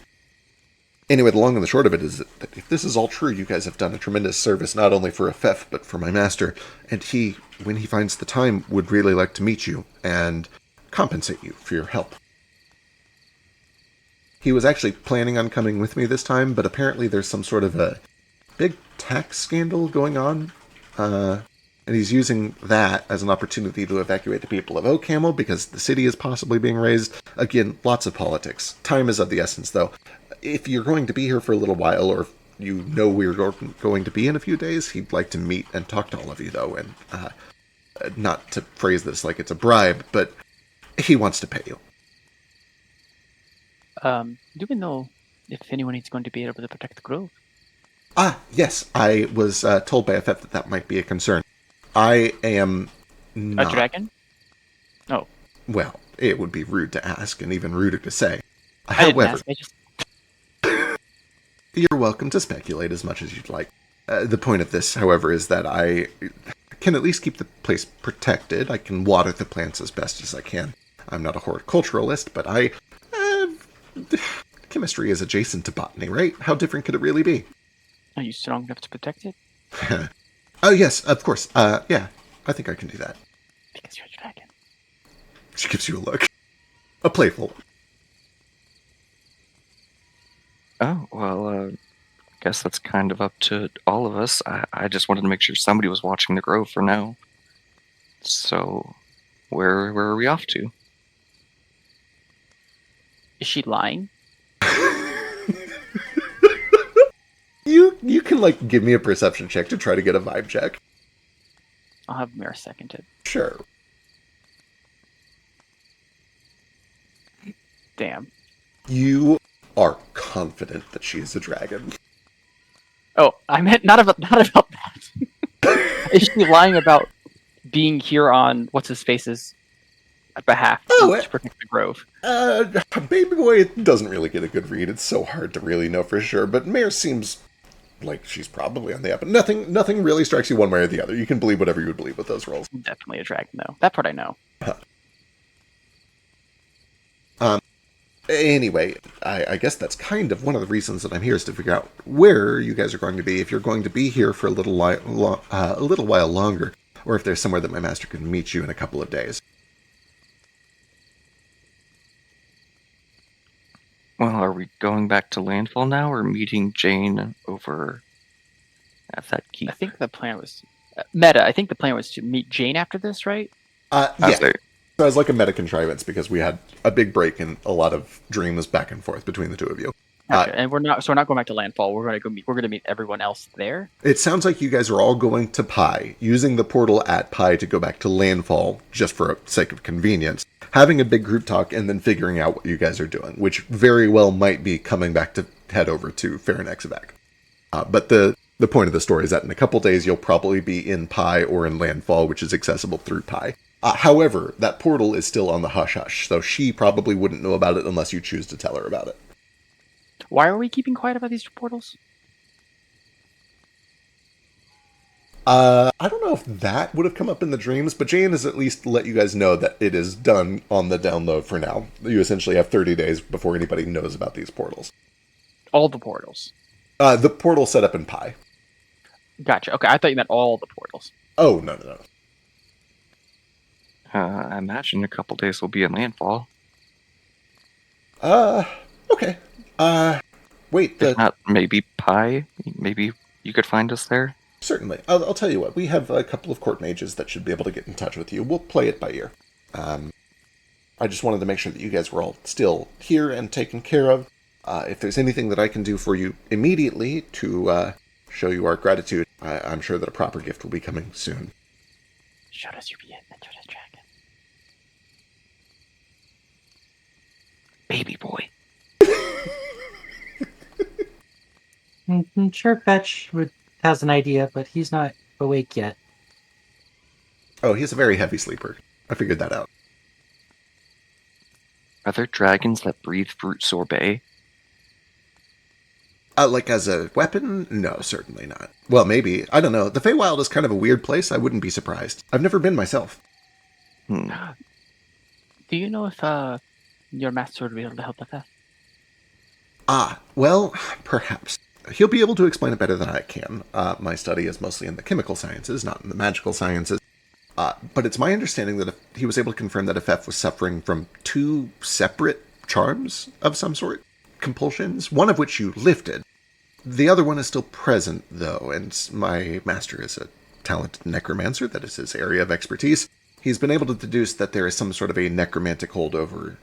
Anyway, the long and the short of it is that if this is all true, you guys have done a tremendous service, not only for FF, but for my master, and he, when he finds the time, would really like to meet you and compensate you for your help. He was actually planning on coming with me this time, but apparently there's some sort of a big tax scandal going on, and he's using that as an opportunity to evacuate the people of Oak Camel because the city is possibly being razed. Again, lots of politics. Time is of the essence, though. If you're going to be here for a little while, or if you know we're going to be in a few days, he'd like to meet and talk to all of you, though, and not to phrase this like it's a bribe, but he wants to pay you. Do we know if anyone is going to be able to protect the grove? Yes. I was told by FF that might be a concern. I am not... A dragon? Oh. Well, it would be rude to ask, and even ruder to say. I didn't ask, I just... You're welcome to speculate as much as you'd like. The point of this, however, is that I can at least keep the place protected. I can water the plants as best as I can. I'm not a horticulturalist, but chemistry is adjacent to botany, right? How different could it really be? Are you strong enough to protect it? Oh, yes, of course. Yeah, I think I can do that. Because you're a dragon. She gives you a look. A playful. Oh, well, guess that's kind of up to all of us. I just wanted to make sure somebody was watching the grove for now. So, where are we off to? Is she lying? You can, give me a perception check to try to get a vibe check. I'll have Mira second it. Sure. Damn. You are confident that she is a dragon. Oh, I meant not about that. Is she lying about being here on what's-his-face's behalf to protect the grove? Baby boy doesn't really get a good read. It's so hard to really know for sure, but Mare seems like she's probably on the up. Nothing really strikes you one way or the other. You can believe whatever you would believe with those rolls. Definitely a dragon, though. That part I know. Anyway, I guess that's kind of one of the reasons that I'm here is to figure out where you guys are going to be. If you're going to be here for a little while longer, or if there's somewhere that my master can meet you in a couple of days. Well, are we going back to Landfall now, or meeting Jane over at that keep? I think the plan was... Meta, I think the plan was to meet Jane after this, right? Yeah. So it was like a meta contrivance because we had a big break and a lot of dreams back and forth between the two of you. Okay, and we're not going back to Landfall. We're going to meet everyone else there. It sounds like you guys are all going to Pi, using the portal at Pi to go back to Landfall just for sake of convenience, having a big group talk, and then figuring out what you guys are doing, which very well might be coming back to head over to Farinexevac. But the point of the story is that in a couple days you'll probably be in Pi or in Landfall, which is accessible through Pi. However, that portal is still on the hush-hush, so she probably wouldn't know about it unless you choose to tell her about it. Why are we keeping quiet about these portals? I don't know if that would have come up in the dreams, but Jane has at least let you guys know that it is done on the download for now. You essentially have 30 days before anybody knows about these portals. All the portals? The portal set up in Pi. Gotcha. Okay, I thought you meant all the portals. Oh, no. I imagine a couple days will be in Landfall. Okay. Wait. If not, maybe Pi? Maybe you could find us there? Certainly. I'll tell you what. We have a couple of court mages that should be able to get in touch with you. We'll play it by ear. I just wanted to make sure that you guys were all still here and taken care of. If there's anything that I can do for you immediately to show you our gratitude, I'm sure that a proper gift will be coming soon. Show us you be adventurous dragon. Baby boy. Sure, Fetch has an idea, but he's not awake yet. Oh, he's a very heavy sleeper. I figured that out. Are there dragons that breathe fruit sorbet? Like as a weapon? No, certainly not. Well, maybe. I don't know. The Feywild is kind of a weird place. I wouldn't be surprised. I've never been myself. Hmm. Do you know if your master would be able to help with that? Well, perhaps. He'll be able to explain it better than I can. My study is mostly in the chemical sciences, not in the magical sciences. But it's my understanding that he was able to confirm that F was suffering from 2 separate charms of some sort. Compulsions, one of which you lifted. The other one is still present, though, and my master is a talented necromancer. That is his area of expertise. He's been able to deduce that there is some sort of a necromantic holdover.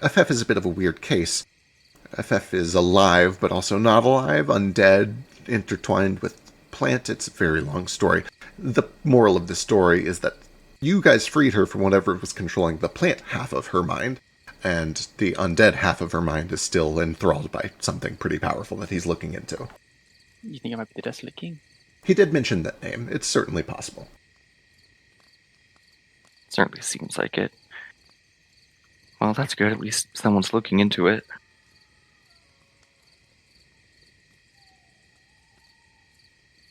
FF is a bit of a weird case. FF is alive, but also not alive, undead, intertwined with plant. It's a very long story. The moral of the story is that you guys freed her from whatever was controlling the plant half of her mind, and the undead half of her mind is still enthralled by something pretty powerful that he's looking into. You think I might be the Desolate King? He did mention that name. It's certainly possible. Certainly seems like it. Well, that's good. At least someone's looking into it.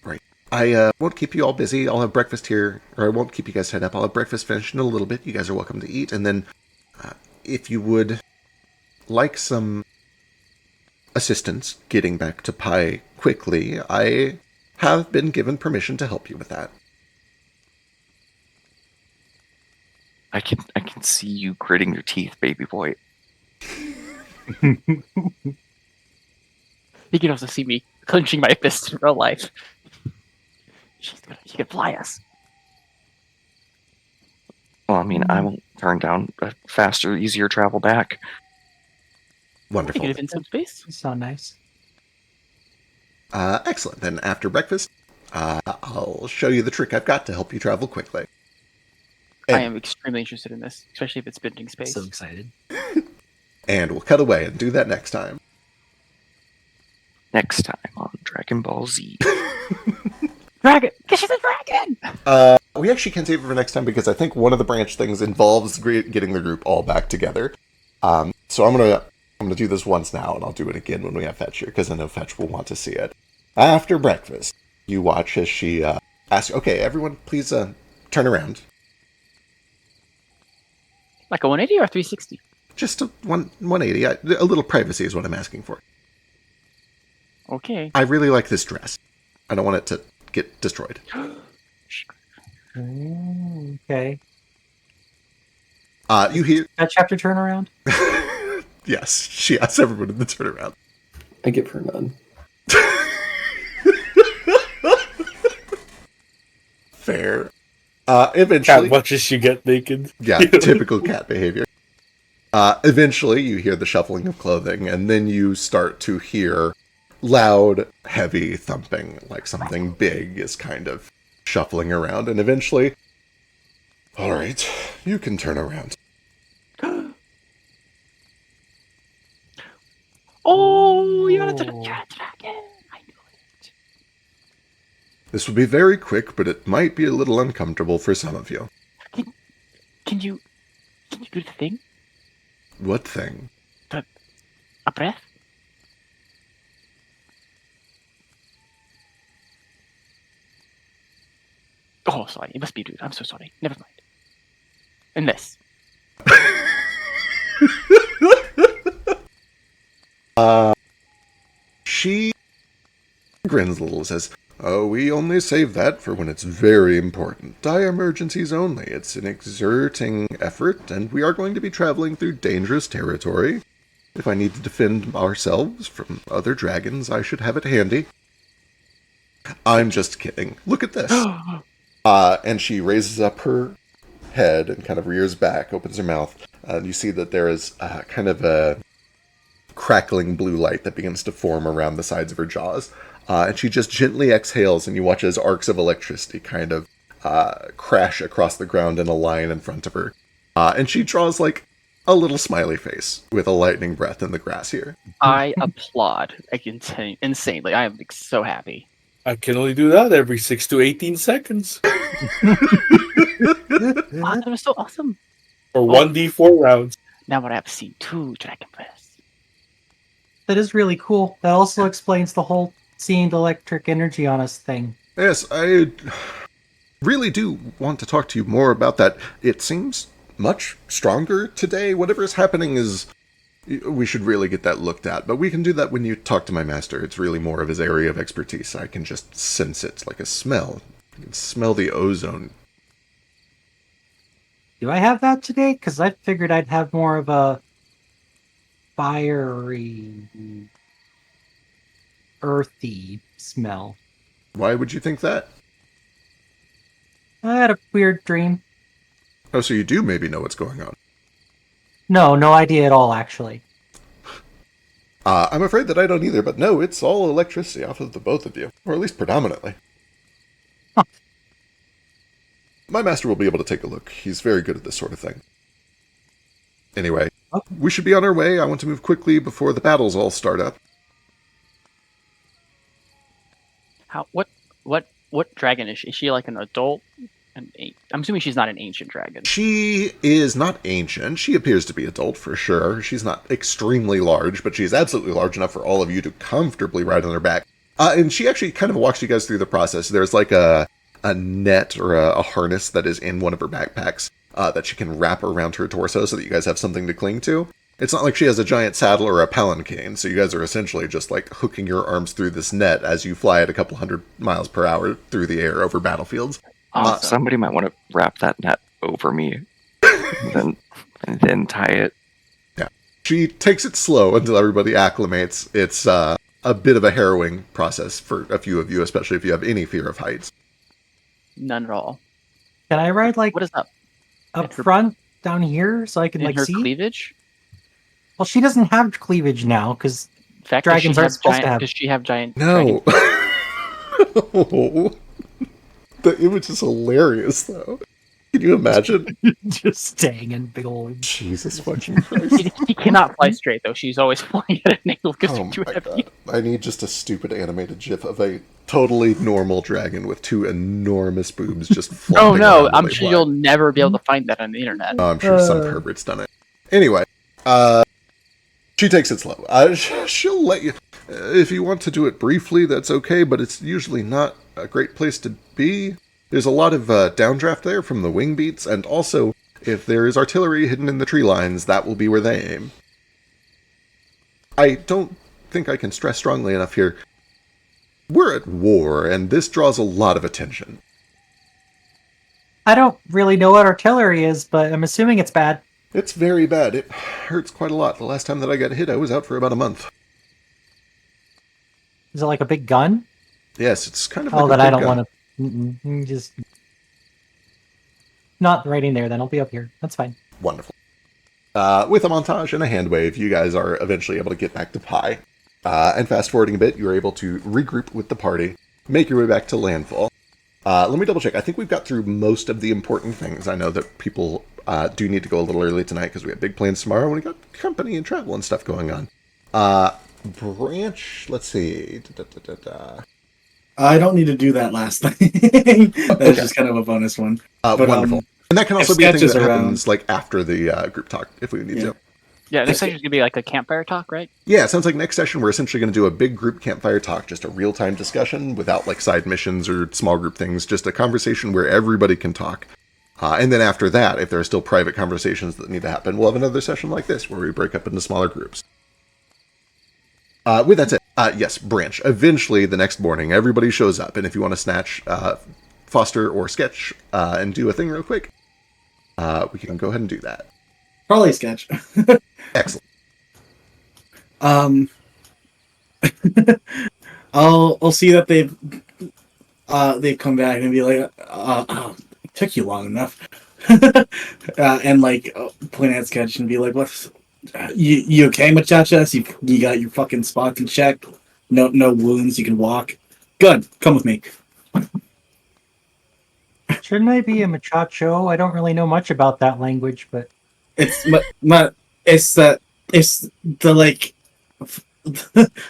Right. I won't keep you all busy. I'll have breakfast here, or I won't keep you guys tied up. I'll have breakfast finished in a little bit. You guys are welcome to eat. And then, if you would like some assistance getting back to Pi quickly, I have been given permission to help you with that. I can see you gritting your teeth, baby boy. You can also see me clenching my fist in real life. She can fly us. Well, I mean, I won't turn down a faster, easier travel back. Wonderful. You live in some space. You sound nice. Excellent. Then after breakfast, I'll show you the trick I've got to help you travel quickly. I am extremely interested in this, especially if it's bending space. So excited. And we'll cut away and do that next time. Next time on Dragon Ball Z. Dragon! Because she's a dragon! We actually can save it for next time because I think one of the branch things involves getting the group all back together. So I'm gonna do this once now, and I'll do it again when we have Fetch here, because I know Fetch will want to see it. After breakfast, you watch as she asks, okay, everyone, please turn around. Like a 180 or 360? Just a 180. A little privacy is what I'm asking for. Okay. I really like this dress. I don't want it to get destroyed. Okay. You hear... That chapter turnaround? Yes, she asks everyone in the turnaround. I give her none. Fair. Eventually... Cat watches you get naked. Yeah, typical cat behavior. Eventually, you hear the shuffling of clothing, and then you start to hear loud, heavy thumping, like something big is kind of shuffling around, and eventually... Alright, you can turn around. Oh, you're a dragon! I knew it. This will be very quick, but it might be a little uncomfortable for some of you. Can you do the thing? What thing? A breath? Oh, sorry. It must be rude. I'm so sorry. Never mind. Unless. She grins a little, says, "Oh, we only save that for when it's very important. Dire emergencies only. It's an exerting effort, and we are going to be traveling through dangerous territory. If I need to defend ourselves from other dragons, I should have it handy." I'm just kidding. Look at this. And she raises up her head and kind of rears back, opens her mouth, and you see that there is kind of a crackling blue light that begins to form around the sides of her jaws. And she just gently exhales, and you watch as arcs of electricity kind of crash across the ground in a line in front of her. And she draws like a little smiley face with a lightning breath in the grass here. I applaud like insanely. I am like, so happy. I can only do that every 6 to 18 seconds. That was so awesome. For 1d4 rounds. Now I have seen 2 Dragon Breaths. That is really cool. That also explains the whole seeing the electric energy on us thing. Yes, I really do want to talk to you more about that. It seems much stronger today. Whatever is happening is... We should really get that looked at, but we can do that when you talk to my master. It's really more of his area of expertise. I can just sense it like a smell. I can smell the ozone. Do I have that today? Because I figured I'd have more of a fiery, earthy smell. Why would you think that? I had a weird dream. Oh, so you do maybe know what's going on. No idea at all, actually. I'm afraid that I don't either, but no, it's all electricity off of the both of you. Or at least predominantly. Huh. My master will be able to take a look. He's very good at this sort of thing. Anyway, we should be on our way. I want to move quickly before the battles all start up. What dragon is she? Is she like an adult? I'm assuming she's not an ancient dragon. She is not ancient. She appears to be adult for sure. She's not extremely large, but she's absolutely large enough for all of you to comfortably ride on her back. And she actually kind of walks you guys through the process. There's like a net or a harness that is in one of her backpacks that she can wrap around her torso so that you guys have something to cling to. It's not like she has a giant saddle or a palanquin, so you guys are essentially just like hooking your arms through this net as you fly at a couple 100 miles per hour through the air over battlefields. Awesome. Somebody might want to wrap that net over me and then tie it. Yeah. She takes it slow until everybody acclimates. It's a bit of a harrowing process for a few of you, especially if you have any fear of heights. None at all. Can I ride like What is up? up front down here so I can In like her see? cleavage? Well, she doesn't have cleavage now because In fact, dragons aren't supposed to have. Does she have giant? No. The image is hilarious, though. Can you imagine? just staying in big old. Jesus fucking Christ. She cannot fly straight though. She's always flying at an angle because Oh she's too my heavy. God. I need just a stupid animated gif of a totally normal dragon with 2 enormous boobs just Oh flopping no, around while I'm they sure fly. you'll never be able to find that on the internet. Oh, I'm sure some pervert's done it. Anyway, she takes it slow. She'll let you... if you want to do it briefly, that's okay, but it's usually not a great place to be. There's a lot of downdraft there from the wing beats, and also, if there is artillery hidden in the tree lines, that will be where they aim. I don't think I can stress strongly enough here. We're at war, and this draws a lot of attention. I don't really know what artillery is, but I'm assuming it's bad. It's very bad. It hurts quite a lot. The last time that I got hit, I was out for about a month. Is it like a big gun? Yes, it's kind of Oh, like then a I big don't gun. want to. Just not right in there. Then I'll be up here. That's fine. Wonderful. With a montage and a hand wave, you guys are eventually able to get back to Pi. And fast forwarding a bit, you're able to regroup with the party, make your way back to landfall. Let me double check. I think we've got through most of the important things. I know that people do need to go a little early tonight because we have big plans tomorrow and we got company and travel and stuff going on. Branch, let's see. I don't need to do that last thing. That's just kind of a bonus one. But, Wonderful. And that can also if be a thing sketches that around- happens like after the group talk, if we need to. Yeah, this section's gonna be like a campfire talk, right? Yeah, it sounds like next session we're essentially going to do a big group campfire talk, just a real-time discussion without like side missions or small group things, just a conversation where everybody can talk. And then after that, if there are still private conversations that need to happen, we'll have another session like this where we break up into smaller groups. With that said, yes, Branch. Eventually, the next morning, everybody shows up, and if you want to snatch Foster or Sketch and do a thing real quick, we can go ahead and do that. Probably Sketch. Excellent. I'll see that they've come back and be like, it took you long enough, and like point at Sketch and be like, "What's you okay, muchachas? You got your fucking spots in check? No wounds. You can walk. Good. Come with me." Shouldn't I be a muchacho? I don't really know much about that language, but It's it's the like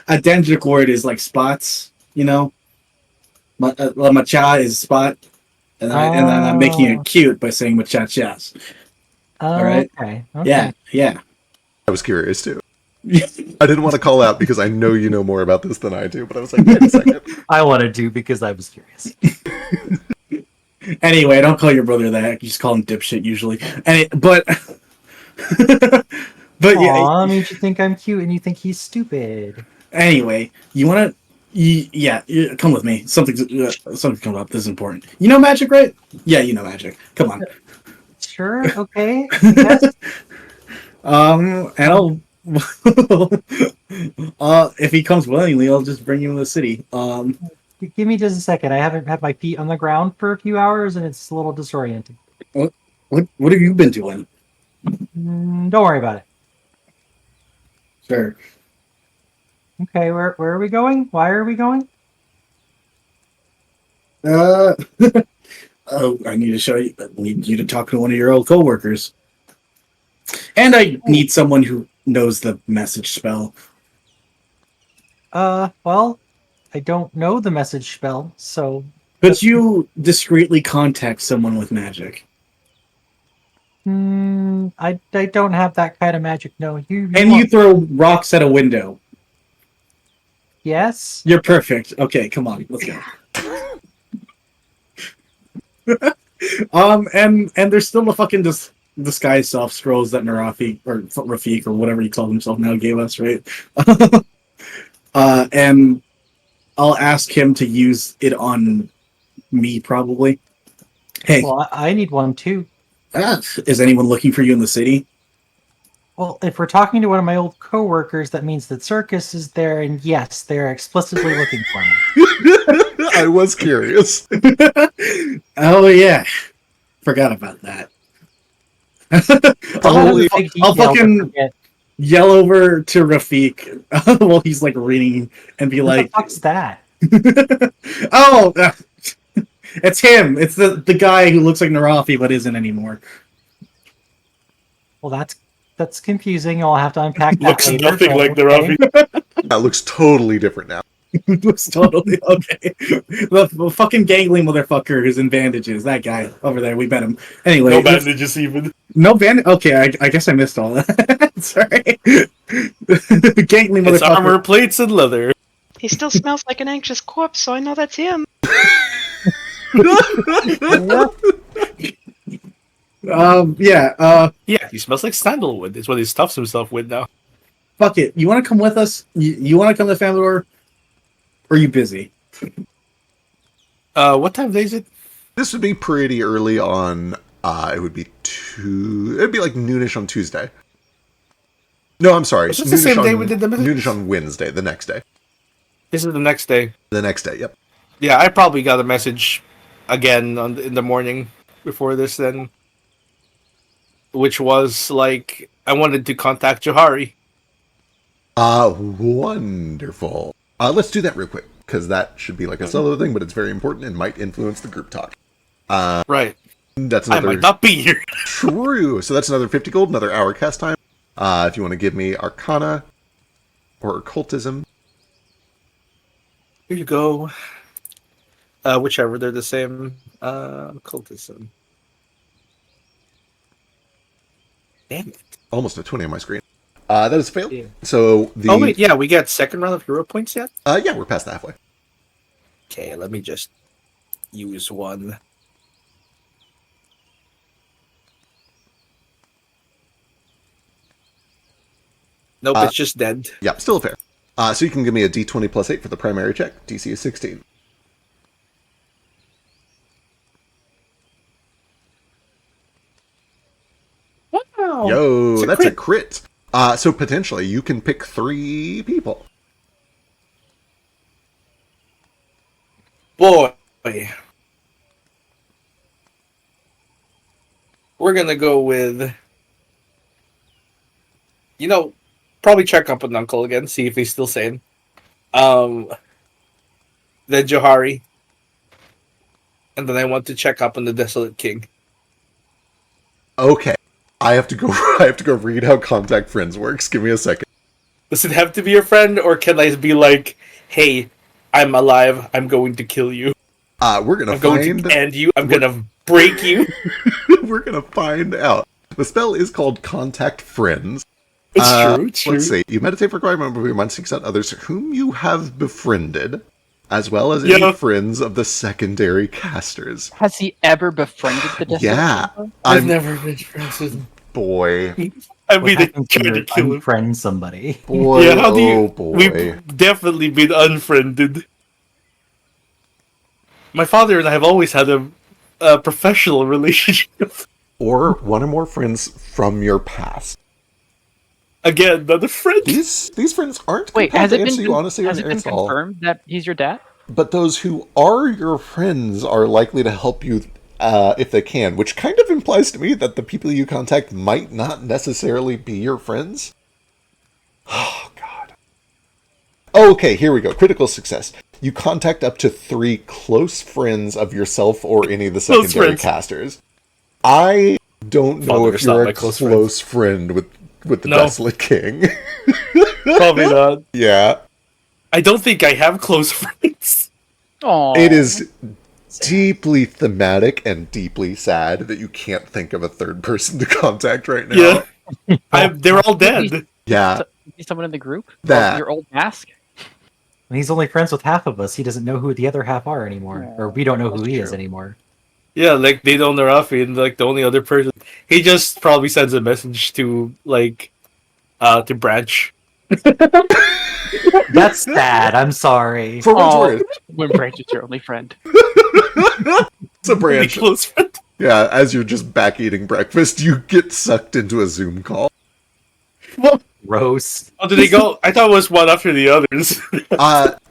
a dendric word is like spots, you know. La macha is spot, and then I'm making it cute by saying muchachas. All right. Okay. Yeah. I was curious too. I didn't want to call out because I know you know more about this than I do, but I was like, wait a second. I wanted to because I was curious. Anyway, don't call your brother that. You just call him dipshit usually. But Aw, that means you think I'm cute and you think he's stupid. Anyway, you want to. Yeah, come with me. Something come up. This is important. You know magic, right? Yeah, you know magic. Come on. Sure. Okay. Yes. And I'll. If he comes willingly, I'll just bring you in the city. Give me just a second. I haven't had my feet on the ground for a few hours, and it's a little disorienting. What have you been doing? Don't worry about it. Sure. Okay, where are we going? Why are we going? Oh, I need to show you. I need you to talk to one of your old coworkers, and I need someone who knows the message spell. Well, I don't know the message spell, so. Could you discreetly contact someone with magic? I don't have that kind of magic. No, you throw rocks at a window. Yes. You're perfect. Okay, come on, let's go. And there's still the fucking disguise soft scrolls that Rafik or whatever he called himself now gave us, right? And I'll ask him to use it on me, probably. Hey. Well, I need one too. Is anyone looking for you in the city? Well, if we're talking to one of my old coworkers, that means that Circus is there, and yes, they're explicitly looking for me. I was curious. Oh yeah, forgot about that. I'll fucking yell over to Rafik while he's like reading and be like, "What the fuck's that?" Oh, it's him. It's the guy who looks like Narafi but isn't anymore. Well, that's confusing. I'll have to unpack that Looks later. nothing like Narafi. That looks totally different now. Looks totally okay. The fucking gangly motherfucker who's in bandages. That guy over there. We met him. Anyway, No bandages even. No bandage. Okay, I guess I missed all that. Sorry. Gangly motherfucker. It's armor plates and leather. He still smells like an anxious corpse, so I know that's him. Yeah, he smells like sandalwood. It's what he stuffs himself with now. Fuck it. You want to come with us? You want to come to Famidor? Or are you busy? What time of day is it? This would be pretty early on. It would be it'd be like noonish on Tuesday. No, I'm sorry. Is this the same day we did the message? Noonish on Wednesday, the next day. This is the next day. The next day, yep. Yeah, I probably got a message again in the morning before this then. Which was like, I wanted to contact Johari. Wonderful. Let's do that real quick, because that should be like a solo thing, but it's very important and might influence the group talk. Right. That's I might not be here. True. So that's another 50 gold, another hour cast time. If you want to give me Arcana or Occultism. Here you go. Whichever, they're the same. Occultism. Damn it. Almost a 20 on my screen. That is failed. Yeah. So the... Oh, wait, yeah, we got second round of hero points yet? Yeah, we're past the halfway. Okay, let me just use one. Nope, it's just dead. Yeah, still fair. So you can give me a d20 plus 8 for the primary check. DC is 16. Wow. Yo, that's a crit. So potentially you can pick 3 people. Boy. We're going to go with... probably check up with Uncle again, see if he's still sane. Then Johari. and then I want to check up on the Desolate King. Okay. I have to go I have to go read how contact friends works. Give me a second. Does it have to be your friend, or can I be like, hey, I'm alive, I'm going to kill you. We're gonna I'm going to end you, I'm gonna break you. We're gonna find out. The spell is called Contact Friends. It's true, it's true. Let's see. You meditate for a quiet moment where your mind seeks out others whom you have befriended, as well as any friends of the secondary casters. Has he ever befriended the Desolate Yeah. King? I've never been friends with him. Boy. I mean, they Happens when tried to you kill him. unfriend somebody. Boy, Yeah, how do you... oh boy. We've definitely been unfriended. My father and I have always had a professional relationship. Or one or more friends from your past. Again, not a friend. These friends aren't Wait, compelled has to it answer been, you honestly has or it been answer all. confirmed that he's your dad? But those who are your friends are likely to help you if they can, which kind of implies to me that the people you contact might not necessarily be your friends. Oh, God. Okay, here we go. Critical success. You contact up to 3 close friends of yourself or any of the secondary casters. I don't know if you're a close friend with the Desolate King. Probably not. Yeah. I don't think I have close friends. Aww. It is deeply thematic and deeply sad that you can't think of a third person to contact right now. Yeah. They're all dead. Yeah. Someone in the group? That. Your old mask? He's only friends with half of us. He doesn't know who the other half are anymore. Or we don't know who he is true. anymore. Yeah, like, they don't know Rafi, and, like, the only other person... He just probably sends a message to, like, to Branch. That's sad. I'm sorry. For what's worth. When Branch is your only friend. It's a Branch. Close friend. Yeah, as you're just back eating breakfast, you get sucked into a Zoom call. Gross. Oh, did they go? I thought it was one after the others.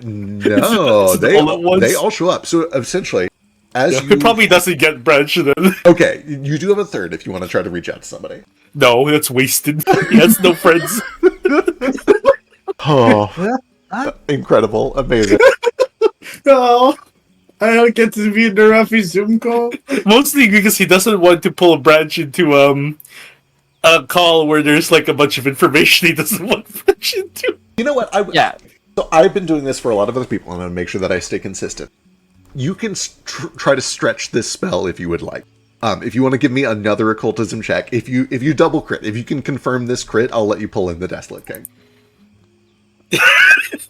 No, they all show up. So essentially, it probably doesn't get Branch then. Okay, you do have a third if you want to try to reach out to somebody. No, that's wasted. He has no friends. Oh, incredible, amazing. No, I don't get to be in the Rafi Zoom call. Mostly because he doesn't want to pull Branch into a call where there's like a bunch of information he doesn't want Branch into. You know what? So I've been doing this for a lot of other people, and I'm going to make sure that I stay consistent. You can try to stretch this spell if you would like. If you want to give me another occultism check, if you double crit, if you can confirm this crit, I'll let you pull in the Desolate King.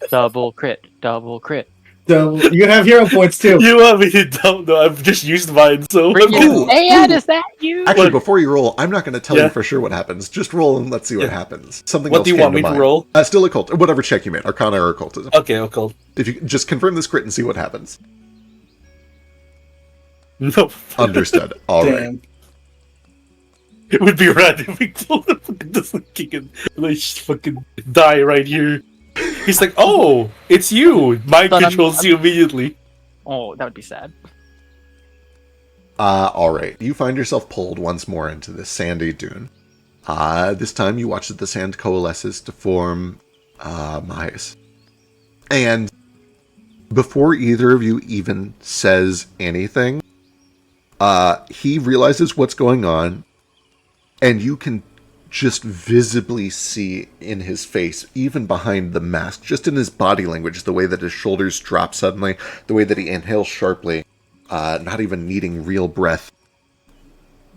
Double crit. Double crit. You have hero points too. You want me to don't know? I've just used mine, so. And is that you? Actually, before you roll, I'm not going to tell you for sure what happens. Just roll and let's see what happens. Something what else do you came want to me mind. to roll? Still occult, whatever check you made, Arcana or occultism. Okay, occult. If you just confirm this crit and see what happens. No. Understood. All right. It would be rad if we told him this kick and like just fucking die right here. He's like, oh, it's you. Mind controls you immediately. Oh, that would be sad. All right. You find yourself pulled once more into this sandy dune. This time you watch as the sand coalesces to form mice. And before either of you even says anything, he realizes what's going on, and you can just visibly see in his face, even behind the mask, just in his body language, the way that his shoulders drop suddenly, the way that he inhales sharply, not even needing real breath,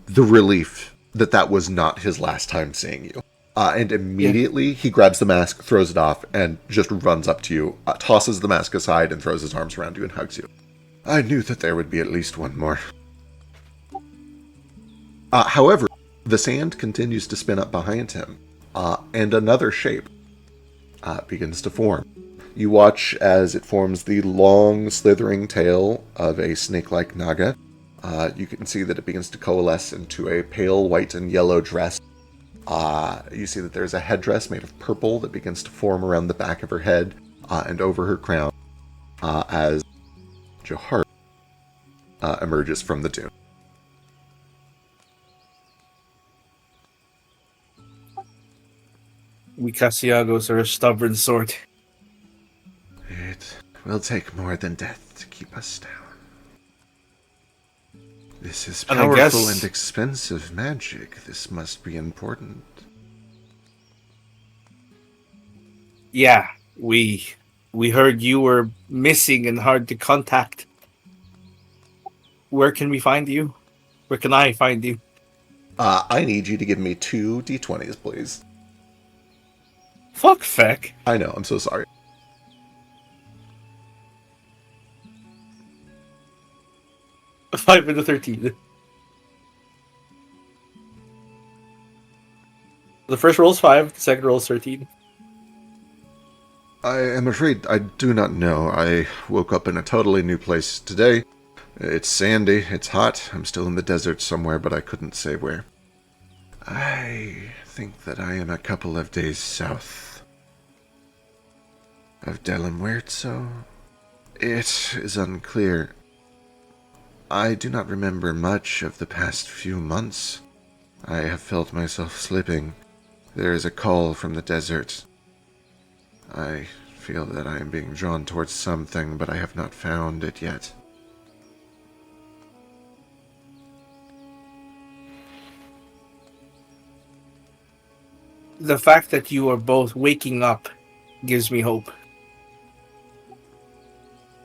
the relief that was not his last time seeing you. And immediately he grabs the mask, throws it off, and just runs up to you, tosses the mask aside, and throws his arms around you and hugs you. I knew that there would be at least one more. However, the sand continues to spin up behind him, and another shape begins to form. You watch as it forms the long, slithering tail of a snake-like naga. You can see that it begins to coalesce into a pale white and yellow dress. You see that there's a headdress made of purple that begins to form around the back of her head and over her crown as Johar emerges from the dune. We Casiagos are a stubborn sort. It will take more than death to keep us down. This is And I powerful guess- and expensive magic. This must be important. Yeah, we heard you were missing and hard to contact. Where can we find you? Where can I find you? I need you to give me 2 d20s, please. Fuck feck. I know, I'm so sorry. A 5 and a 13. The first roll is 5, the second roll is 13. I am afraid I do not know. I woke up in a totally new place today. It's sandy, it's hot. I'm still in the desert somewhere, but I couldn't say where. I think that I am a couple of days south of Delimhuerzo. It is unclear. I do not remember much of the past few months. I have felt myself slipping. There is a call from the desert. I feel that I am being drawn towards something, but I have not found it yet. The fact that you are both waking up gives me hope.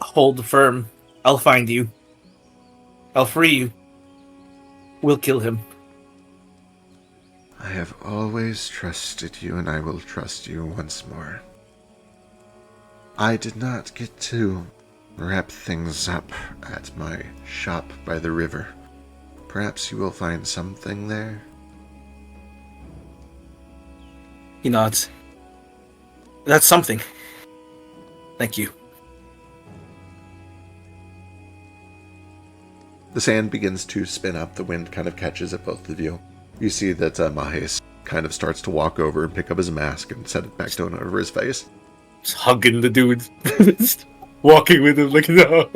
Hold firm. I'll find you. I'll free you. We'll kill him. I have always trusted you, and I will trust you once more. I did not get to wrap things up at my shop by the river. Perhaps you will find something there? He nods. That's something. Thank you. The sand begins to spin up. The wind kind of catches at both of you. You see that Mahes kind of starts to walk over and pick up his mask and set it back down over his face. Just hugging the dude. Walking with him like, no.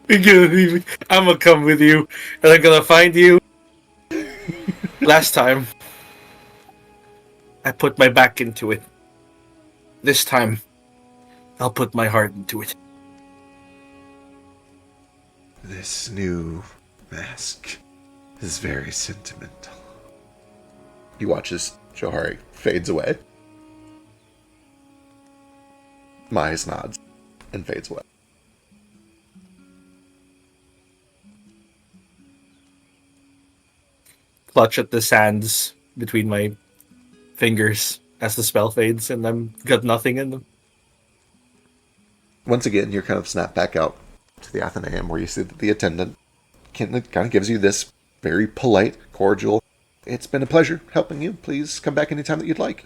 You're gonna leave me. I'm gonna come with you. And I'm gonna find you. Last time, I put my back into it. This time, I'll put my heart into it. This new mask is very sentimental. He watches Johari fades away. Mahes nods and fades away. Clutch at the sands between my fingers as the spell fades, and I've got nothing in them. Once again, you're kind of snapped back out to the Athenaeum, where you see that the attendant kind of gives you this very polite, cordial, "It's been a pleasure helping you. Please come back anytime that you'd like."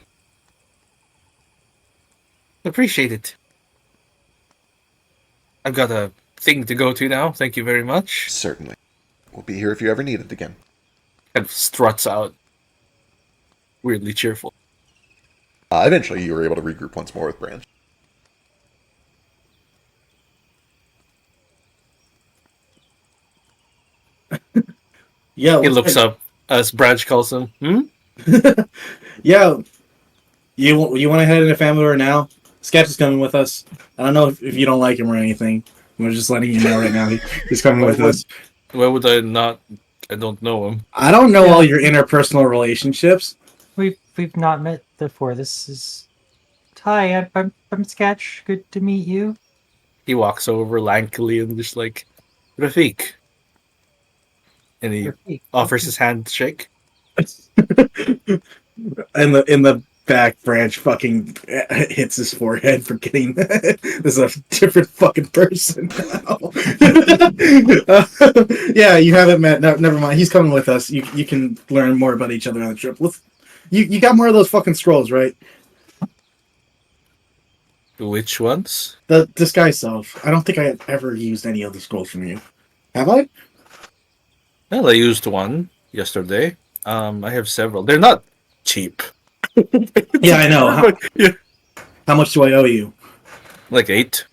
Appreciate it. I've got a thing to go to now. Thank you very much. Certainly. We'll be here if you ever need it again. Kind of struts out. Weirdly cheerful. Eventually, you were able to regroup once more with Branch. Yeah, He looks up as Branch calls him. Yeah, you want to head into Family Lore now? Sketch is coming with us. I don't know if you don't like him or anything. We're just letting you know right now. He's coming with us. Why would I not? I don't know him. I don't know all your interpersonal relationships. We've not met before. This is hi. I'm Sketch. Good to meet you. He walks over lankily and just like, Rafik. And he Rafik. offers his handshake. In the back, Branch fucking hits his forehead for getting this is a different fucking person now. Yeah, you haven't met. No, never mind. He's coming with us. You can learn more about each other on the trip. You got more of those fucking scrolls, right? Which ones? The disguise self. I don't think I have ever used any of the scrolls from you. Have I? Well, I used one yesterday. I have several. They're not cheap. Yeah, I know. Yeah. How much do I owe you? Like 8.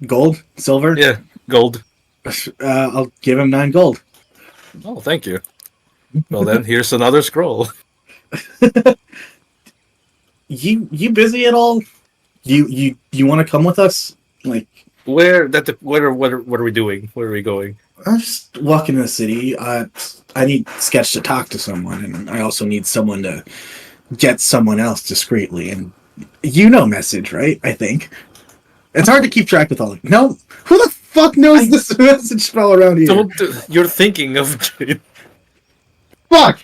Gold? Silver? Yeah, gold. I'll give him 9 gold. Oh, thank you. Well then, here's another scroll. You busy at all? You want to come with us? Like, What are we doing? Where are we going? I'm just walking in the city. I need Sketch to talk to someone, and I also need someone to get someone else discreetly. And message, right? I think it's hard to keep track with all of you. No, who the fuck knows this message spell around here? You're thinking of Jane. Fuck!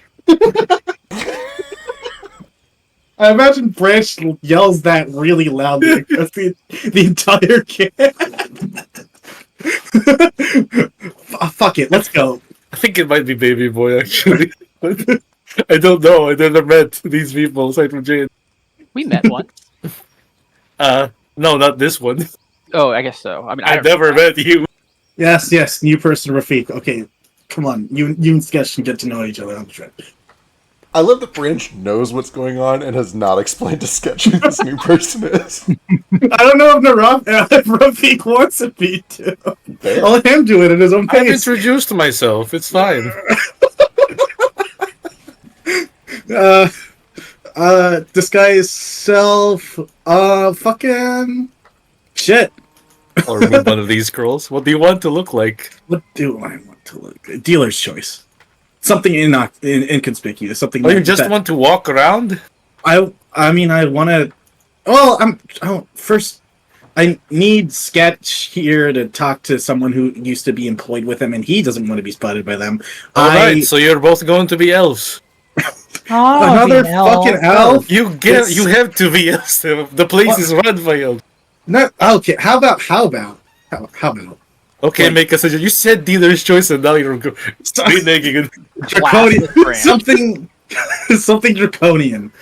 I imagine Branch yells that really loudly across the entire camp. Fuck it, let's go. I think it might be Baby Boy, actually. I don't know. I never met these people aside from Jane. We met once. No, not this one. Oh, I guess so. I mean, I never met you. Yes, new person Rafik. Okay, come on. You and Sketch can get to know each other on the trip. I love that Branch knows what's going on and has not explained to Sketch who this new person is. I don't know if Rafik wants to be too. I'll let him do it at his own I've pace. introduced myself. It's fine. Disguise self. Fucking shit. Or remove one of these girls. What do you want to look like? What do I want to look? Dealer's choice. Something inconspicuous. Something. Oh, you just want to walk around? I mean, I want to. Well, first, I need Sketch here to talk to someone who used to be employed with him, and he doesn't want to be spotted by them. Alright, so you're both going to be elves. Another fucking elf? You have to be elves. The place is run by elves. No, okay. How about? Okay, make a suggestion. You said dealer's choice, and now you're reneging. Draconian. Something draconian.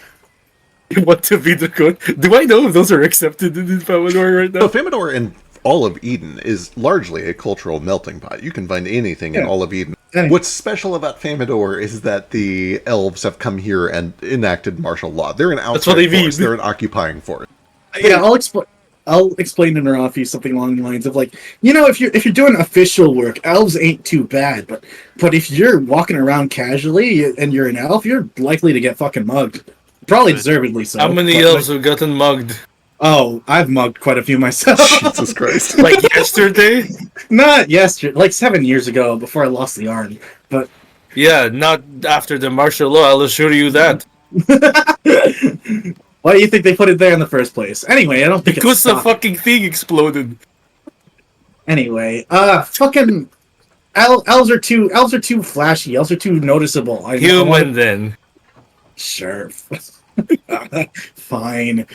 You want to be draconian? Do I know if those are accepted in Famador right now? So Famador and all of Eden is largely a cultural melting pot. You can find anything in all of Eden. What's special about Famador is that the elves have come here and enacted martial law. They're an outside force. They're an occupying force. Yeah, I'll explain to Narafi something along the lines of like, if you're doing official work, elves ain't too bad, but if you're walking around casually and you're an elf, you're likely to get fucking mugged. Probably deservedly so. How many elves have gotten mugged? Oh, I've mugged quite a few myself. Jesus Christ. Like yesterday? Not yesterday, like 7 years ago before I lost the arm. But yeah, not after the martial law, I'll assure you that. Why do you think they put it there in the first place? Anyway, I don't think because the fucking thing exploded. Anyway, fucking elves are too flashy. Elves are too noticeable. Human then. Sure. Fine.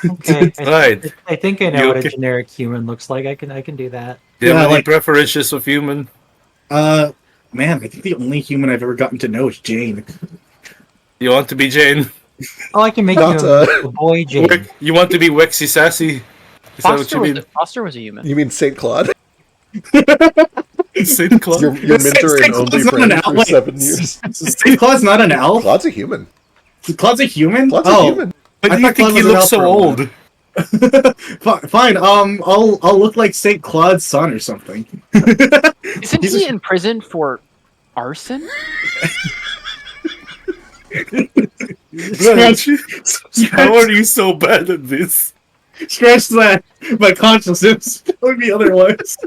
Okay, Right. I think I know what a generic human looks like. I can do that. Do you have any preferences of human? Man, I think the only human I've ever gotten to know is Jane. You want to be Jane? Oh, I can make you a boy Jane. You want to be Wexy Sassy? Is that what you mean? Foster was a human. You mean St. Claude? St. Claude? Your mentor and only friend for 7 years. St. Claude's not an elf? Claude's a human. Claude's a human? Claude's a human. Why do you think he looks so old? Fine, I'll look like St. Claude's son or something. Isn't he in prison for arson? How are you so bad at this? Scratch that. My conscience is telling me otherwise.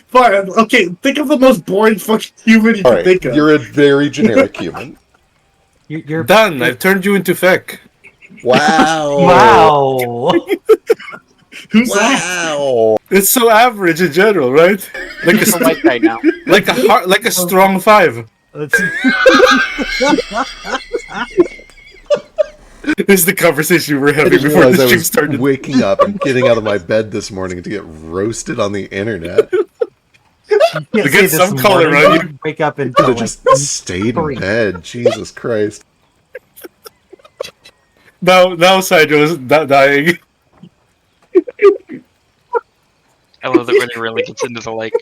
Fine. Okay, think of the most boring fucking human you can think of. You're a very generic human. You're done. I've turned you into Feck. Wow. Wow. Who's that? It's so average in general, right? Like a white guy now. Like a strong 5. This is the conversation we were having before the stream started. Waking up and getting out of my bed this morning to get roasted on the internet. To get some color on you. Wake up and just stayed in bed. Jesus Christ. Now Sidro's dying. I love that when he really gets into the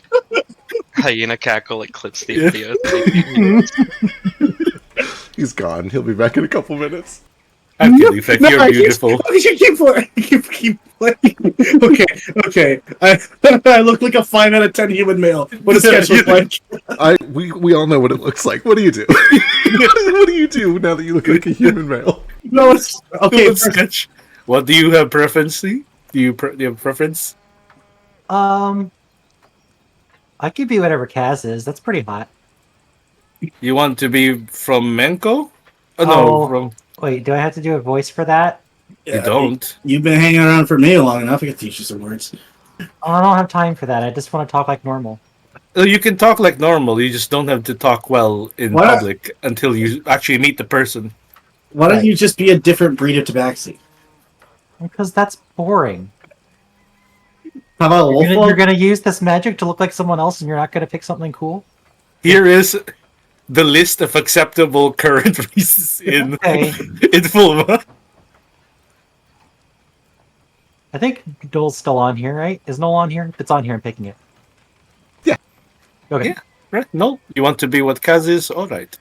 hyena cackle, it clips the video. He's gone. He'll be back in a couple minutes. I'm kidding, Feck, you're beautiful. Keep playing. Okay. I look like a 5 out of 10 human male. What does Sketch look like? We all know what it looks like. What do you do? What do you do now that you look like a human male? No, it's okay. Sketch. What do you have preference? Do you have preference? I could be whatever Kaz is. That's pretty hot. You want to be from Menko? Oh, no, Oh, from... wait, do I have to do a voice for that? You don't. You've been hanging around for me long enough. I can teach you some words. Oh, I don't have time for that. I just want to talk like normal. You can talk like normal, you just don't have to talk well in What? public until you actually meet the person. Why don't Right. you just be a different breed of tabaxi? Because that's boring. How about You're gonna use this magic to look like someone else and you're not gonna pick something cool? Here is the list of acceptable current races in Okay. in Fulma. I think Dole's still on here, right? Is Noel on here? If it's on here, I'm picking it. Yeah. Okay. Yeah. Right? No, you want to be what Kaz is? All right.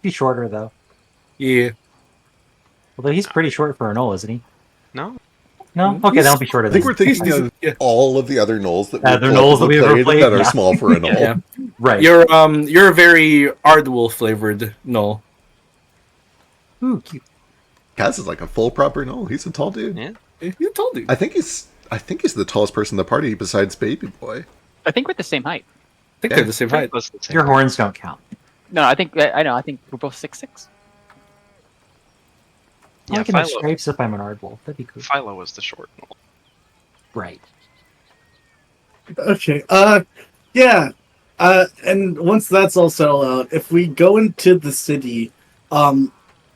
Be shorter, though. Yeah. Although he's pretty short for a Noel, isn't he? No. No? Okay, that'll be shorter I think then. we're thinking of Yeah. all of the other Knolls that Other we've Knolls that we've ever played, that are yeah. small for a Knoll. Yeah. Right. You're very Ardwolf flavored. No. Ooh, cute. Kaz is like a full proper Knoll. He's a tall dude. Yeah. You told you. I think he's the tallest person in the party besides Baby Boy. I think we're the same height. I think Yeah. they're the same height. Close to the same. Your horns don't count. No, I think I think we're both 6'6". I Yeah, can have Philo, stripes if I'm an Ardwolf. That'd be cool. Philo was the short Knoll. Right. Okay. Yeah. And once that's all settled out, if we go into the city,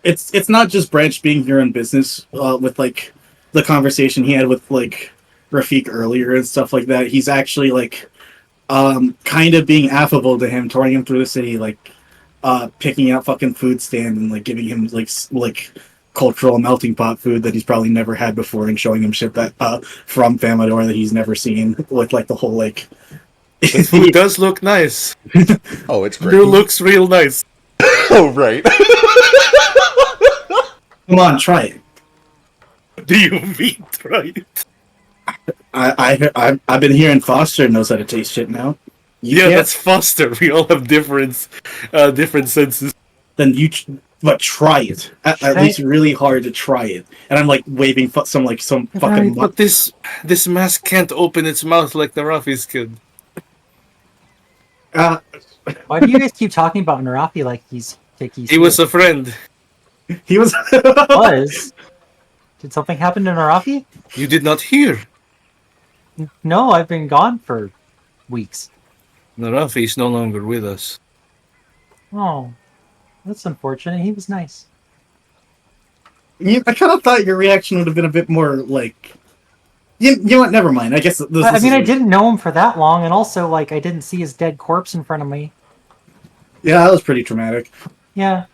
it's not just Branch being here in business. With like the conversation he had with like Rafik earlier and stuff like that. He's actually like, kind of being affable to him, touring him through the city, like, picking out fucking food stand and like giving him like cultural melting pot food that he's probably never had before, and showing him shit that from Famador that he's never seen, with like the whole like. The food does look nice. Oh, it's great. It looks real nice. Oh, right. Come on, try it. Do you mean right? I've been hearing Foster knows how to taste shit now. You Yeah, can't- that's Foster. We all have different senses. Then but try it. At least really hard to try it. And I'm like waving some fucking. But this mask can't open its mouth like the Rafi's could. Why do you guys keep talking about Narafi like he's He was a friend. He was. was? Did something happen to Narafi? You did not hear. No, I've been gone for weeks. Narafi is no longer with us. Oh, that's unfortunate. He was nice. I kind of thought your reaction would have been a bit more like. You know what? Never mind. I guess this. I mean, I didn't know him for that long, and also, like, I didn't see his dead corpse in front of me. Yeah, that was pretty traumatic. Yeah,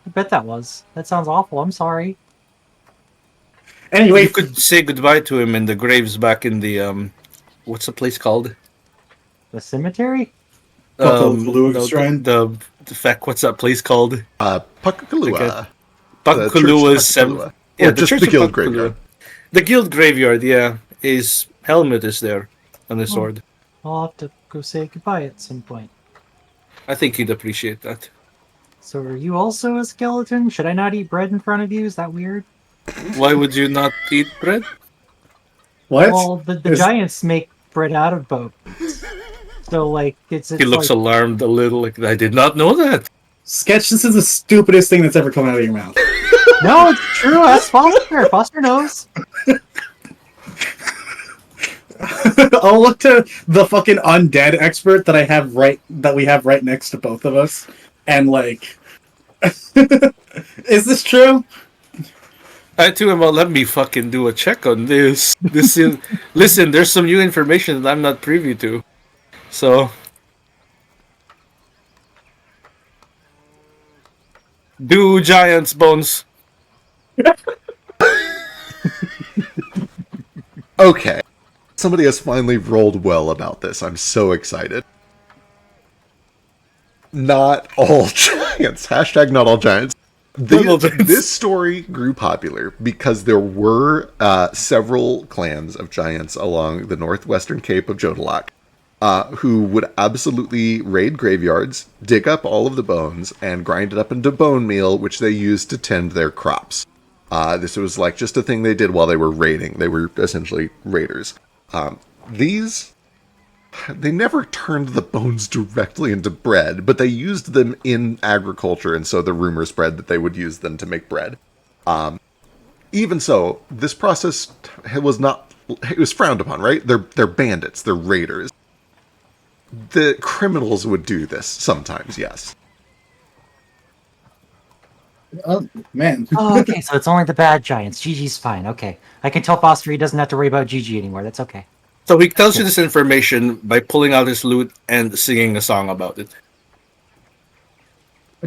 I bet that was. That sounds awful. I'm sorry. Anyway, You could say goodbye to him in the graves back in the what's the place called? The cemetery? Pakalalua's shrine? The feck, what's that place called? Puckakalua. Pakkalua's Puckalua. Yeah, Or just Church the of Guild Pakkalua. Graveyard. The guild graveyard, yeah. His helmet is there on his sword. I'll have to go say goodbye at some point. I think he'd appreciate that. So are you also a skeleton? Should I not eat bread in front of you? Is that weird? Why would you not eat bread? what? Well, the giants make bread out of bones. So, like, it's He looks like, alarmed a little, like, I did not know that. Sketch, this is the stupidest thing that's ever come out of your mouth. No, it's true. Ask Foster. Foster knows. I'll look to the fucking undead expert that we have right next to both of us, and like, is this true? I told him, well, let me fucking do a check on this. Listen, there's some new information that I'm not privy to. So, do giants bones. Okay. Somebody has finally rolled well about this. I'm so excited. Not all giants. Hashtag not all giants. This story grew popular because there were several clans of giants along the northwestern cape of Jodalak who would absolutely raid graveyards, dig up all of the bones, and grind it up into bone meal, which they used to tend their crops. This was like just a thing they did while they were raiding. They were essentially raiders. These, they never turned the bones directly into bread, but they used them in agriculture, and so the rumor spread that they would use them to make bread. Even so, this process was not, it was frowned upon, right? They're bandits, they're raiders. The criminals would do this sometimes, yes. Oh, man. Oh, okay, so it's only the bad giants. Gigi's fine. Okay. I can tell Foster he doesn't have to worry about Gigi anymore. That's okay. So he tells you this information by pulling out his lute and singing a song about it.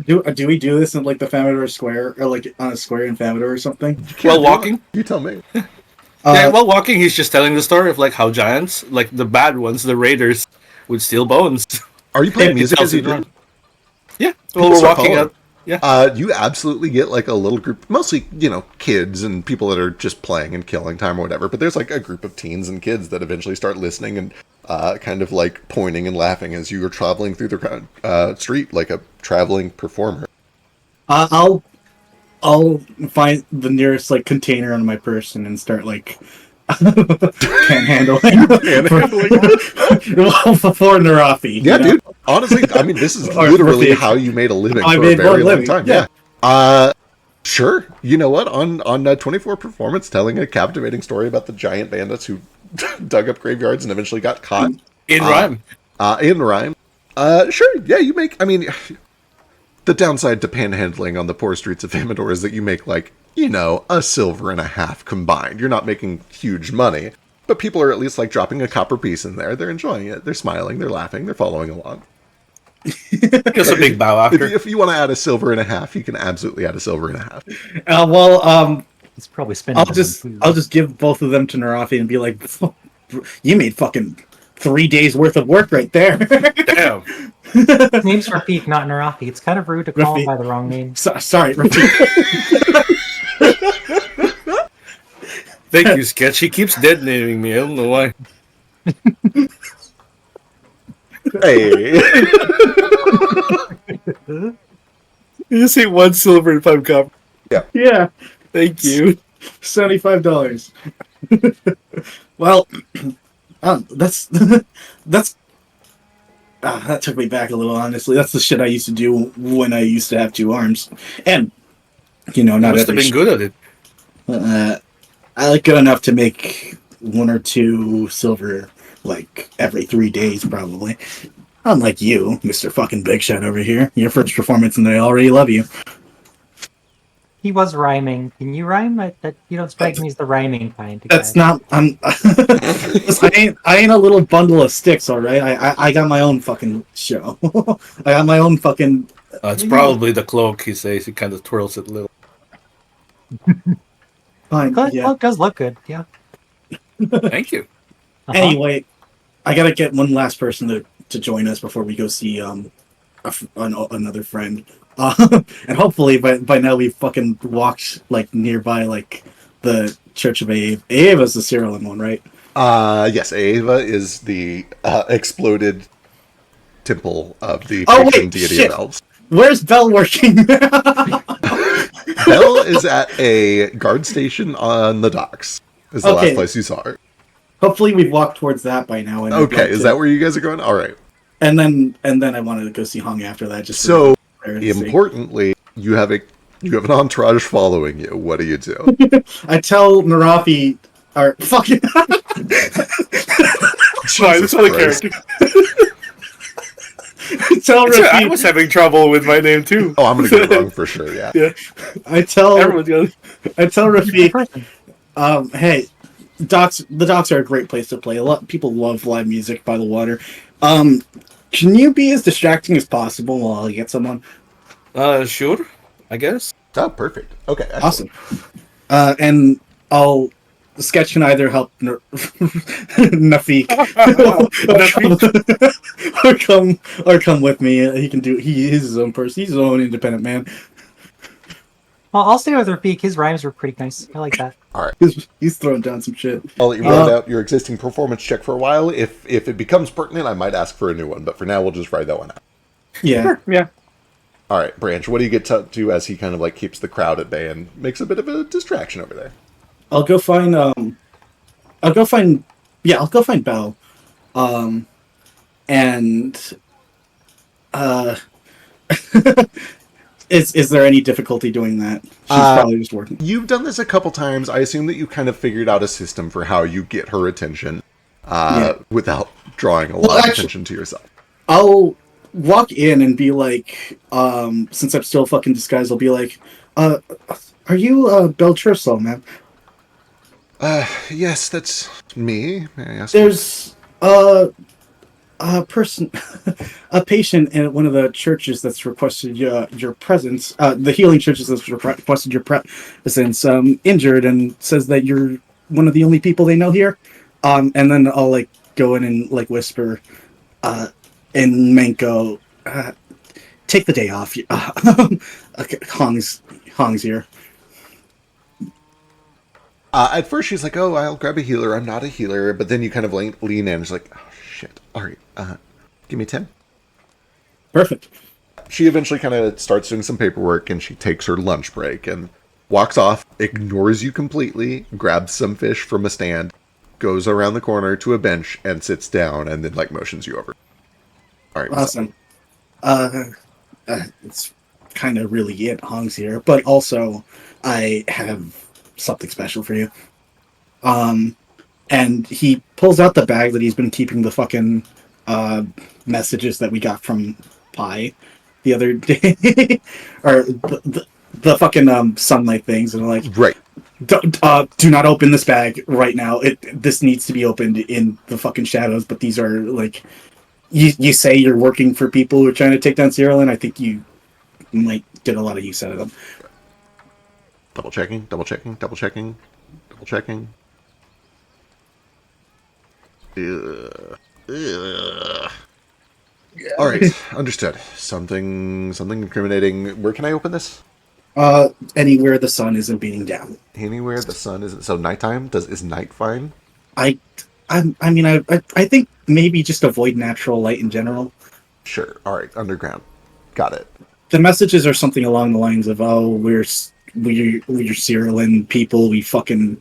Do we do this in like the Famador Square or like on a square in Famador or something? While walking? You tell me. Yeah, while walking, he's just telling the story of like how giants, like the bad ones, the raiders, would steal bones. Are you playing music as you do? Yeah, well, we're walking out. Yeah. You absolutely get like a little group, mostly, kids and people that are just playing and killing time or whatever. But there's like a group of teens and kids that eventually start listening and kind of like pointing and laughing as you are traveling through the street like a traveling performer. I'll find the nearest like container on my person and start like panhandling. Before Narafi. Yeah, dude. Honestly, I mean, this is literally how you made a living for a very long time. Yeah. Sure. You know what? On 24 Performance, telling a captivating story about the giant bandits who dug up graveyards and eventually got caught. In rhyme. In rhyme. Sure. Yeah, you make... I mean, the downside to panhandling on the poor streets of Amador is that you make, like, a silver and a half combined. You're not making huge money, but people are at least, like, dropping a copper piece in there. They're enjoying it. They're smiling. They're laughing. They're following along. Just a big bow after. If you want to add a silver and a half, you can absolutely add a silver and a half. It's probably spending. I'll just give both of them to Narafi and be like, you made fucking 3 days worth of work right there. Damn. His name's Rafik, not Narafi. It's kind of rude to call him by the wrong name. Sorry, Rafik. Thank you, Sketch. He keeps dead naming me. I don't know why. Hey. You say 1 silver and 5 copper. Yeah. Thank you. $75. Well, that's that took me back a little. Honestly, that's the shit I used to do when I used to have 2 arms, and not must have been good at it. I like good enough to make 1 or 2 silver like every 3 days, probably. Unlike you, Mr. fucking Big Shot over here. Your first performance and they already love you. He was rhyming. Can you rhyme? That you don't strike me as the rhyming kind. That's not. I ain't a little bundle of sticks, all right. I got my own fucking show. I got my own fucking. It's probably the cloak. He says he kind of twirls it a little. Fine. Yeah. It does look good. Yeah. Thank you. Anyway, I gotta get one last person to join us before we go see another friend. And hopefully by now we've fucking walked like nearby like the Church of Ave. Ava's the Cyrillian one, right? Yes, Ava is the exploded temple of the patron deity of elves. Where's Belle working? Belle is at a guard station on the docks. Is the last place you saw her. Hopefully we've walked towards that by now. And okay, is that where you guys are going? All right. And then I wanted to go see Hung after that. Just so importantly, you have an entourage following you. What do you do? I tell Narafi, or fucking. Sorry, this other character. I was having trouble with my name too. Oh, I'm gonna get it wrong for sure. Yeah. Yeah. I tell Rafik, hey, the docks are a great place to play. A lot of people love live music by the water. Can you be as distracting as possible while I get someone? Sure, I guess. Oh, perfect. Okay, excellent. Awesome. And Sketch can either help Nafik or come with me. He's his own person. He's his own independent man. Well, I'll stay with Rafik. His rhymes were pretty nice. I like that. All right. He's throwing down some shit. I'll let you round out your existing performance check for a while. If it becomes pertinent, I might ask for a new one. But for now, we'll just ride that one out. Yeah. Sure, yeah. All right, Branch, what do you get to do as he kind of like keeps the crowd at bay and makes a bit of a distraction over there? I'll go find Yeah, I'll go find Belle. And is there any difficulty doing that? She's probably just working. You've done this a couple times. I assume that you kind of figured out a system for how you get her attention without drawing a lot of attention to yourself. I'll walk in and be like, since I'm still fucking disguised, I'll be like, are you Belcherso, man? Yes, that's me. May I ask? There's a person, a patient in one of the churches that's requested your presence. The healing churches that's requested your presence. Injured and says that you're one of the only people they know here. And then I'll like go in and like whisper, in Manko, take the day off. Okay, Hong's here. At first she's like, oh, I'll grab a healer. I'm not a healer. But then you kind of lean in and she's like, oh, shit. All right. Give me 10. Perfect. She eventually kind of starts doing some paperwork and she takes her lunch break and walks off, ignores you completely, grabs some fish from a stand, goes around the corner to a bench and sits down and then like motions you over. All right. Awesome. It's kind of really it. Hong's here. But also, I have something special for you. And he pulls out the bag that he's been keeping the fucking messages that we got from Pi the other day, or the fucking sunlight things, and like, right. Do not open this bag right now. This needs to be opened in the fucking shadows. But these are like, you say you're working for people who are trying to take down Cyril, and I think you might get a lot of use out of them. Double checking. All right, understood. Something incriminating. Where can I open this? Anywhere the sun isn't beating down. Anywhere the sun isn't. So nighttime. Is night fine? I think maybe just avoid natural light in general. Sure. All right. Underground. Got it. The messages are something along the lines of, "Oh, we're Cyrillan people. We fucking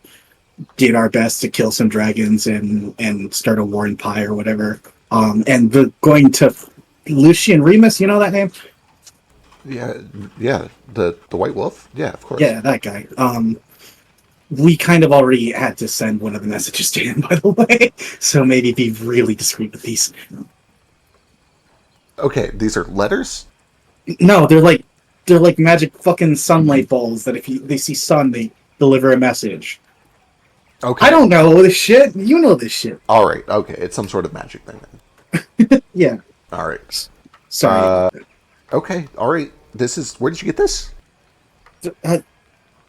did our best to kill some dragons and start a war in Pi or whatever. And they're going to Lucian Remus. You know that name? Yeah. The White Wolf. Yeah, of course. Yeah, that guy. We kind of already had to send one of the messages to him, by the way. So maybe be really discreet with these. Okay, these are letters? No, they're like magic fucking sunlight balls that if they see sun, they deliver a message. Okay. I don't know this shit. You know this shit. All right. Okay, it's some sort of magic thing then. Yeah. All right. Sorry. Okay. All right. Where did you get this?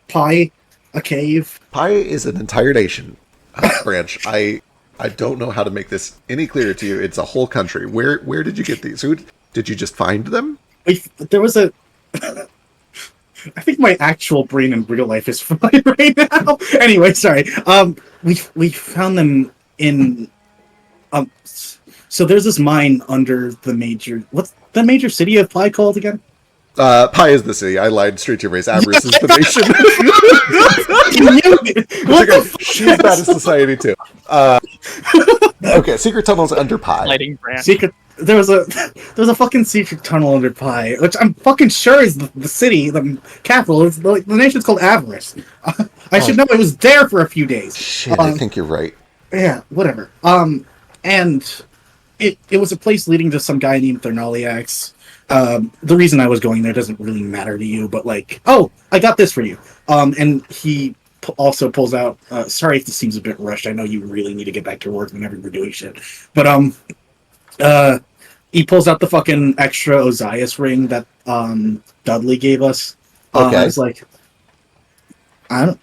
Pi, a cave. Pi is an entire nation, Branch. I don't know how to make this any clearer to you. It's a whole country. Where did you get these? Did you just find them? There was a. I think my actual brain in real life is fried right now. Anyway, sorry. We found them in. So there's this mine under the major. What's the major city of Pi called again? Pi is the city. I lied straight to your face. Avarice is the nation. She's bad at society too. Okay, secret tunnels under Pi. Lighting brand. Secret. There's a fucking secret tunnel under Pi, which I'm fucking sure is the city, the capital. It's the nation's called Avarice. I should know. It was there for a few days. Shit, I think you're right. Yeah, whatever. And it was a place leading to some guy named Thernaliax. The reason I was going there doesn't really matter to you, but like, oh, I got this for you. And he also pulls out. Sorry if this seems a bit rushed. I know you really need to get back to work whenever we're doing shit. But he pulls out the fucking extra Ozias ring that Dudley gave us. Okay. I was like,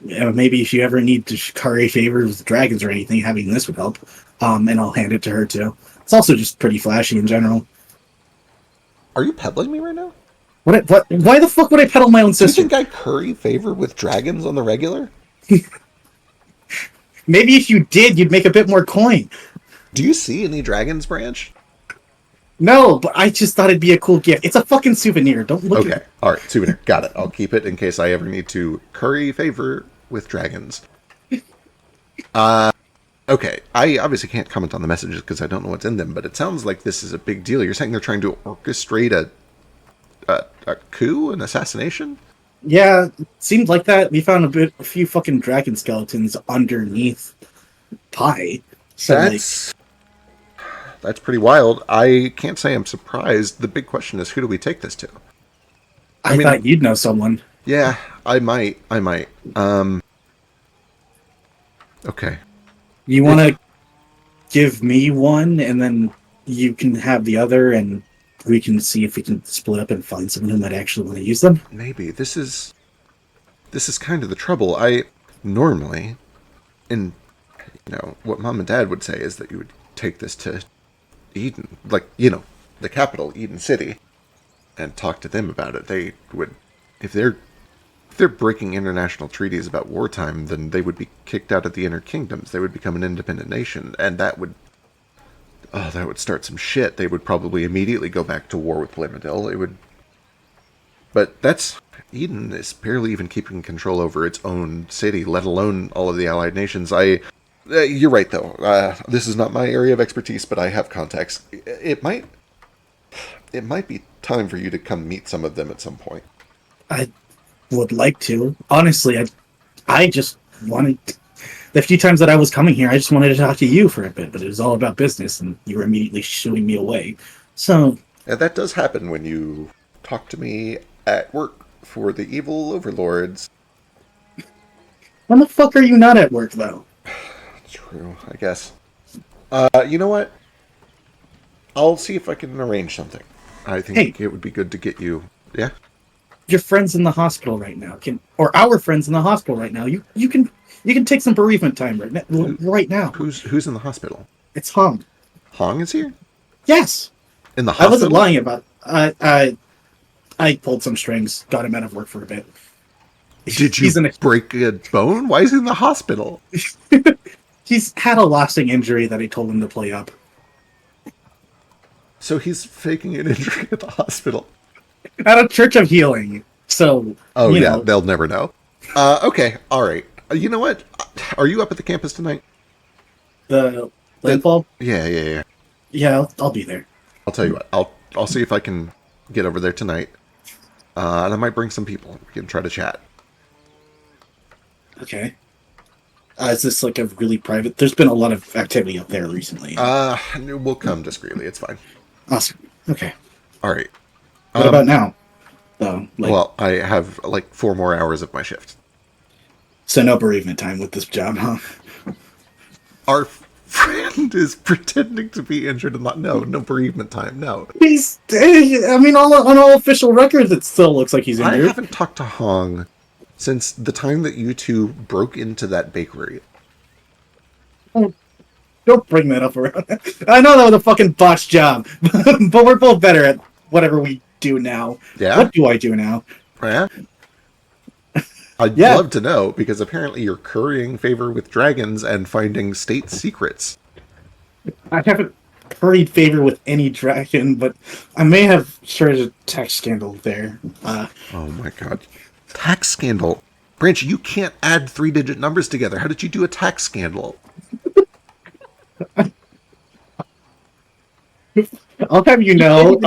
maybe if you ever need to curry favors with dragons or anything, having this would help. And I'll hand it to her too. It's also just pretty flashy in general. Are you peddling me right now? What? Why the fuck would I peddle my own sister? Do you think I curry favor with dragons on the regular? Maybe if you did, you'd make a bit more coin. Do you see any dragons, Branch? No, but I just thought it'd be a cool gift. It's a fucking souvenir. Don't look at it. Okay, all right, souvenir. Got it. I'll keep it in case I ever need to curry favor with dragons. Okay, I obviously can't comment on the messages because I don't know what's in them, but it sounds like this is a big deal. You're saying they're trying to orchestrate a coup, an assassination? Yeah, it seemed like that. We found a few fucking dragon skeletons underneath pie. So That's pretty wild. I can't say I'm surprised. The big question is, who do we take this to? I thought you'd know someone. Yeah, I might. Okay. You want to give me one, and then you can have the other, and we can see if we can split up and find someone who might actually want to use them? Maybe. This is kind of the trouble. I normally, in what Mom and Dad would say is that you would take this to Eden, like, the capital, Eden City, and talk to them about it. They would, if they're breaking international treaties about wartime, then they would be kicked out of the Inner Kingdoms. They would become an independent nation, and that would start some shit. They would probably immediately go back to war with Blamidil. But Eden is barely even keeping control over its own city, let alone all of the allied nations. You're right, though. This is not my area of expertise, but I have contacts. It might be time for you to come meet some of them at some point. I would like to. Honestly, I just wanted... The few times that I was coming here, I just wanted to talk to you for a bit, but it was all about business, and you were immediately shooing me away. So... And that does happen when you talk to me at work for the evil overlords. When the fuck are you not at work, though? True, I guess. You know what? I'll see if I can arrange something. I think it would be good to get you... Yeah? Your friend's in the hospital right now. Or our friend's in the hospital right now. You can take some bereavement time right now. Who's in the hospital? It's Hong. Hong is here? Yes. In the hospital? I wasn't lying about it. I pulled some strings, got him out of work for a bit. Did you break a bone? Why is he in the hospital? He's had a lasting injury that I told him to play up. So he's faking an injury at the hospital. At a church of healing. So, they'll never know. Okay, all right. You know what? Are you up at the campus tonight? The Wildfolk? Yeah. Yeah, I'll be there. I'll tell you what. I'll see if I can get over there tonight. And I might bring some people. We can try to chat. Okay. Is this like a really private... There's been a lot of activity up there recently. We'll come discreetly. It's fine. Awesome. Okay. All right. What about now? Well, I have 4 more hours of my shift. So no bereavement time with this job, huh? Our friend is pretending to be injured and no bereavement time, no. On all official records, it still looks like he's injured. I haven't talked to Hong since the time that you two broke into that bakery. Oh, don't bring that up around. I know that was a fucking botched job, but we're both better at whatever we do now. Yeah? What do I do now? Yeah? I'd love to know, because apparently you're currying favor with dragons and finding state secrets. I haven't curried favor with any dragon, but I may have started a tax scandal there. Oh my god. Tax scandal? Branch, you can't add 3-digit numbers together. How did you do a tax scandal? I'll have you know,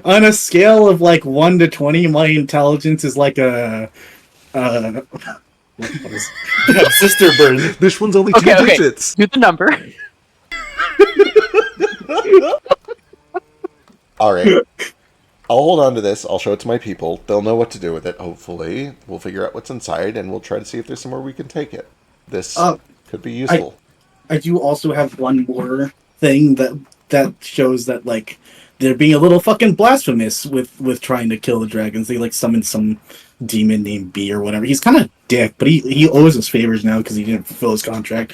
on a scale of 1 to 20, my intelligence is like a... Sister burn. This one's only 2 digits. Do the number. Alright. I'll hold on to this. I'll show it to my people. They'll know what to do with it, hopefully. We'll figure out what's inside, and we'll try to see if there's somewhere we can take it. This could be useful. I do also have one more thing that shows that, they're being a little fucking blasphemous with trying to kill the dragons. They, summoned some demon named B or whatever. He's kind of dick, but he owes us favors now because he didn't fulfill his contract.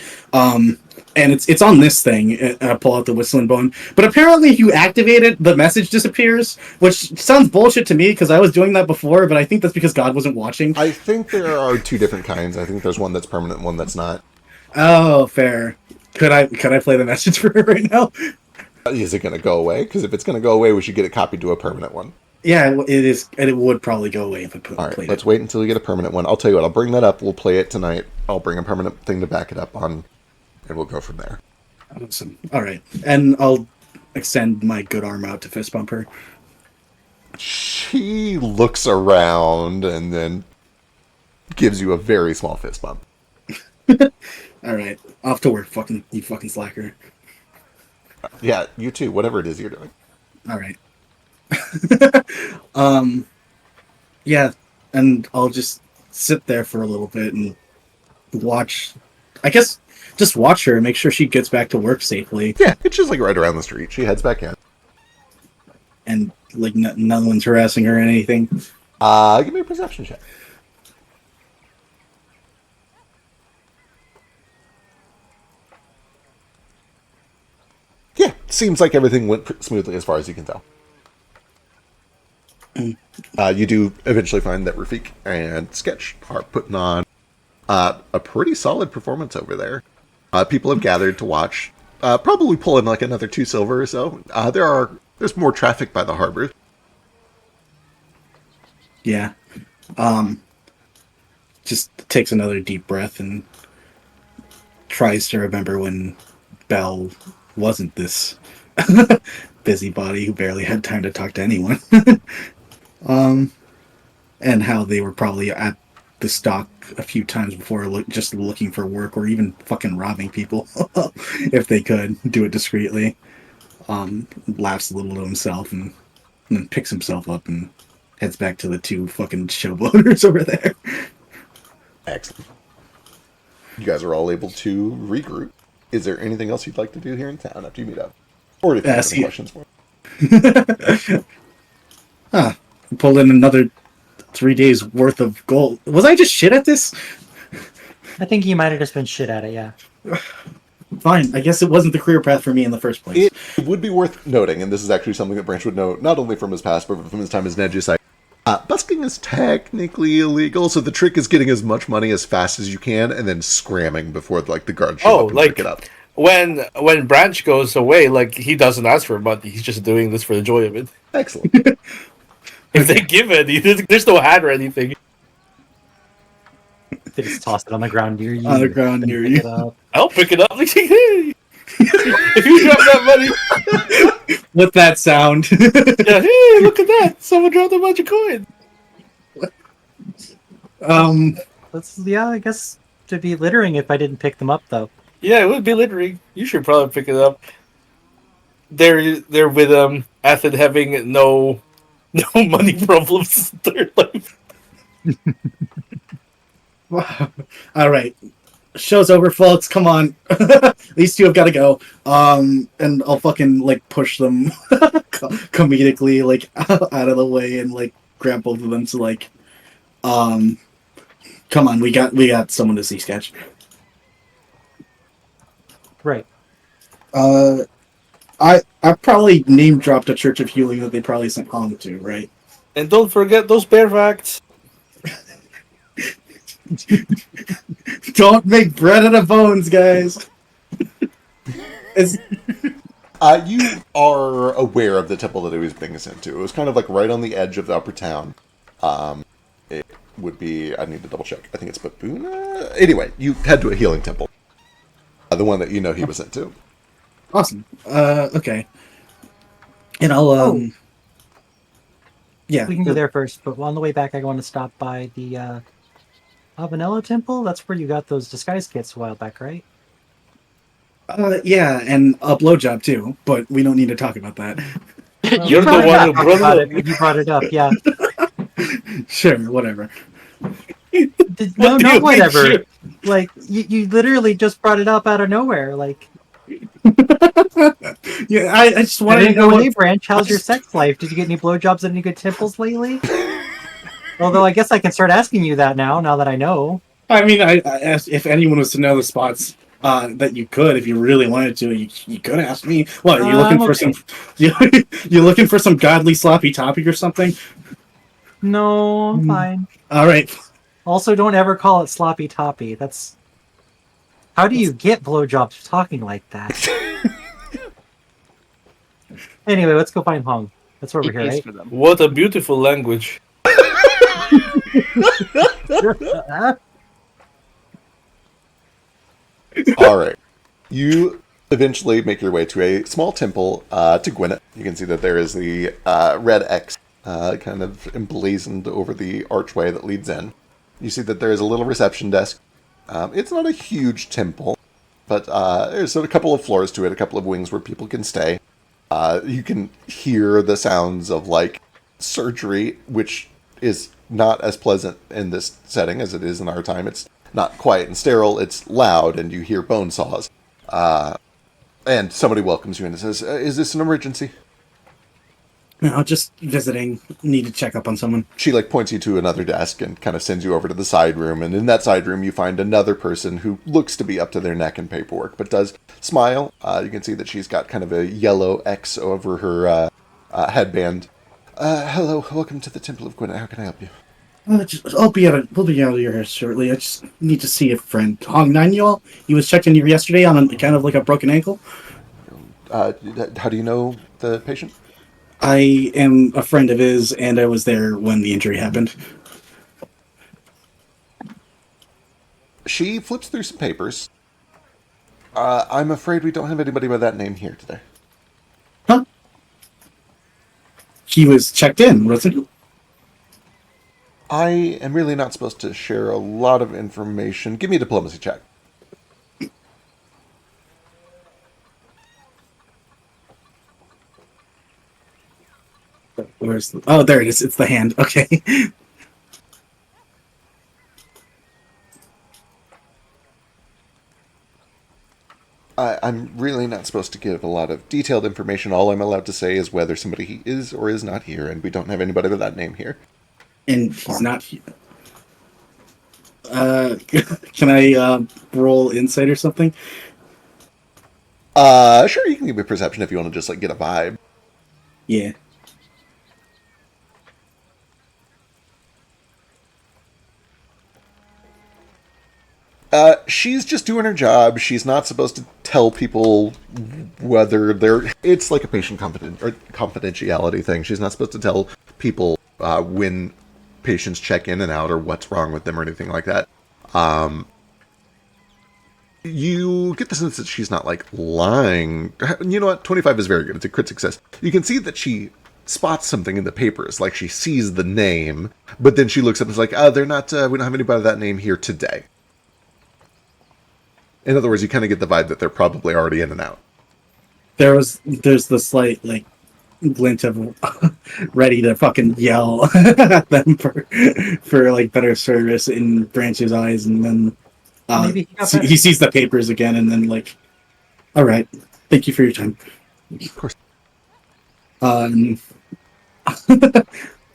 And it's on this thing. I pull out the whistling bone. But apparently if you activate it, the message disappears, which sounds bullshit to me because I was doing that before, but I think that's because God wasn't watching. I think there are 2 different kinds. I think there's one that's permanent and one that's not. Oh, fair. Could I play the message for her right now? Is it going to go away? Because if it's going to go away, we should get it copied to a permanent one. Yeah, it is, and it would probably go away if I played it. All right, let's wait until we get a permanent one. I'll tell you what, I'll bring that up. We'll play it tonight. I'll bring a permanent thing to back it up on. and we'll go from there. Awesome. All right, and I'll extend my good arm out to fist bump her. She looks around and then gives you a very small fist bump. All right, off to work, you fucking slacker. Yeah, you too. Whatever it is you're doing. All right. Yeah, and I'll just sit there for a little bit and watch. I guess just watch her and make sure she gets back to work safely. Yeah, it's just like right around the street. She heads back in. And like no one's harassing her or anything. Give me a perception check. Yeah, seems like everything went smoothly as far as you can tell. You do eventually find that Rafik and Sketch are putting on a pretty solid performance over there. People have gathered to watch. Probably pull in like another 2 silver or so. There's more traffic by the harbor. Yeah. Just takes another deep breath and tries to remember when Belle wasn't this busybody who barely had time to talk to anyone. And how they were probably at the stock a few times before just looking for work or even fucking robbing people if they could do it discreetly. Laughs a little to himself and then picks himself up and heads back to the 2 fucking showboaters over there. Excellent. You guys are all able to regroup. Is there anything else you'd like to do here in town after you meet up? Or if you have any questions for me? Pulled in another 3 days worth of gold. Was I just shit at this? I think you might have just been shit at it, yeah. Fine. I guess it wasn't the career path for me in the first place. It would be worth noting, and this is actually something that Branch would know, not only from his past, but from his time as Nejusite. Busking is technically illegal, so the trick is getting as much money as fast as you can, and then scramming before the guards show up and pick it up. When Branch goes away, he doesn't ask for money. He's just doing this for the joy of it. Excellent. If they give it, there's no hat or anything. They just toss it on the ground near you. On the ground near you. I'll pick it up. Hey, if you drop that money, with that sound. yeah, hey, look at that! Someone dropped a bunch of coins. I guess to be littering if I didn't pick them up though. Yeah, it would be littering. You should probably pick it up. They're with Athen having no money problems in their life. All right, show's over, folks. Come on, these 2 have got to go. And I'll fucking push them comedically out of the way and grab both of them to come on, we got someone to see Sketch. Right. I probably name dropped a Church of Healing that they probably sent home to, right? And don't forget those bear facts. Don't make bread out of bones, guys. You are aware of the temple that he was being sent to. It was kind of right on the edge of the upper town. It would be, I need to double check. I think it's Babuna. Anyway, you head to a healing temple. The one that he was sent to. Awesome. Okay. And I'll yeah. We can go there first, but on the way back I want to stop by the Avanella Temple. That's where you got those disguise kits a while back, right? Yeah, and a blowjob too, but we don't need to talk about that. You're the one who brought it up. You brought it up, yeah. Sure, whatever. No, not whatever. You literally just brought it up out of nowhere. Yeah, I just wanted to know. Hey, Branch, how's your sex life? Did you get any blowjobs at any good temples lately? Although I guess I can start asking you that now that I know. I mean, I asked if anyone was to know the spots that you could, if you really wanted to, you could ask me. What, are you looking for some? You looking for some godly sloppy topic or something? No, I'm fine. All right. Also, don't ever call it sloppy toppy. That's how do you get blowjobs talking like that? Anyway, let's go find Hong. That's where we're here, right? What a beautiful language. All right. You eventually make your way to a small temple to Gwyneth. You can see that there is the red X kind of emblazoned over the archway that leads in. You see that there is a little reception desk. It's not a huge temple, but there's a couple of floors to it, a couple of wings where people can stay. You can hear the sounds of like surgery, which is not as pleasant in this setting as it is in our time. It's not quiet and sterile. It's loud, and you hear bone saws. And somebody welcomes you in and says, "Is this an emergency?" No, just visiting. Need to check up on someone. She like points you to another desk and kind of sends you over to the side room. And in that side room, you find another person who looks to be up to their neck in paperwork, but does smile. You can see that she's got kind of a yellow X over her headband. Hello, welcome to the Temple of Gwyneth. How can I help you? We'll be out of here shortly. I just need to see a friend. Hong Nine, y'all. He was checking you yesterday on kind of like a broken ankle. How do you know the patient? I am a friend of his, and I was there when the injury happened. She flips through some papers. I'm afraid we don't have anybody by that name here today. Huh? He was checked in, wasn't he? I am really not supposed to share a lot of information. Give me a diplomacy check. Where's the... Oh, there it is. It's the hand. Okay. I'm really not supposed to give a lot of detailed information. All I'm allowed to say is whether somebody is or is not here, and we don't have anybody with that name here. And he's not here. Can I roll insight or something? Sure, you can give me perception if you want to just like get a vibe. Yeah. She's just doing her job. She's not supposed to tell people whether they're... It's like a patient confidentiality thing. She's not supposed to tell people when patients check in and out or what's wrong with them or anything like that. You get the sense that she's not, like, lying. You know what? 25 is very good. It's a crit success. You can see that she spots something in the papers. Like, she sees the name, but then she looks up and is like, they're not... we don't have anybody with that name here today. In other words, you kind of get the vibe that they're probably already in and out. There's the slight, like, glint of ready to fucking yell at them for like better service in Branch's eyes, and then he sees the papers again, and then like, all right, thank you for your time. Of course.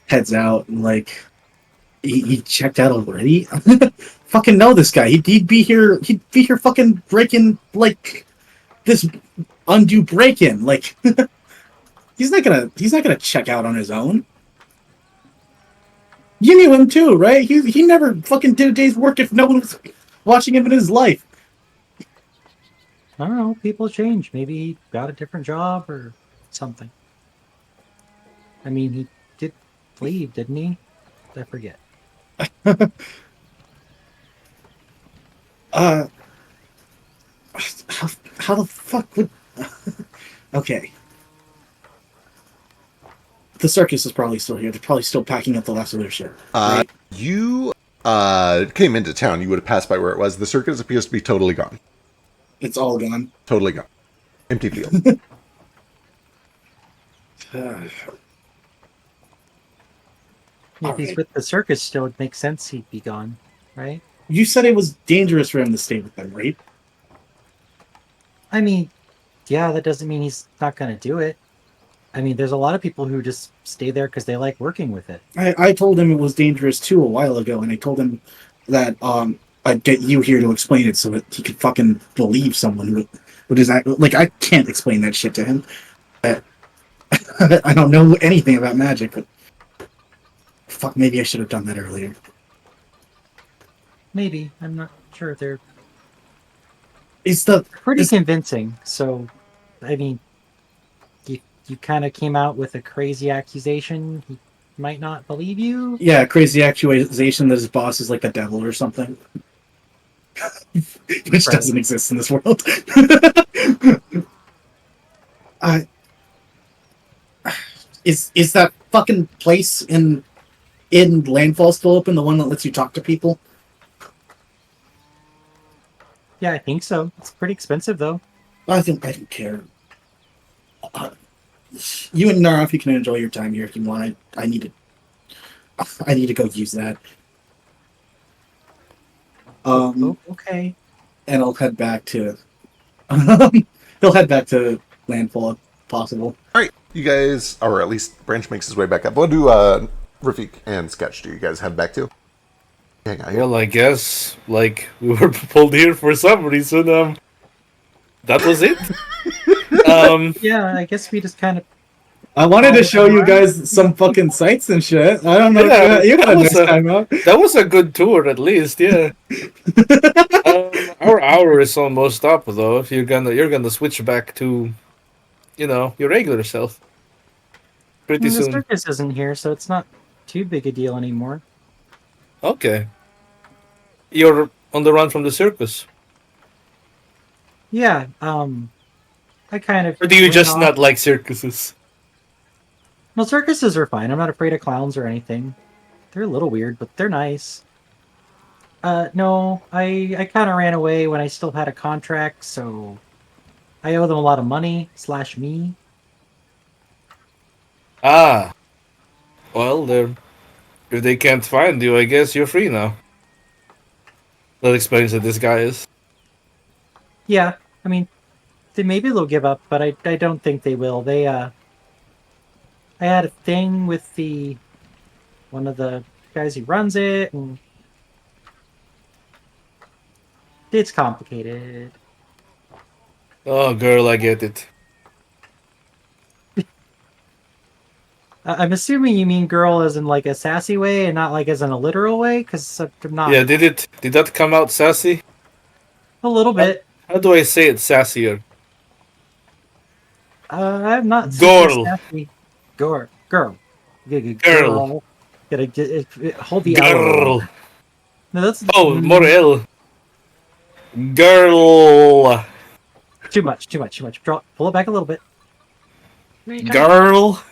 Heads out, and like, he checked out already. Fucking know this guy. He'd be here. He'd be here fucking breaking like this undue break-in. Like he's not gonna check out on his own. You knew him too, right? He never fucking did a day's work if no one was watching him in his life. I don't know. People change. Maybe he got a different job or something. I mean, he did leave, didn't he? I forget. How the fuck would... Okay. The circus is probably still here. They're probably still packing up the last of their shit. Right? You came into town. You would have passed by where it was. The circus appears to be totally gone. It's all gone. Totally gone. Empty field. If he's with the circus still, it makes sense he'd be gone, right? You said it was dangerous for him to stay with them, right? I mean, yeah, that doesn't mean he's not going to do it. I mean, there's a lot of people who just stay there because they like working with it. I told him it was dangerous too a while ago, and I told him that I'd get you here to explain it so that he could fucking believe someone who does that. Like, I can't explain that shit to him. I don't know anything about magic, but fuck, maybe I should have done that earlier. Maybe. I'm not sure. They're pretty convincing. So, I mean, you kind of came out with a crazy accusation. He might not believe you. Yeah, crazy accusation that his boss is like the devil or something. which doesn't exist in this world. Is that fucking place in Landfall still open? The one that lets you talk to people? Yeah, I think so. It's pretty expensive though. I don't care. You and Nara, if you can enjoy your time here, if you want. I need to go use that. Okay. And I'll head back to. He'll head back to Landfall if possible. All right, you guys, or at least Branch makes his way back up. What do Rafik and Sketch do? You guys head back to? Hang on. Well, I guess we were pulled here for some reason. That was it. Yeah, I guess we just kind of. I wanted to show you guys some fucking sights and shit. I don't know. Yeah, you got a nice time out. That was a good tour, at least. Yeah. Our hour is almost up, though. If you're gonna switch back to, your regular self. Pretty The soon. circus isn't here, so it's not too big a deal anymore. Okay. You're on the run from the circus. Yeah, I kind of. Or do you went just off- not like circuses? Well, circuses are fine. I'm not afraid of clowns or anything. They're a little weird, but they're nice. No, I kind of ran away when I still had a contract, so I owe them a lot of money / me. Ah. Well, if they can't find you, I guess you're free now. That explains that this guy is. Yeah, I mean, maybe they'll give up, but I don't think they will. I had a thing with one of the guys who runs it, and it's complicated. Oh, girl, I get it. I'm assuming you mean girl as in like a sassy way and not like as in a literal way, because I'm not. Yeah, did that come out sassy? A little bit. How do I say it sassier? I'm not Girl. super sassy. Girl. Girl. Gotta hold the Girl. L. No, that's More L. Girl. too much. Pull it back a little bit. Girl.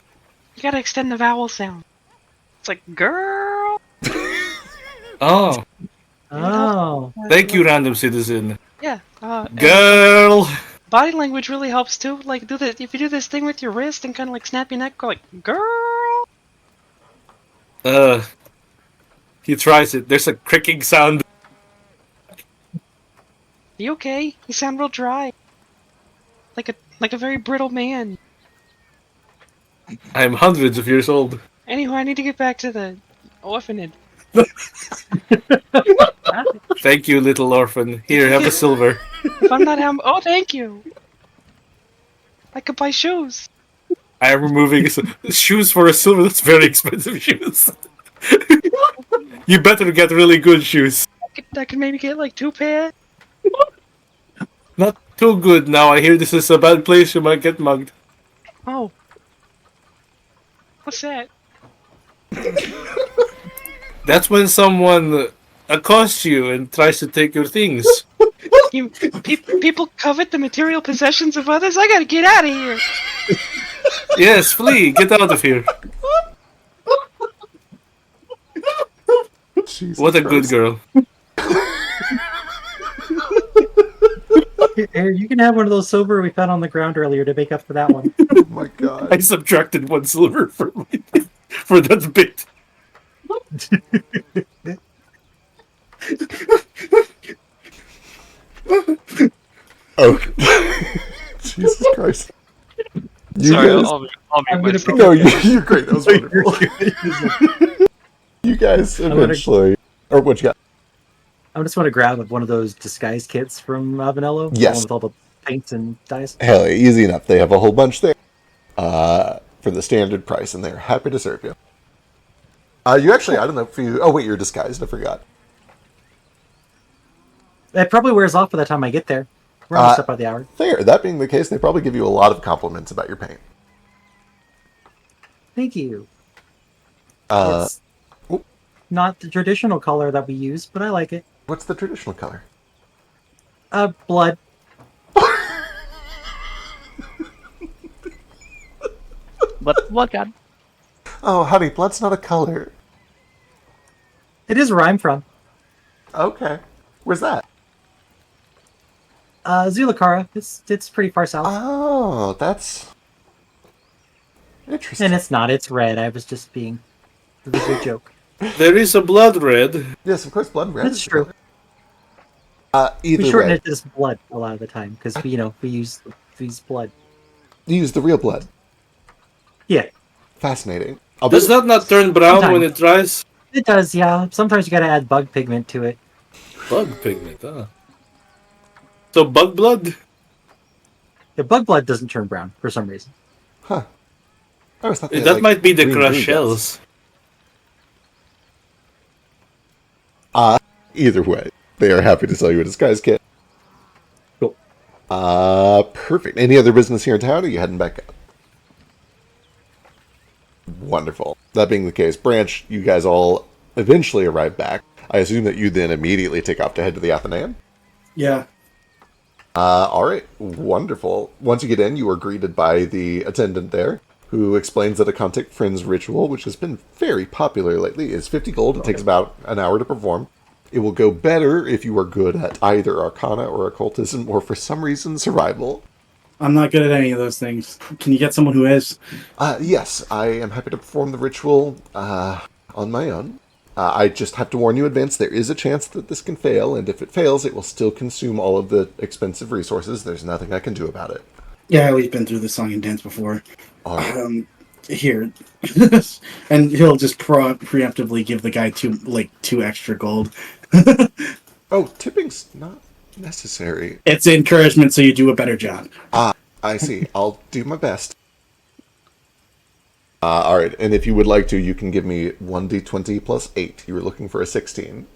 You gotta extend the vowel sound. It's like girl. Oh, Oh. thank you, random citizen. Yeah. Girl. Body language really helps too. Like if you do this thing with your wrist and kind of like snap your neck, go like girl. He tries it. There's a cricking sound. You okay? You sound real dry. Like a very brittle man. I'm hundreds of years old. Anyway, I need to get back to the orphanage. Thank you, little orphan. Here, have a silver. If I'm not oh, thank you. I could buy shoes. I am removing shoes for a silver. That's very expensive shoes. You better get really good shoes. I could maybe get like 2 pairs. Not too good now. I hear this is a bad place. You might get mugged. Oh. What's that? That's when someone accosts you and tries to take your things. People covet the material possessions of others? I gotta get out of here! Yes, flee. Get out of here. Jesus What a Christ. good girl. Here, you can have one of those silver we found on the ground earlier to make up for that one. Oh my god. I subtracted 1 silver for that bit. Oh. Jesus Christ. You Sorry, guys, I'll I'm mute gonna myself. no, you're great. That was wonderful. You guys eventually, or what you got? I just want to grab one of those disguise kits from Vanello. the Yes. one with all the paints and dyes. Hell, yeah, easy enough. They have a whole bunch there for the standard price, and they're happy to serve you. You actually, I don't know if you. Oh wait, you're disguised. I forgot. It probably wears off by the time I get there. We're almost up by the hour. Fair. That being the case, they probably give you a lot of compliments about your paint. Thank you. Uh, It's not the traditional color that we use, but I like it. what's the traditional color? Blood. What God? Oh, honey, blood's not a color. It is where I'm from. Okay. Where's that? Zulakara. It's pretty far south. Oh, that's interesting. And it's not. It's red. I was just being... It was a joke. There is a blood red. Yes, of course, blood red. That's is the true. color. We Either shorten way, it to just blood a lot of the time because we use blood. you use the real blood. Yeah, Fascinating. Does that not turn brown when Sometimes. it dries? it does. Yeah, sometimes you gotta add bug pigment to it. Bug pigment, huh? So bug blood? The bug blood doesn't turn brown for some reason. Huh. I always thought they had, That like, might be the green crushed glue shells. guts. Either way, they are happy to sell you a disguise kit. Cool. Perfect. Any other business here in town, or are you heading back up? Wonderful. That being the case, Branch, you guys all eventually arrive back. I assume that you then immediately take off to head to the Athenaeum? Yeah. All right. Wonderful. Once you get in, you are greeted by the attendant there, who explains that a contact friends ritual, which has been very popular lately, is 50 gold. It takes about an hour to perform. It will go better if you are good at either Arcana or Occultism, or for some reason, Survival. I'm not good at any of those things. Can you get someone who is? Yes, I am happy to perform the ritual on my own. I just have to warn you in advance, there is a chance that this can fail, and if it fails, it will still consume all of the expensive resources. There's nothing I can do about it. Yeah, we've been through this song and dance before. All right. Here. And he'll just preemptively give the guy two extra gold. Oh, tipping's not necessary. It's encouragement so you do a better job. I see. I'll do my best. All right, and if you would like to, you can give me 1d20 plus 8. You were looking for a 16.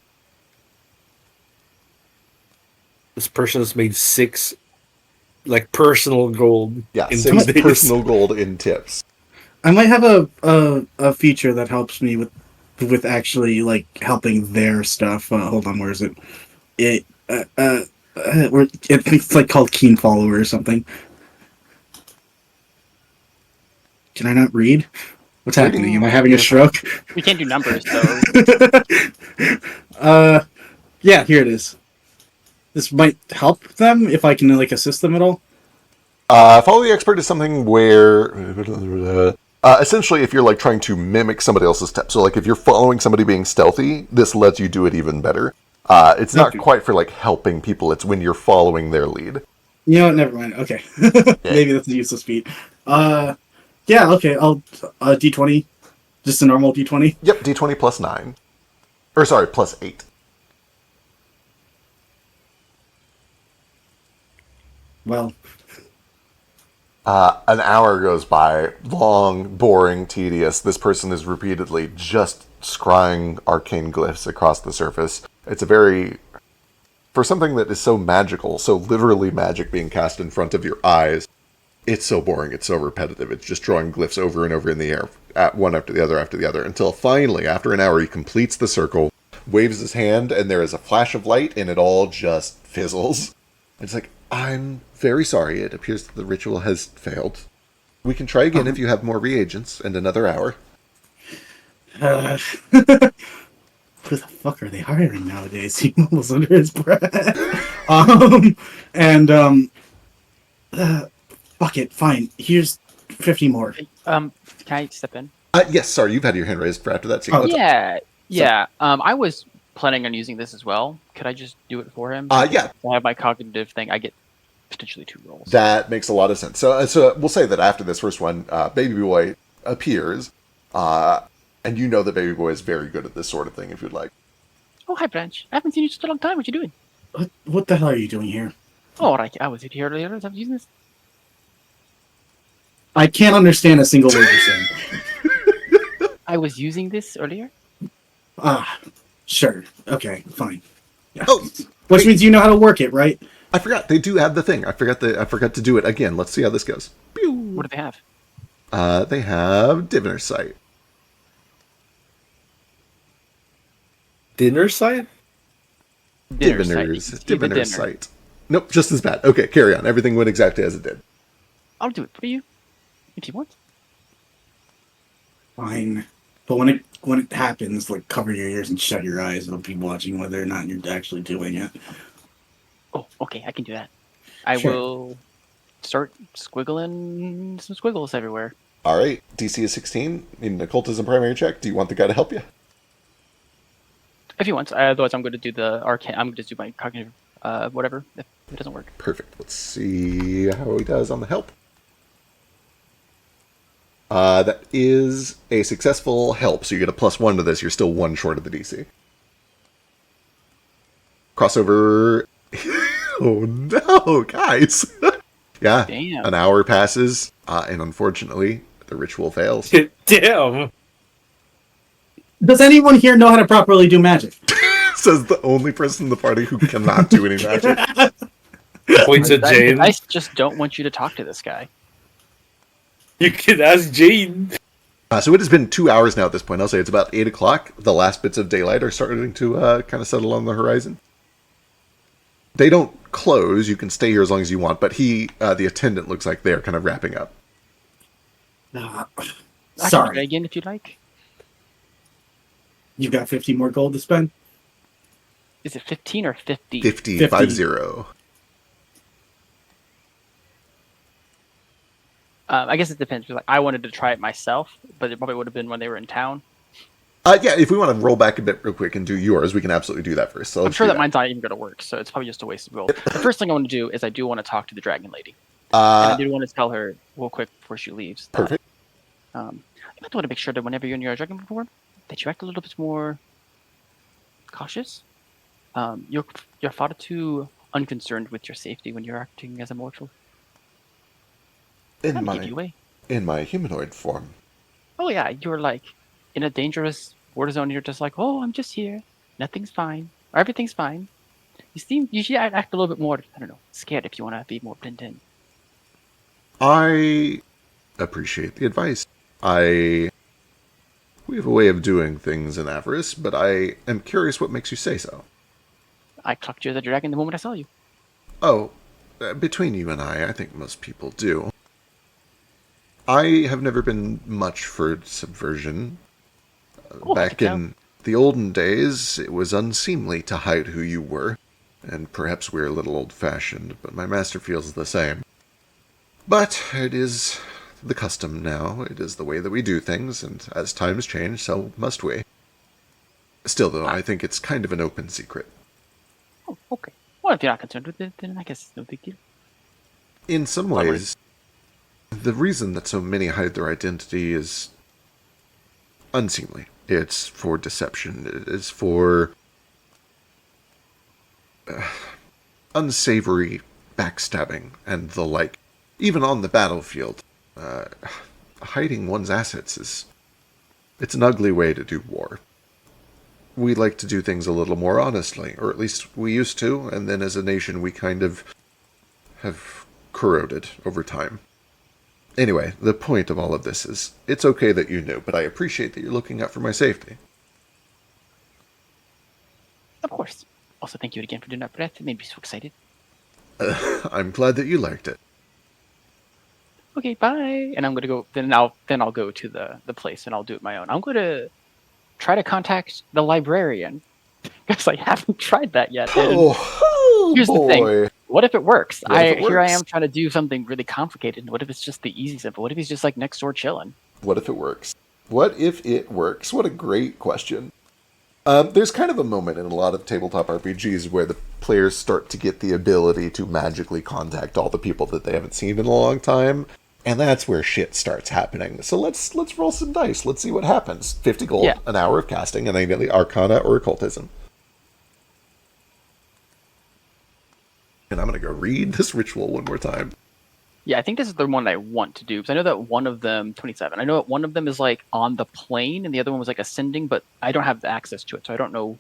This person has made 6, personal gold. Yeah, in 6 2 days. personal gold in tips. I might have a feature that helps me with actually helping their stuff. Hold on, where is it? It's called Keen Follower or something. Can I not read? What's happening? Am I having a stroke? We can't do numbers though. Yeah, here it is. This might help them if I can assist them at all. Follow the expert is something where essentially if you're trying to mimic somebody else's steps. So if you're following somebody being stealthy, this lets you do it even better. It's not quite for helping people. It's when you're following their lead. You know what? Never mind. Okay, maybe that's a useless feat. Yeah. Okay. I'll D20, just a normal D20. Yep, d20 plus 9. Or sorry, plus 8. Well, an hour goes by. Long, boring, tedious. This person is repeatedly just scrying arcane glyphs across the surface. It's a very... For something that is so magical, so literally magic being cast in front of your eyes, it's so boring, it's so repetitive. It's just drawing glyphs over and over in the air, at one after the other, until finally, after an hour, he completes the circle, waves his hand, and there is a flash of light, and it all just fizzles. It's I'm very sorry, it appears that the ritual has failed. We can try again if you have more reagents, and another hour. Who the fuck are they hiring nowadays? He mumbles under his breath. Fuck it, fine. Here's 50 more. Can I step in? Yes, sorry, you've had your hand raised for after that scene. Yeah. I was planning on using this as well. Could I just do it for him? Yeah. I have my cognitive thing. I get potentially 2 rolls. That makes a lot of sense. So we'll say that after this first one, Baby Boy appears, and you know that Baby Boy is very good at this sort of thing, if you'd like. Oh, hi, Branch. I haven't seen you in such a long time. What you doing? What the hell are you doing here? Oh, I was here earlier. I was using this. I can't understand a single word you're saying. I was using this earlier. Sure. Okay, fine. Yeah. Oh, which means you know how to work it, right? I forgot. They do have the thing. I forgot to do it again. Let's see how this goes. Pew. What do they have? They have Diviner's Sight. Dinner side? Diviner's Sight. Nope, just as bad. Okay, carry on. Everything went exactly as it did. I'll do it for you if you want. Fine. But when it happens, like cover your ears and shut your eyes. I'll be watching whether or not you're actually doing it. Oh, okay, I can do that. I Sure. will start squiggling some squiggles everywhere. All right, DC is 16. Need an occultism primary check. Do you want the guy to help you? If you want. Otherwise, I'm going to do the arcane. I'm going to do my cognitive, whatever. If it doesn't work. Perfect. Let's see how he does on the help. That is a successful help, so you get a +1 to this. You're still 1 short of the DC. Crossover. Oh no, guys. Yeah, Damn. an hour passes, and unfortunately, the ritual fails. Damn. Does anyone here know how to properly do magic? Says the only person in the party who cannot do any magic. Points at Jane. I just don't want you to talk to this guy. You can ask Jane. So it has been 2 hours now at this point. I'll say it's about 8 o'clock. The last bits of daylight are starting to kind of settle on the horizon. They don't close. You can stay here as long as you want, but the attendant looks like they're kind of wrapping up. I can do it Sorry. again if you like. You've got 50 more gold to spend? Is it 15 or 50? 50, 50. 50. I guess it depends. Like, I wanted to try it myself, but it probably would have been when they were in town. Yeah, if we want to roll back a bit real quick and do yours, we can absolutely do that first. So I'm sure that mine's not even going to work, so it's probably just a waste of gold. The first thing I want to do is I do want to talk to the dragon lady. And I do want to tell her real quick before she leaves. That, Perfect. you might want to make sure that whenever you're in your dragon form, that you act a little bit more cautious. You're far too unconcerned with your safety when you're acting as a mortal. In That'll give you away. my humanoid form. Oh yeah, you're like in a dangerous war zone. You're just like, oh, I'm just here. Nothing's fine. Or everything's fine. You should act a little bit more, I don't know, scared if you want to be more blend in. I appreciate the advice. We have a way of doing things in Avarice, but I am curious what makes you say so. I clocked you as a dragon the moment I saw you. Oh, between you and I think most people do. I have never been much for subversion. Back in the olden days, it was unseemly to hide who you were, and perhaps we're a little old-fashioned, but my master feels the same. But it is the custom now. It is the way that we do things, and as times change, so must we. Still, though, I think it's kind of an open secret. Oh, okay. Well, if you're not concerned with it, then I guess it's no big deal. In some ways, the reason that so many hide their identity is unseemly. It's for deception. It is for unsavory backstabbing and the like. Even on the battlefield, hiding one's assets it's an ugly way to do war. We like to do things a little more honestly, or at least we used to, and then as a nation we kind of have corroded over time. Anyway, the point of all of this is, it's okay that you knew, but I appreciate that you're looking out for my safety. Of course. Also, thank you again for doing that breath. It made me so excited. I'm glad that you liked it. Okay, bye. And I'm gonna go. Then I'll go to the place and I'll do it my own. I'm gonna try to contact the librarian because I haven't tried that yet. Here's the thing. What if it works? Here I am trying to do something really complicated. What if it's just the easy stuff? What if he's just like next door chilling? What if it works? What if it works? What a great question. There's kind of a moment in a lot of tabletop RPGs where the players start to get the ability to magically contact all the people that they haven't seen in a long time, and that's where shit starts happening. So let's roll some dice. Let's see what happens. 50 gold, an hour of casting, and then get the Arcana or Occultism. And I'm going to go read this ritual one more time. Yeah, I think this is the one I want to do, because I know that one of them, 27, I know that one of them is like on the plane, and the other one was like ascending, but I don't have access to it, so I don't know.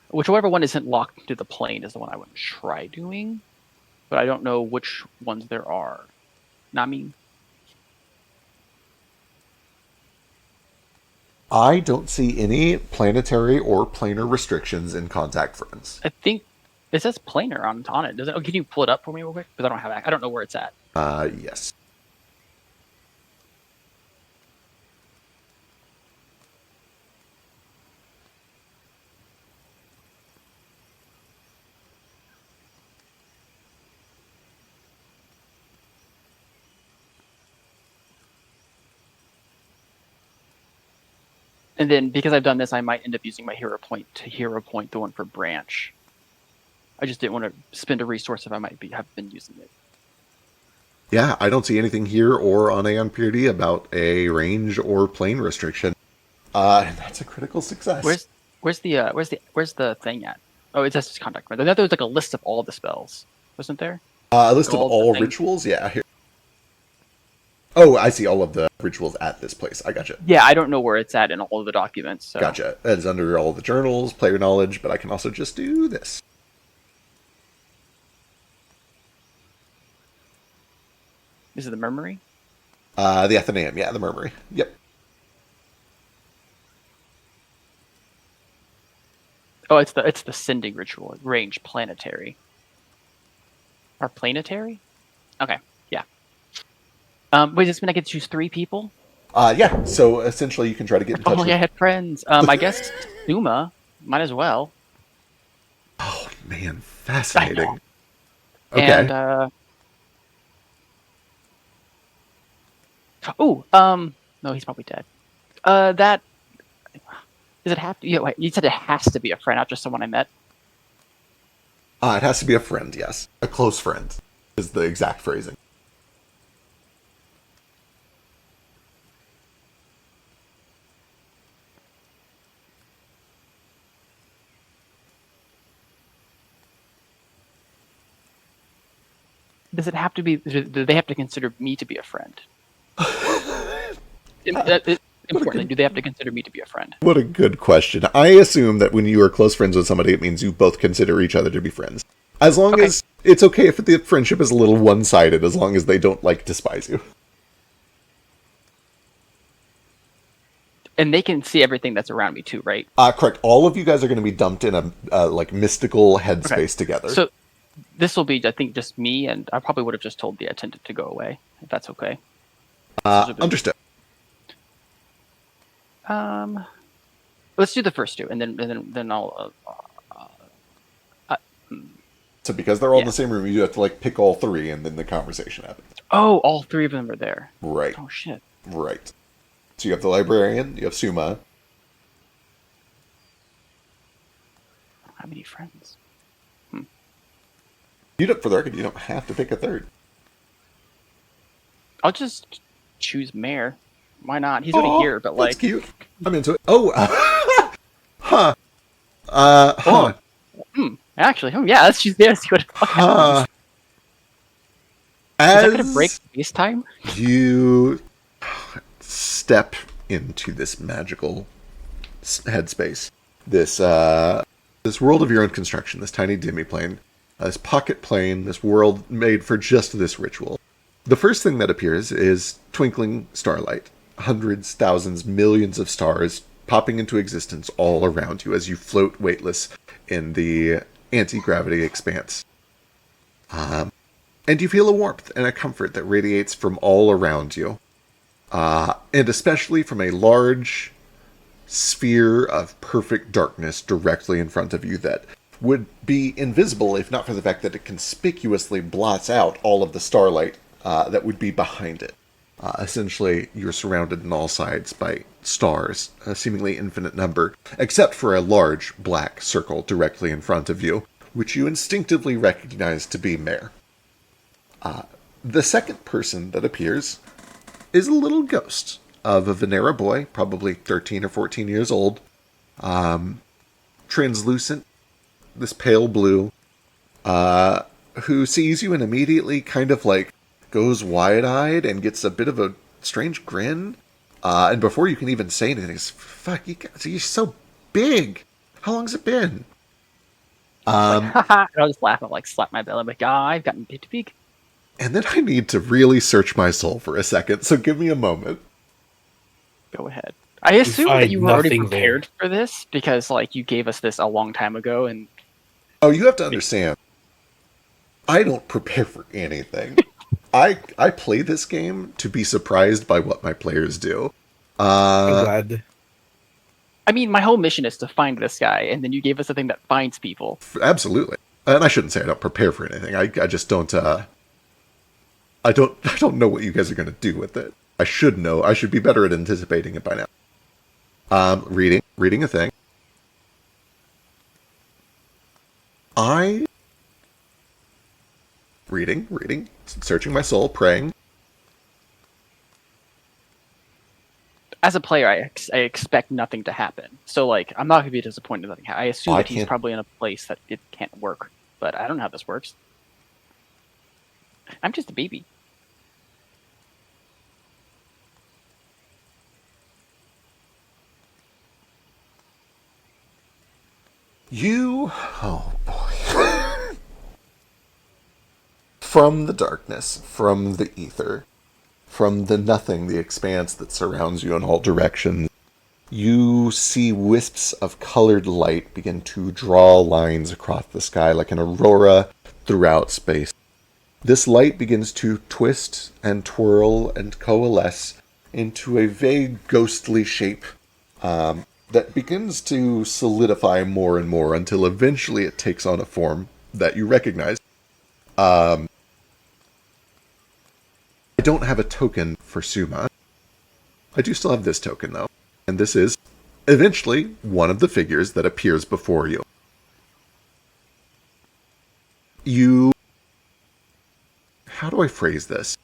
Whichever one isn't locked to the plane is the one I want to try doing, but I don't know which ones there are. Not me. I don't see any planetary or planar restrictions in contact friends. I think It says planar on it. Does it? Oh, can you pull it up for me real quick? Because I don't know where it's at. Yes. And then because I've done this, I might end up using my hero point to hero point the one for branch. I just didn't want to spend a resource if I have been using it. Yeah, I don't see anything here or on Aeon Purity about a range or plane restriction. And that's a critical success. Where's the thing at? Oh, it's just contact. I thought there was like a list of all the spells, wasn't there? A list of all rituals? Yeah, here. Oh, I see all of the rituals at this place. I gotcha. Yeah, I don't know where it's at in all of the documents. So. Gotcha. That is under all the journals, player knowledge, but I can also just do this. Is it the Murmury? The Athenaeum, yeah, the Murmury. Yep. Oh, it's the sending ritual. Range planetary. Or planetary? Okay, yeah. Wait, does this mean I get to choose 3 people? Yeah, so essentially you can try to get in touch with... I had friends. I guess Suma might as well. Oh, man, fascinating. Okay. And, no, he's probably dead. Does it have to... Wait, you said it has to be a friend, not just someone I met? It has to be a friend, yes. A close friend is the exact phrasing. Does it have to be... Do they have to consider me to be a friend? Importantly, do they have to consider me to be a friend? What a good question. I assume that when you are close friends with somebody, it means you both consider each other to be friends. As long as it's okay if the friendship is a little one-sided, as long as they don't, despise you. And they can see everything that's around me too, right? Correct. All of you guys are going to be dumped in a mystical headspace together. So this will be, I think, just me, and I probably would have just told the attendant to go away, if that's okay. Understood. Let's do the first 2, and then I'll. So because they're all in the same room, you have to pick all 3, and then the conversation happens. Oh, all 3 of them are there. Right. Oh shit. Right. So you have the librarian, you have Suma. How many friends? For the record, you don't have to pick a 3rd. I'll just choose Mayor. Why not? He's already here, but that's cute. I'm into it. Oh, huh. Actually, yeah, let's choose this. See what the fuck happens. Is that gonna break FaceTime? You step into this magical headspace, this world of your own construction, this tiny demiplane, this pocket plane, this world made for just this ritual. The first thing that appears is twinkling starlight. Hundreds, thousands, millions of stars popping into existence all around you as you float weightless in the anti-gravity expanse. And you feel a warmth and a comfort that radiates from all around you. And especially from a large sphere of perfect darkness directly in front of you that would be invisible if not for the fact that it conspicuously blots out all of the starlight that would be behind it. Essentially, you're surrounded on all sides by stars, a seemingly infinite number, except for a large black circle directly in front of you, which you instinctively recognize to be Mare. The second person that appears is a little ghost of a Venera boy, probably 13 or 14 years old, translucent, this pale blue, who sees you and immediately kind of goes wide-eyed and gets a bit of a strange grin. And before you can even say anything, he's, fuck, you're so big. How long's it been? I'll just laugh and slap my belly. I'm like, I've gotten big. And then I need to really search my soul for a second, so give me a moment. Go ahead. I assume that you were already prepared for this, because you gave us this a long time ago, and Oh, you have to understand. I don't prepare for anything. I play this game to be surprised by what my players do. I'm glad. I mean, my whole mission is to find this guy, and then you gave us a thing that finds people. Absolutely. And I shouldn't say I don't prepare for anything. I just don't. I don't know what you guys are going to do with it. I should know. I should be better at anticipating it by now. Reading a thing. Reading, searching my soul, praying. As a player, I expect nothing to happen. So, like, I'm not going to be disappointed nothing happens. I assume that he's probably in a place that it can't work. But I don't know how this works. I'm just a baby. Oh boy. From the darkness, from the ether, from the nothing, the expanse that surrounds you in all directions, you see wisps of colored light begin to draw lines across the sky like an aurora throughout space. This light begins to twist and twirl and coalesce into a vague ghostly shape that begins to solidify more and more until eventually it takes on a form that you recognize. I don't have a token for Suma. I do still have this token, though. And this is, eventually, one of the figures that appears before you. How do I phrase this?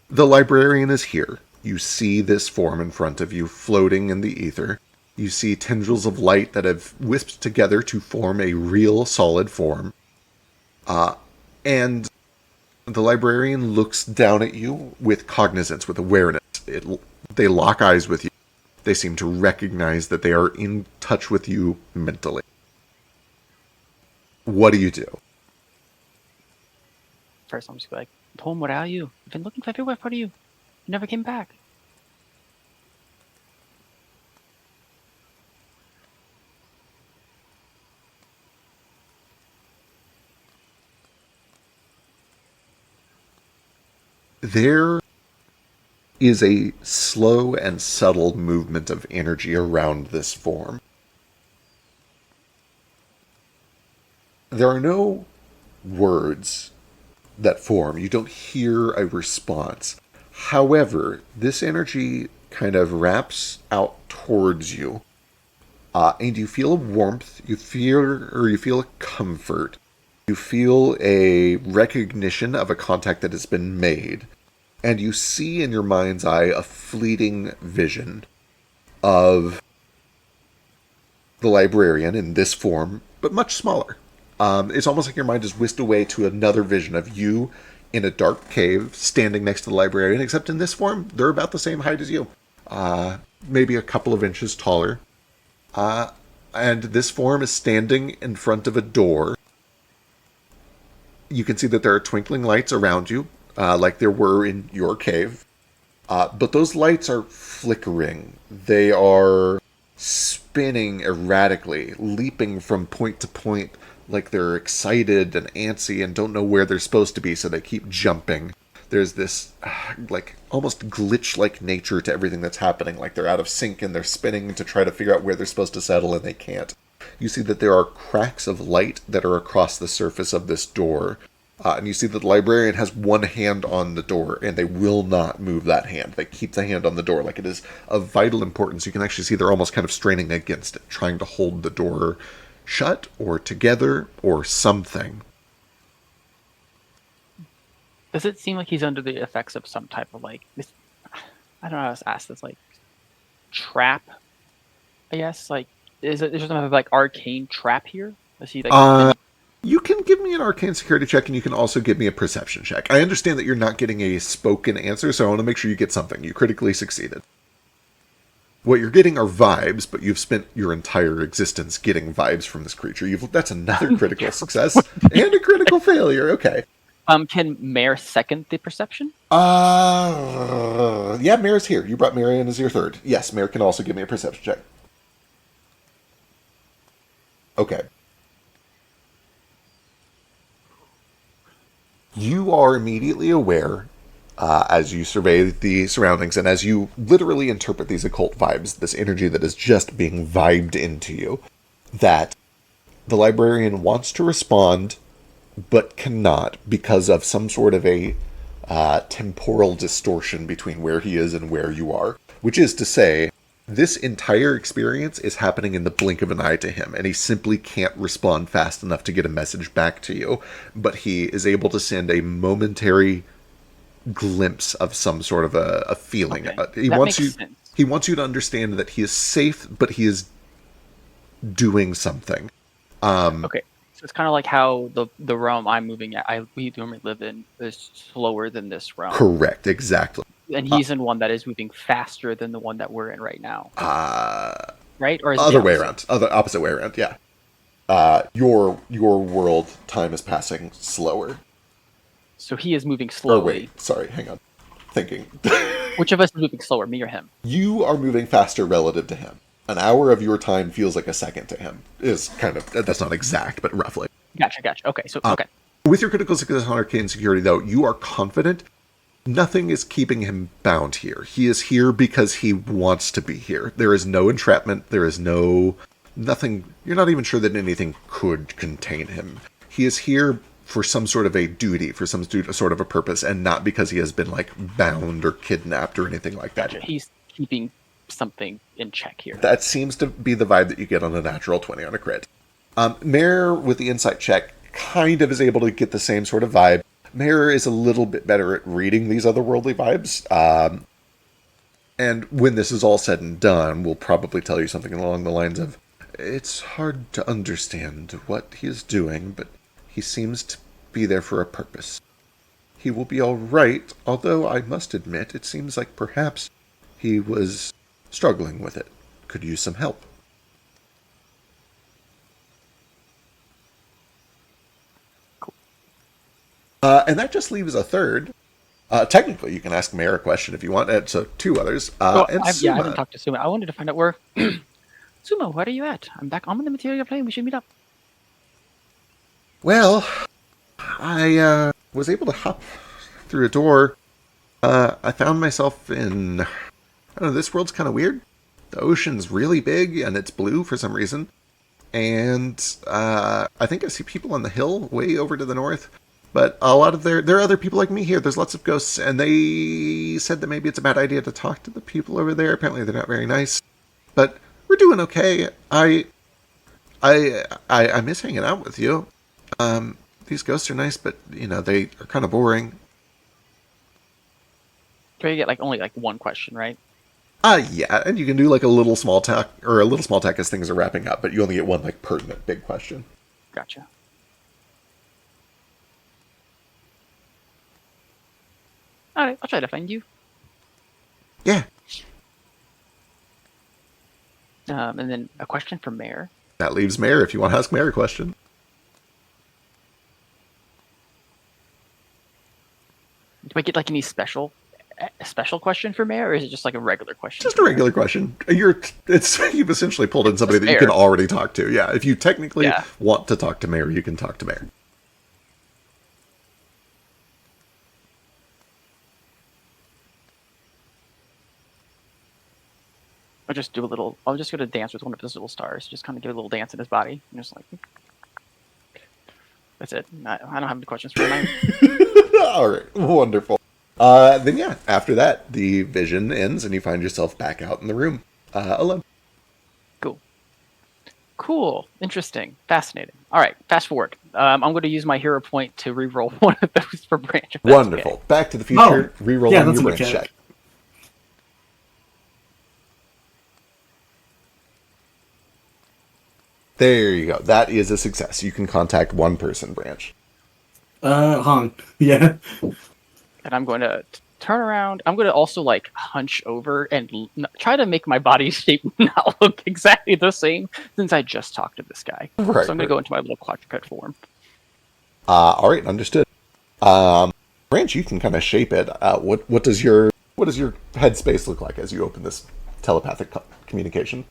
The librarian is here. You see this form in front of you, floating in the ether. You see tendrils of light that have wisped together to form a real, solid form. And the librarian looks down at you with cognizance, with awareness. They lock eyes with you. They seem to recognize that they are in touch with you mentally. What do you do? First, I'm just like, Tom, where are you? I've been looking everywhere for you. You never came back. There is a slow and subtle movement of energy around this form. There are no words that form. You don't hear a response. However, this energy kind of wraps out towards you, and you feel a warmth. You feel a comfort. You feel a recognition of a contact that has been made. And you see in your mind's eye a fleeting vision of the librarian in this form, but much smaller. It's almost like your mind is whisked away to another vision of you in a dark cave standing next to the librarian, except in this form, they're about the same height as you. Maybe a couple of inches taller. And this form is standing in front of a door. You can see that there are twinkling lights around you, like there were in your cave. But those lights are flickering. They are spinning erratically, leaping from point to point, like they're excited and antsy and don't know where they're supposed to be, so they keep jumping. There's this, like, almost glitch-like nature to everything that's happening, like they're out of sync and they're spinning to try to figure out where they're supposed to settle and they can't. You see that there are cracks of light that are across the surface of this door. And you see that the librarian has one hand on the door, and they will not move that hand. They keep the hand on the door like it is of vital importance. You can actually see they're almost kind of straining against it, trying to hold the door shut or together or something. Does it seem like he's under the effects of some type of, like, this, I don't know how to ask this, like, trap, I guess? Like, is there some type of, like, arcane trap here? Is he, like... You can give me an arcane security check, and you can also give me a perception check. I understand that you're not getting a spoken answer, so I want to make sure you get something. You critically succeeded. What you're getting are vibes, but you've spent your entire existence getting vibes from this creature. That's another critical success and a critical failure. Okay. Can Mare second the perception? Yeah, Mare's here. You brought Mare in as your third. Yes, Mare can also give me a perception check. Okay. you are immediately aware, as you survey the surroundings and as you literally interpret these occult vibes, this energy that is just being vibed into you, that the librarian wants to respond but cannot because of some sort of a temporal distortion between where he is and where you are. Which is to say, this entire experience is happening in the blink of an eye to him, and he simply can't respond fast enough to get a message back to you. But he is able to send a momentary glimpse of some sort of a feeling. Okay. He That wants makes you. sense. He wants you to understand that he is safe, but he is doing something. Okay, so it's kind of like how the realm I'm moving at, we normally live in, is slower than this realm, Correct, exactly. and he's in one that is moving faster than the one that we're in right now, Uh, right? Or is it other the way opposite? around. Opposite way around. Yeah. Your world time is passing slower. So he is moving Or slowly. wait, sorry, hang on. Thinking. Which of us is moving slower, me or him? You are moving faster relative to him. An hour of your time feels like a second to him. Is kind of, that's not exact, but roughly. Gotcha. Okay, so okay. With your critical success on arcane security, though, you are confident nothing is keeping him bound here. He is here because he wants to be here. There is no entrapment. There is nothing. You're not even sure that anything could contain him. He is here for some sort of a duty, for some sort of a purpose, and not because he has been, like, bound or kidnapped or anything like that. Gotcha. He's keeping something in check here. That seems to be the vibe that you get on a natural 20 on a crit. Mare, with the insight check, kind of is able to get the same sort of vibe. Mare is a little bit better at reading these otherworldly vibes. And when this is all said and done, we'll probably tell you something along the lines of, it's hard to understand what he is doing, but he seems to be there for a purpose. He will be all right, although I must admit it seems like perhaps he was struggling with it. Could use some help. Cool. And that just leaves a third. Technically, you can ask Mare a question if you want. So two others. And I Suma. haven't talked to Suma. I wanted to find out where. Suma, where are you at? I'm back on the material plane. We should meet up. Well, I was able to hop through a door. I found myself in... I don't know, this world's kind of weird. The ocean's really big, and it's blue for some reason. And I think I see people on the hill way over to the north. But a lot of there are other people like me here. There's lots of ghosts, and they said that maybe it's a bad idea to talk to the people over there. Apparently they're not very nice. But we're doing okay. I miss hanging out with you. These ghosts are nice, but, you know, they are kind of boring. Can you get only one question, right? Yeah, and you can do like a little small talk as things are wrapping up, but you only get one pertinent big question. Gotcha. Alright, I'll try to find you. Yeah. And then a question for Mare. That leaves Mare if you want to ask Mare a question. Do I get any special question for Mare, or is it just a regular question? Just a regular question. You've essentially pulled in somebody that you can already talk to. Yeah, if you technically want to talk to Mare, you can talk to Mare. I'll just do a little. I'll just go to dance with one of his little stars. Just kind of give a little dance in his body. And just that's it. I don't have any questions for him. All right, wonderful. Then yeah, after that, the vision ends and you find yourself back out in the room, alone. Cool. Interesting. Fascinating. All right, fast forward. I'm going to use my hero point to reroll one of those for branch. Wonderful. Okay. Back to the Future. Rerolling your branch check. There you go. That is a success. You can contact one person, Branch. Han. Yeah. And I'm going to turn around. I'm going to also hunch over and try to make my body shape not look exactly the same since I just talked to this guy. Right, so I'm going to go into my little quadruped form. All right, understood. Branch, you can kind of shape it. What does your headspace look like as you open this telepathic communication?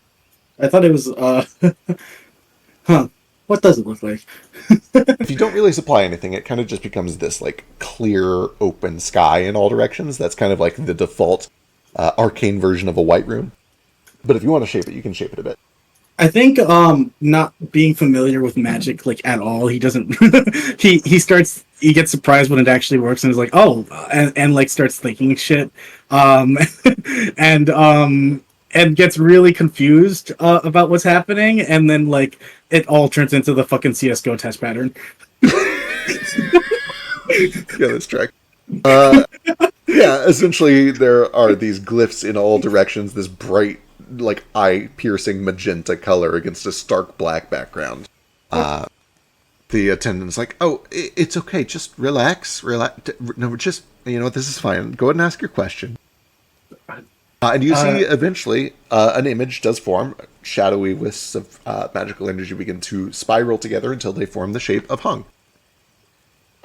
I thought it was What does it look like? If you don't really supply anything, it kind of just becomes this like clear, open sky in all directions. That's kind of like the default arcane version of a white room. But if you want to shape it, you can shape it a bit. I think not being familiar with magic like at all, he doesn't he gets surprised when it actually works and is like, "Oh," and like starts thinking shit. Um and gets really confused about what's happening, and then like it all turns into the fucking CS:GO test pattern. Yeah, that's track. Yeah, essentially there are these glyphs in all directions, this bright, like eye-piercing magenta color against a stark black background. The attendant's like, "Oh, it's okay, just relax. No, just, this is fine. Go ahead and ask your question." And you see, eventually, an image does form. Shadowy wisps of magical energy begin to spiral together until they form the shape of Hung.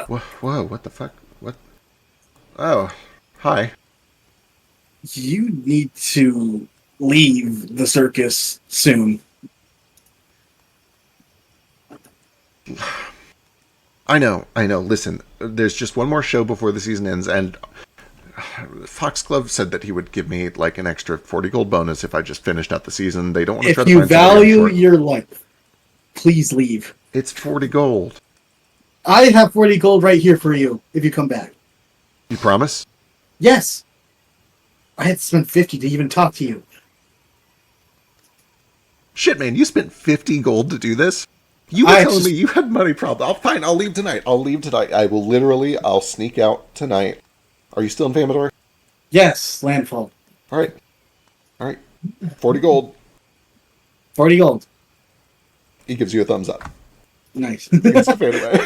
Whoa, what the fuck? What? Oh, hi. You need to leave the circus soon. I know. Listen, there's just one more show before the season ends, and Foxglove said that he would give me like an extra 40 gold bonus if I just finished out the season. They don't want to try to find somebody value short. your life, please leave. It's 40 gold. I have 40 gold right here for you if you come back. You promise? Yes. I had to spend 50 to even talk to you. Shit, man, you spent 50 gold to do this? You were telling me you had money problems. Fine, I'll leave tonight. I'll sneak out tonight. Are you still in Famador? Yes, Landfall. All right. 40 gold. 40 gold. He gives you a thumbs up. Nice. He gets the fade away.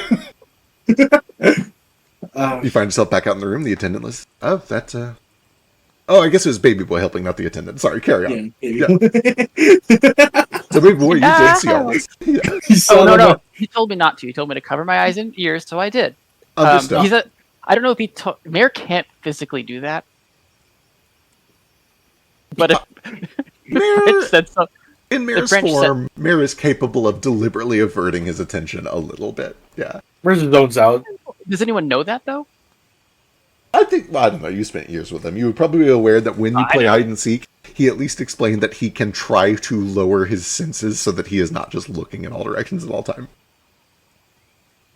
You find yourself back out in the room. The attendant lists. Oh, that's Oh, I guess it was Baby Boy helping, not the attendant. Sorry, carry on. Yeah. So Baby Boy, you did see all this. Yeah. No. He told me not to. He told me to cover my eyes and ears, so I did. I don't know if he told... Mayor can't physically do that. But if said so... In Mayor's form, Mayor is capable of deliberately averting his attention a little bit. Yeah. Where's the zones out? Does anyone know that, though? I don't know, you spent years with him. You would probably be aware that when you play hide and seek, he at least explained that he can try to lower his senses so that he is not just looking in all directions at all time.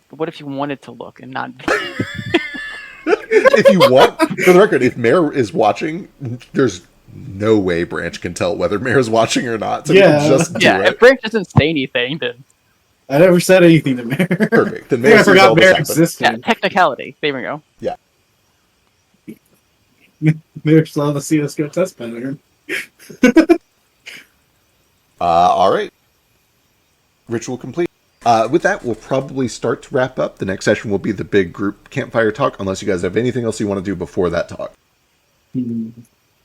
But what if you wanted to look and not... If you want, for the record, if Mayor is watching, there's no way Branch can tell whether Mayor is watching or not. So just do it. If Branch doesn't say anything, then... I never said anything to Mayor. Perfect. Then Mayor I forgot Mayor existed. Yeah, technicality. There we go. Yeah. Mayor saw the CS:GO test pattern. All right. Ritual complete. With that, we'll probably start to wrap up. The next session will be the big group campfire talk, unless you guys have anything else you want to do before that talk.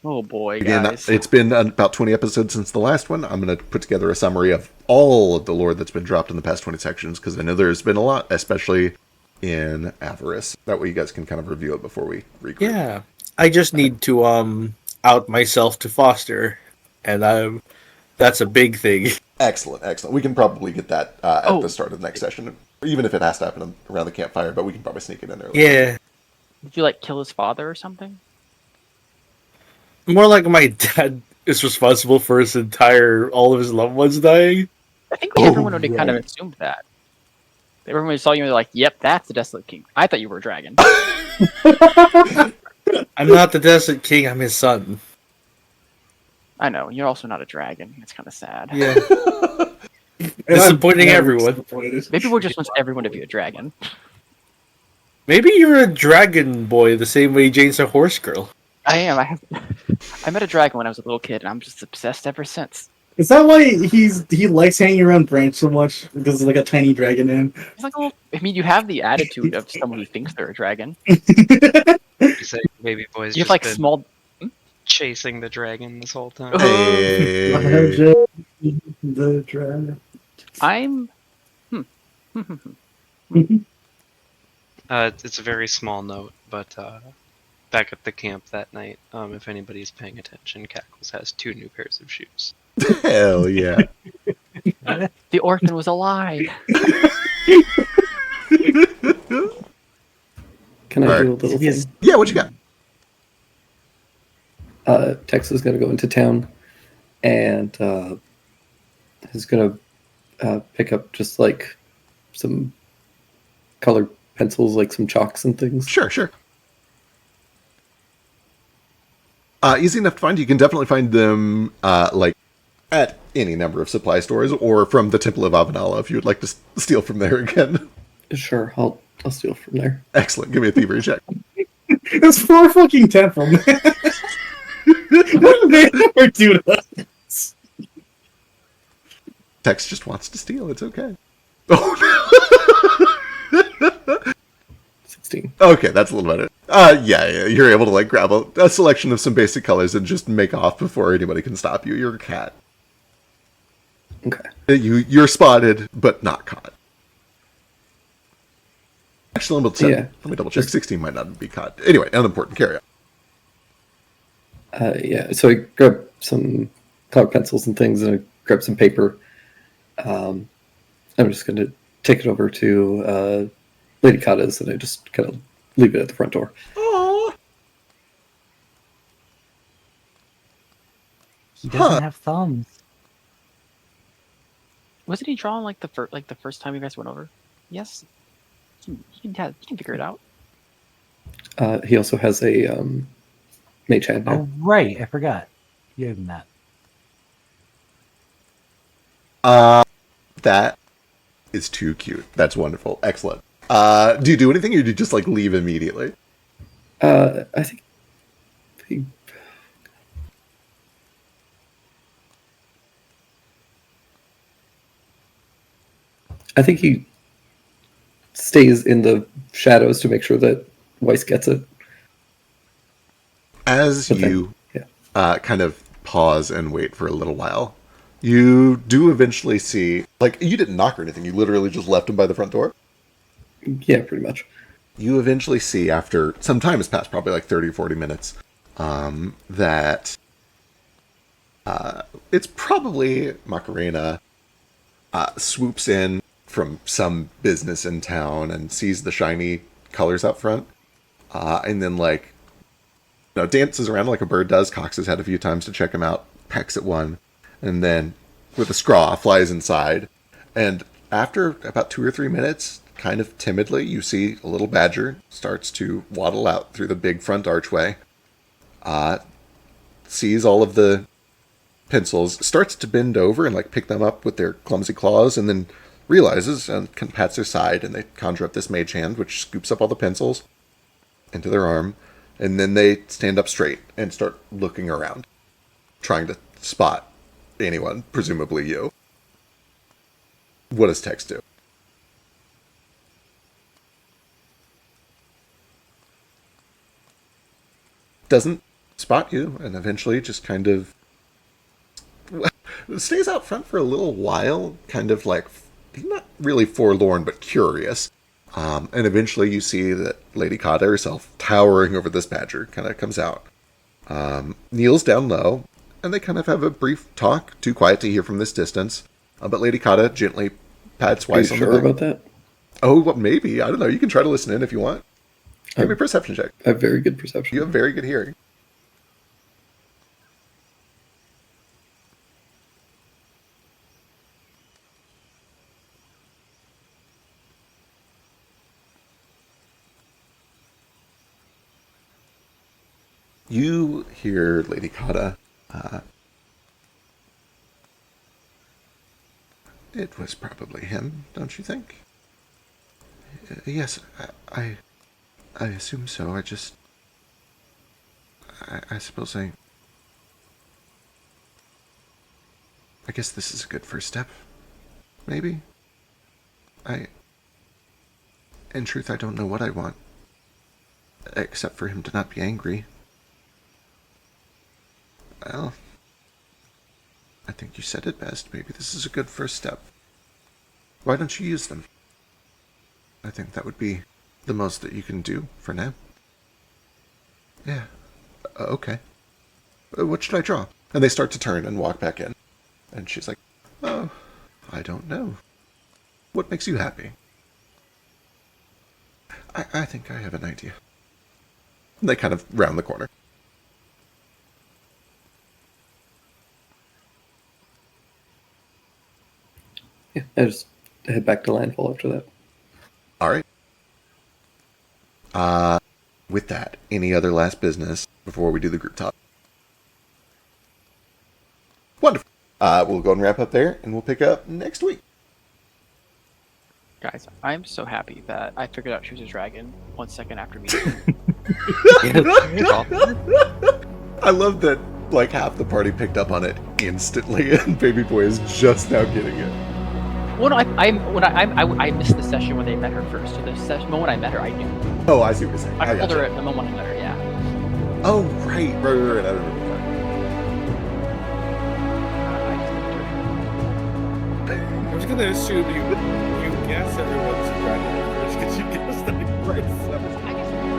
Oh boy, Again, guys. It's been about 20 episodes since the last one. I'm going to put together a summary of all of the lore that's been dropped in the past 20 sections, because I know there's been a lot, especially in Avarice. That way you guys can kind of review it before we regroup. Yeah. I just need to out myself to Foster, and that's a big thing. Excellent. We can probably get that at the start of the next session, even if it has to happen around the campfire, but we can probably sneak it in early. Yeah. Did you, kill his father or something? More like my dad is responsible for all of his loved ones dying. I think everyone would have kind of assumed that. Everyone saw you and they're like, yep, that's the Desolate King. I thought you were a dragon. I'm not the Desolate King, I'm his son. I know, you're also not a dragon. It's kind of sad. Yeah. Disappointing everyone. Maybe we just want everyone to be a dragon. Maybe you're a dragon boy the same way Jane's a horse girl. I am. I met a dragon when I was a little kid, and I'm just obsessed ever since. Is that why he likes hanging around Branch so much? Because there's like a tiny dragon in him? It's like, you have the attitude of someone who thinks they're a dragon. You say Baby Boy's you have just been small... chasing the dragon this whole time. Hey. The dragon. I'm... It's a very small note, but back at the camp that night, if anybody's paying attention, Cackles has 2 new pairs of shoes. Hell yeah. The orphan was alive. Can I All do right. a little thing? Yeah, what you got? Tex is going to go into town and is going to pick up just like some colored pencils, like some chalks and things. Sure. Easy enough to find. You can definitely find them like at any number of supply stores or from the Temple of Avanala if you would like to steal from there again. Sure, I'll steal from there. Excellent. Give me a thievery check. It's for fucking temple, man. What did they ever do to us? Tex just wants to steal. It's okay. Oh, no. 16. Okay, that's a little better. Yeah, you're able to like grab a selection of some basic colors and just make off before anybody can stop you. You're a cat. Okay. You're spotted, but not caught. Actually, let me double check. 16 might not be caught. Anyway, unimportant. Carry on. Yeah, so I grabbed some colored pencils and things, and I grabbed some paper. I'm just going to take it over to Lady Kata's, and I just kind of leave it at the front door. Aww. He doesn't have thumbs. Wasn't he drawing like the first time you guys went over? Yes. He can figure it out. He also has a mage hand. Oh, right. I forgot. You gave him that. That is too cute. That's wonderful. Excellent. Do you do anything, or do you just like leave immediately? I think he... stays in the shadows to make sure that Weiss gets it. As you kind of pause and wait for a little while, you do eventually see, like, you didn't knock or anything. You literally just left him by the front door. Yeah, pretty much. You eventually see, after some time has passed, probably like 30 or 40 minutes, that it's probably Macarena swoops in from some business in town and sees the shiny colors out front, and then like, dances around like a bird does, cocks his head a few times to check him out, pecks at one, and then with a scraw flies inside. And after about 2 or 3 minutes, kind of timidly, you see a little badger starts to waddle out through the big front archway, sees all of the pencils, starts to bend over and like pick them up with their clumsy claws, and then realizes and pats their side, and they conjure up this mage hand, which scoops up all the pencils into their arm, and then they stand up straight and start looking around, trying to spot anyone, presumably you. What does Tex do? Doesn't spot you, and eventually just kind of stays out front for a little while, kind of like, not really forlorn, but curious. And eventually you see that Lady Kata herself, towering over this badger, kind of comes out, kneels down low, and they kind of have a brief talk, too quiet to hear from this distance. But Lady Kata gently pats Weiss on the back. Are you sure about that? Oh, well, maybe. I don't know. You can try to listen in if you want. Give me a perception check. I have very good perception. You have very good hearing. You hear Lady Kata. It was probably him, don't you think? Yes, I assume so. I suppose I guess this is a good first step. Maybe. In truth, I don't know what I want. Except for him to not be angry. Well, I think you said it best. Maybe this is a good first step. Why don't you use them? I think that would be the most that you can do for now. Yeah. Okay. What should I draw? And they start to turn and walk back in. And she's like, oh, I don't know. What makes you happy? I think I have an idea. And they kind of round the corner. Yeah, I just head back to landfall after that. All right. With that, any other last business before we do the group talk? Wonderful. We'll go and wrap up there, and we'll pick up next week. Guys, I'm so happy that I figured out she was a dragon 1 second after meeting her. I love that like half the party picked up on it instantly, and Baby Boy is just now getting it. Well, no, I missed the session when they met her first. So the moment I met her, I knew. Oh, I see what you're saying. I told gotcha. her at the moment I met her. Yeah. Oh, right. I remember that. I'm just gonna assume you guess everyone's a dragon first because you guessed that right. I guess I'm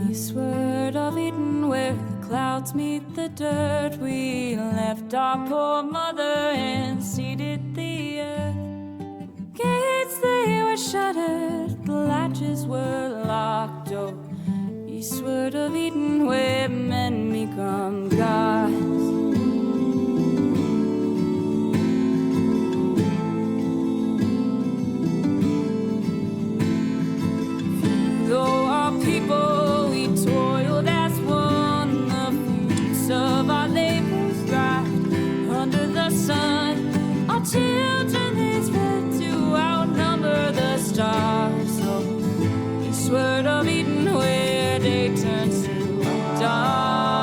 Eastward of Eden, where the clouds meet the dirt, we left our poor mother and seeded the earth. Gates they were shuttered, the latches were locked. Oh, eastward of Eden, where men become gods. Though our people, we toiled as one, the fruits of our labors dried under the sun. Our children they spread to outnumber the stars. So eastward of Eden, where day turns to dawn.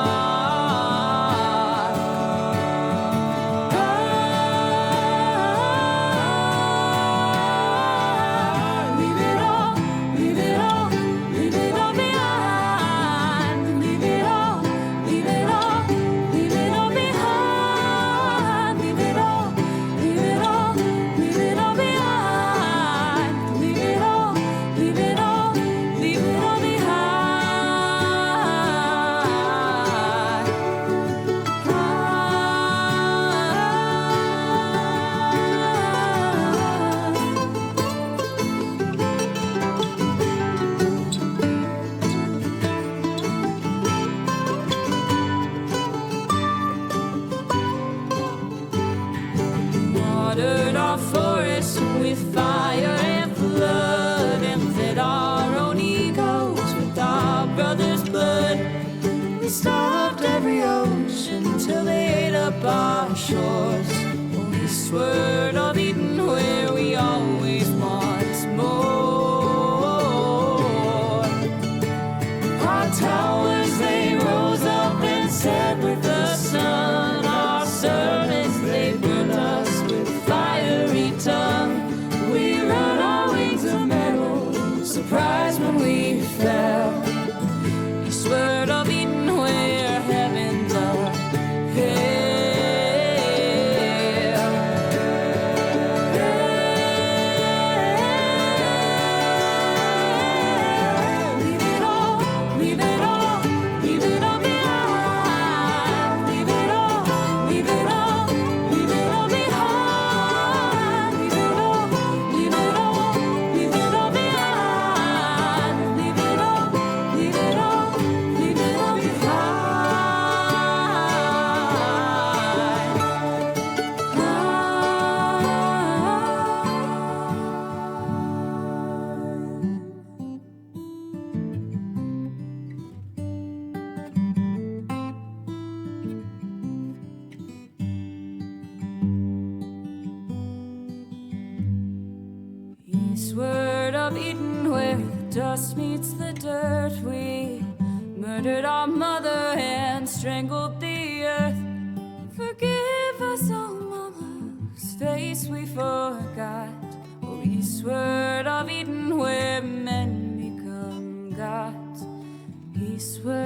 Watered our forests with fire and flood, and fed our own egos with our brother's blood. We stopped every ocean till they ate up our shores. Oh, eastward of Eden, where we always want more. Our towers they rose up and set with the sun. Our servants they burned up Eden, where the dust meets the dirt. We murdered our mother and strangled the earth. Forgive us, oh mama, whose face we forgot. Oh, eastward of Eden, where men become gods. Eastward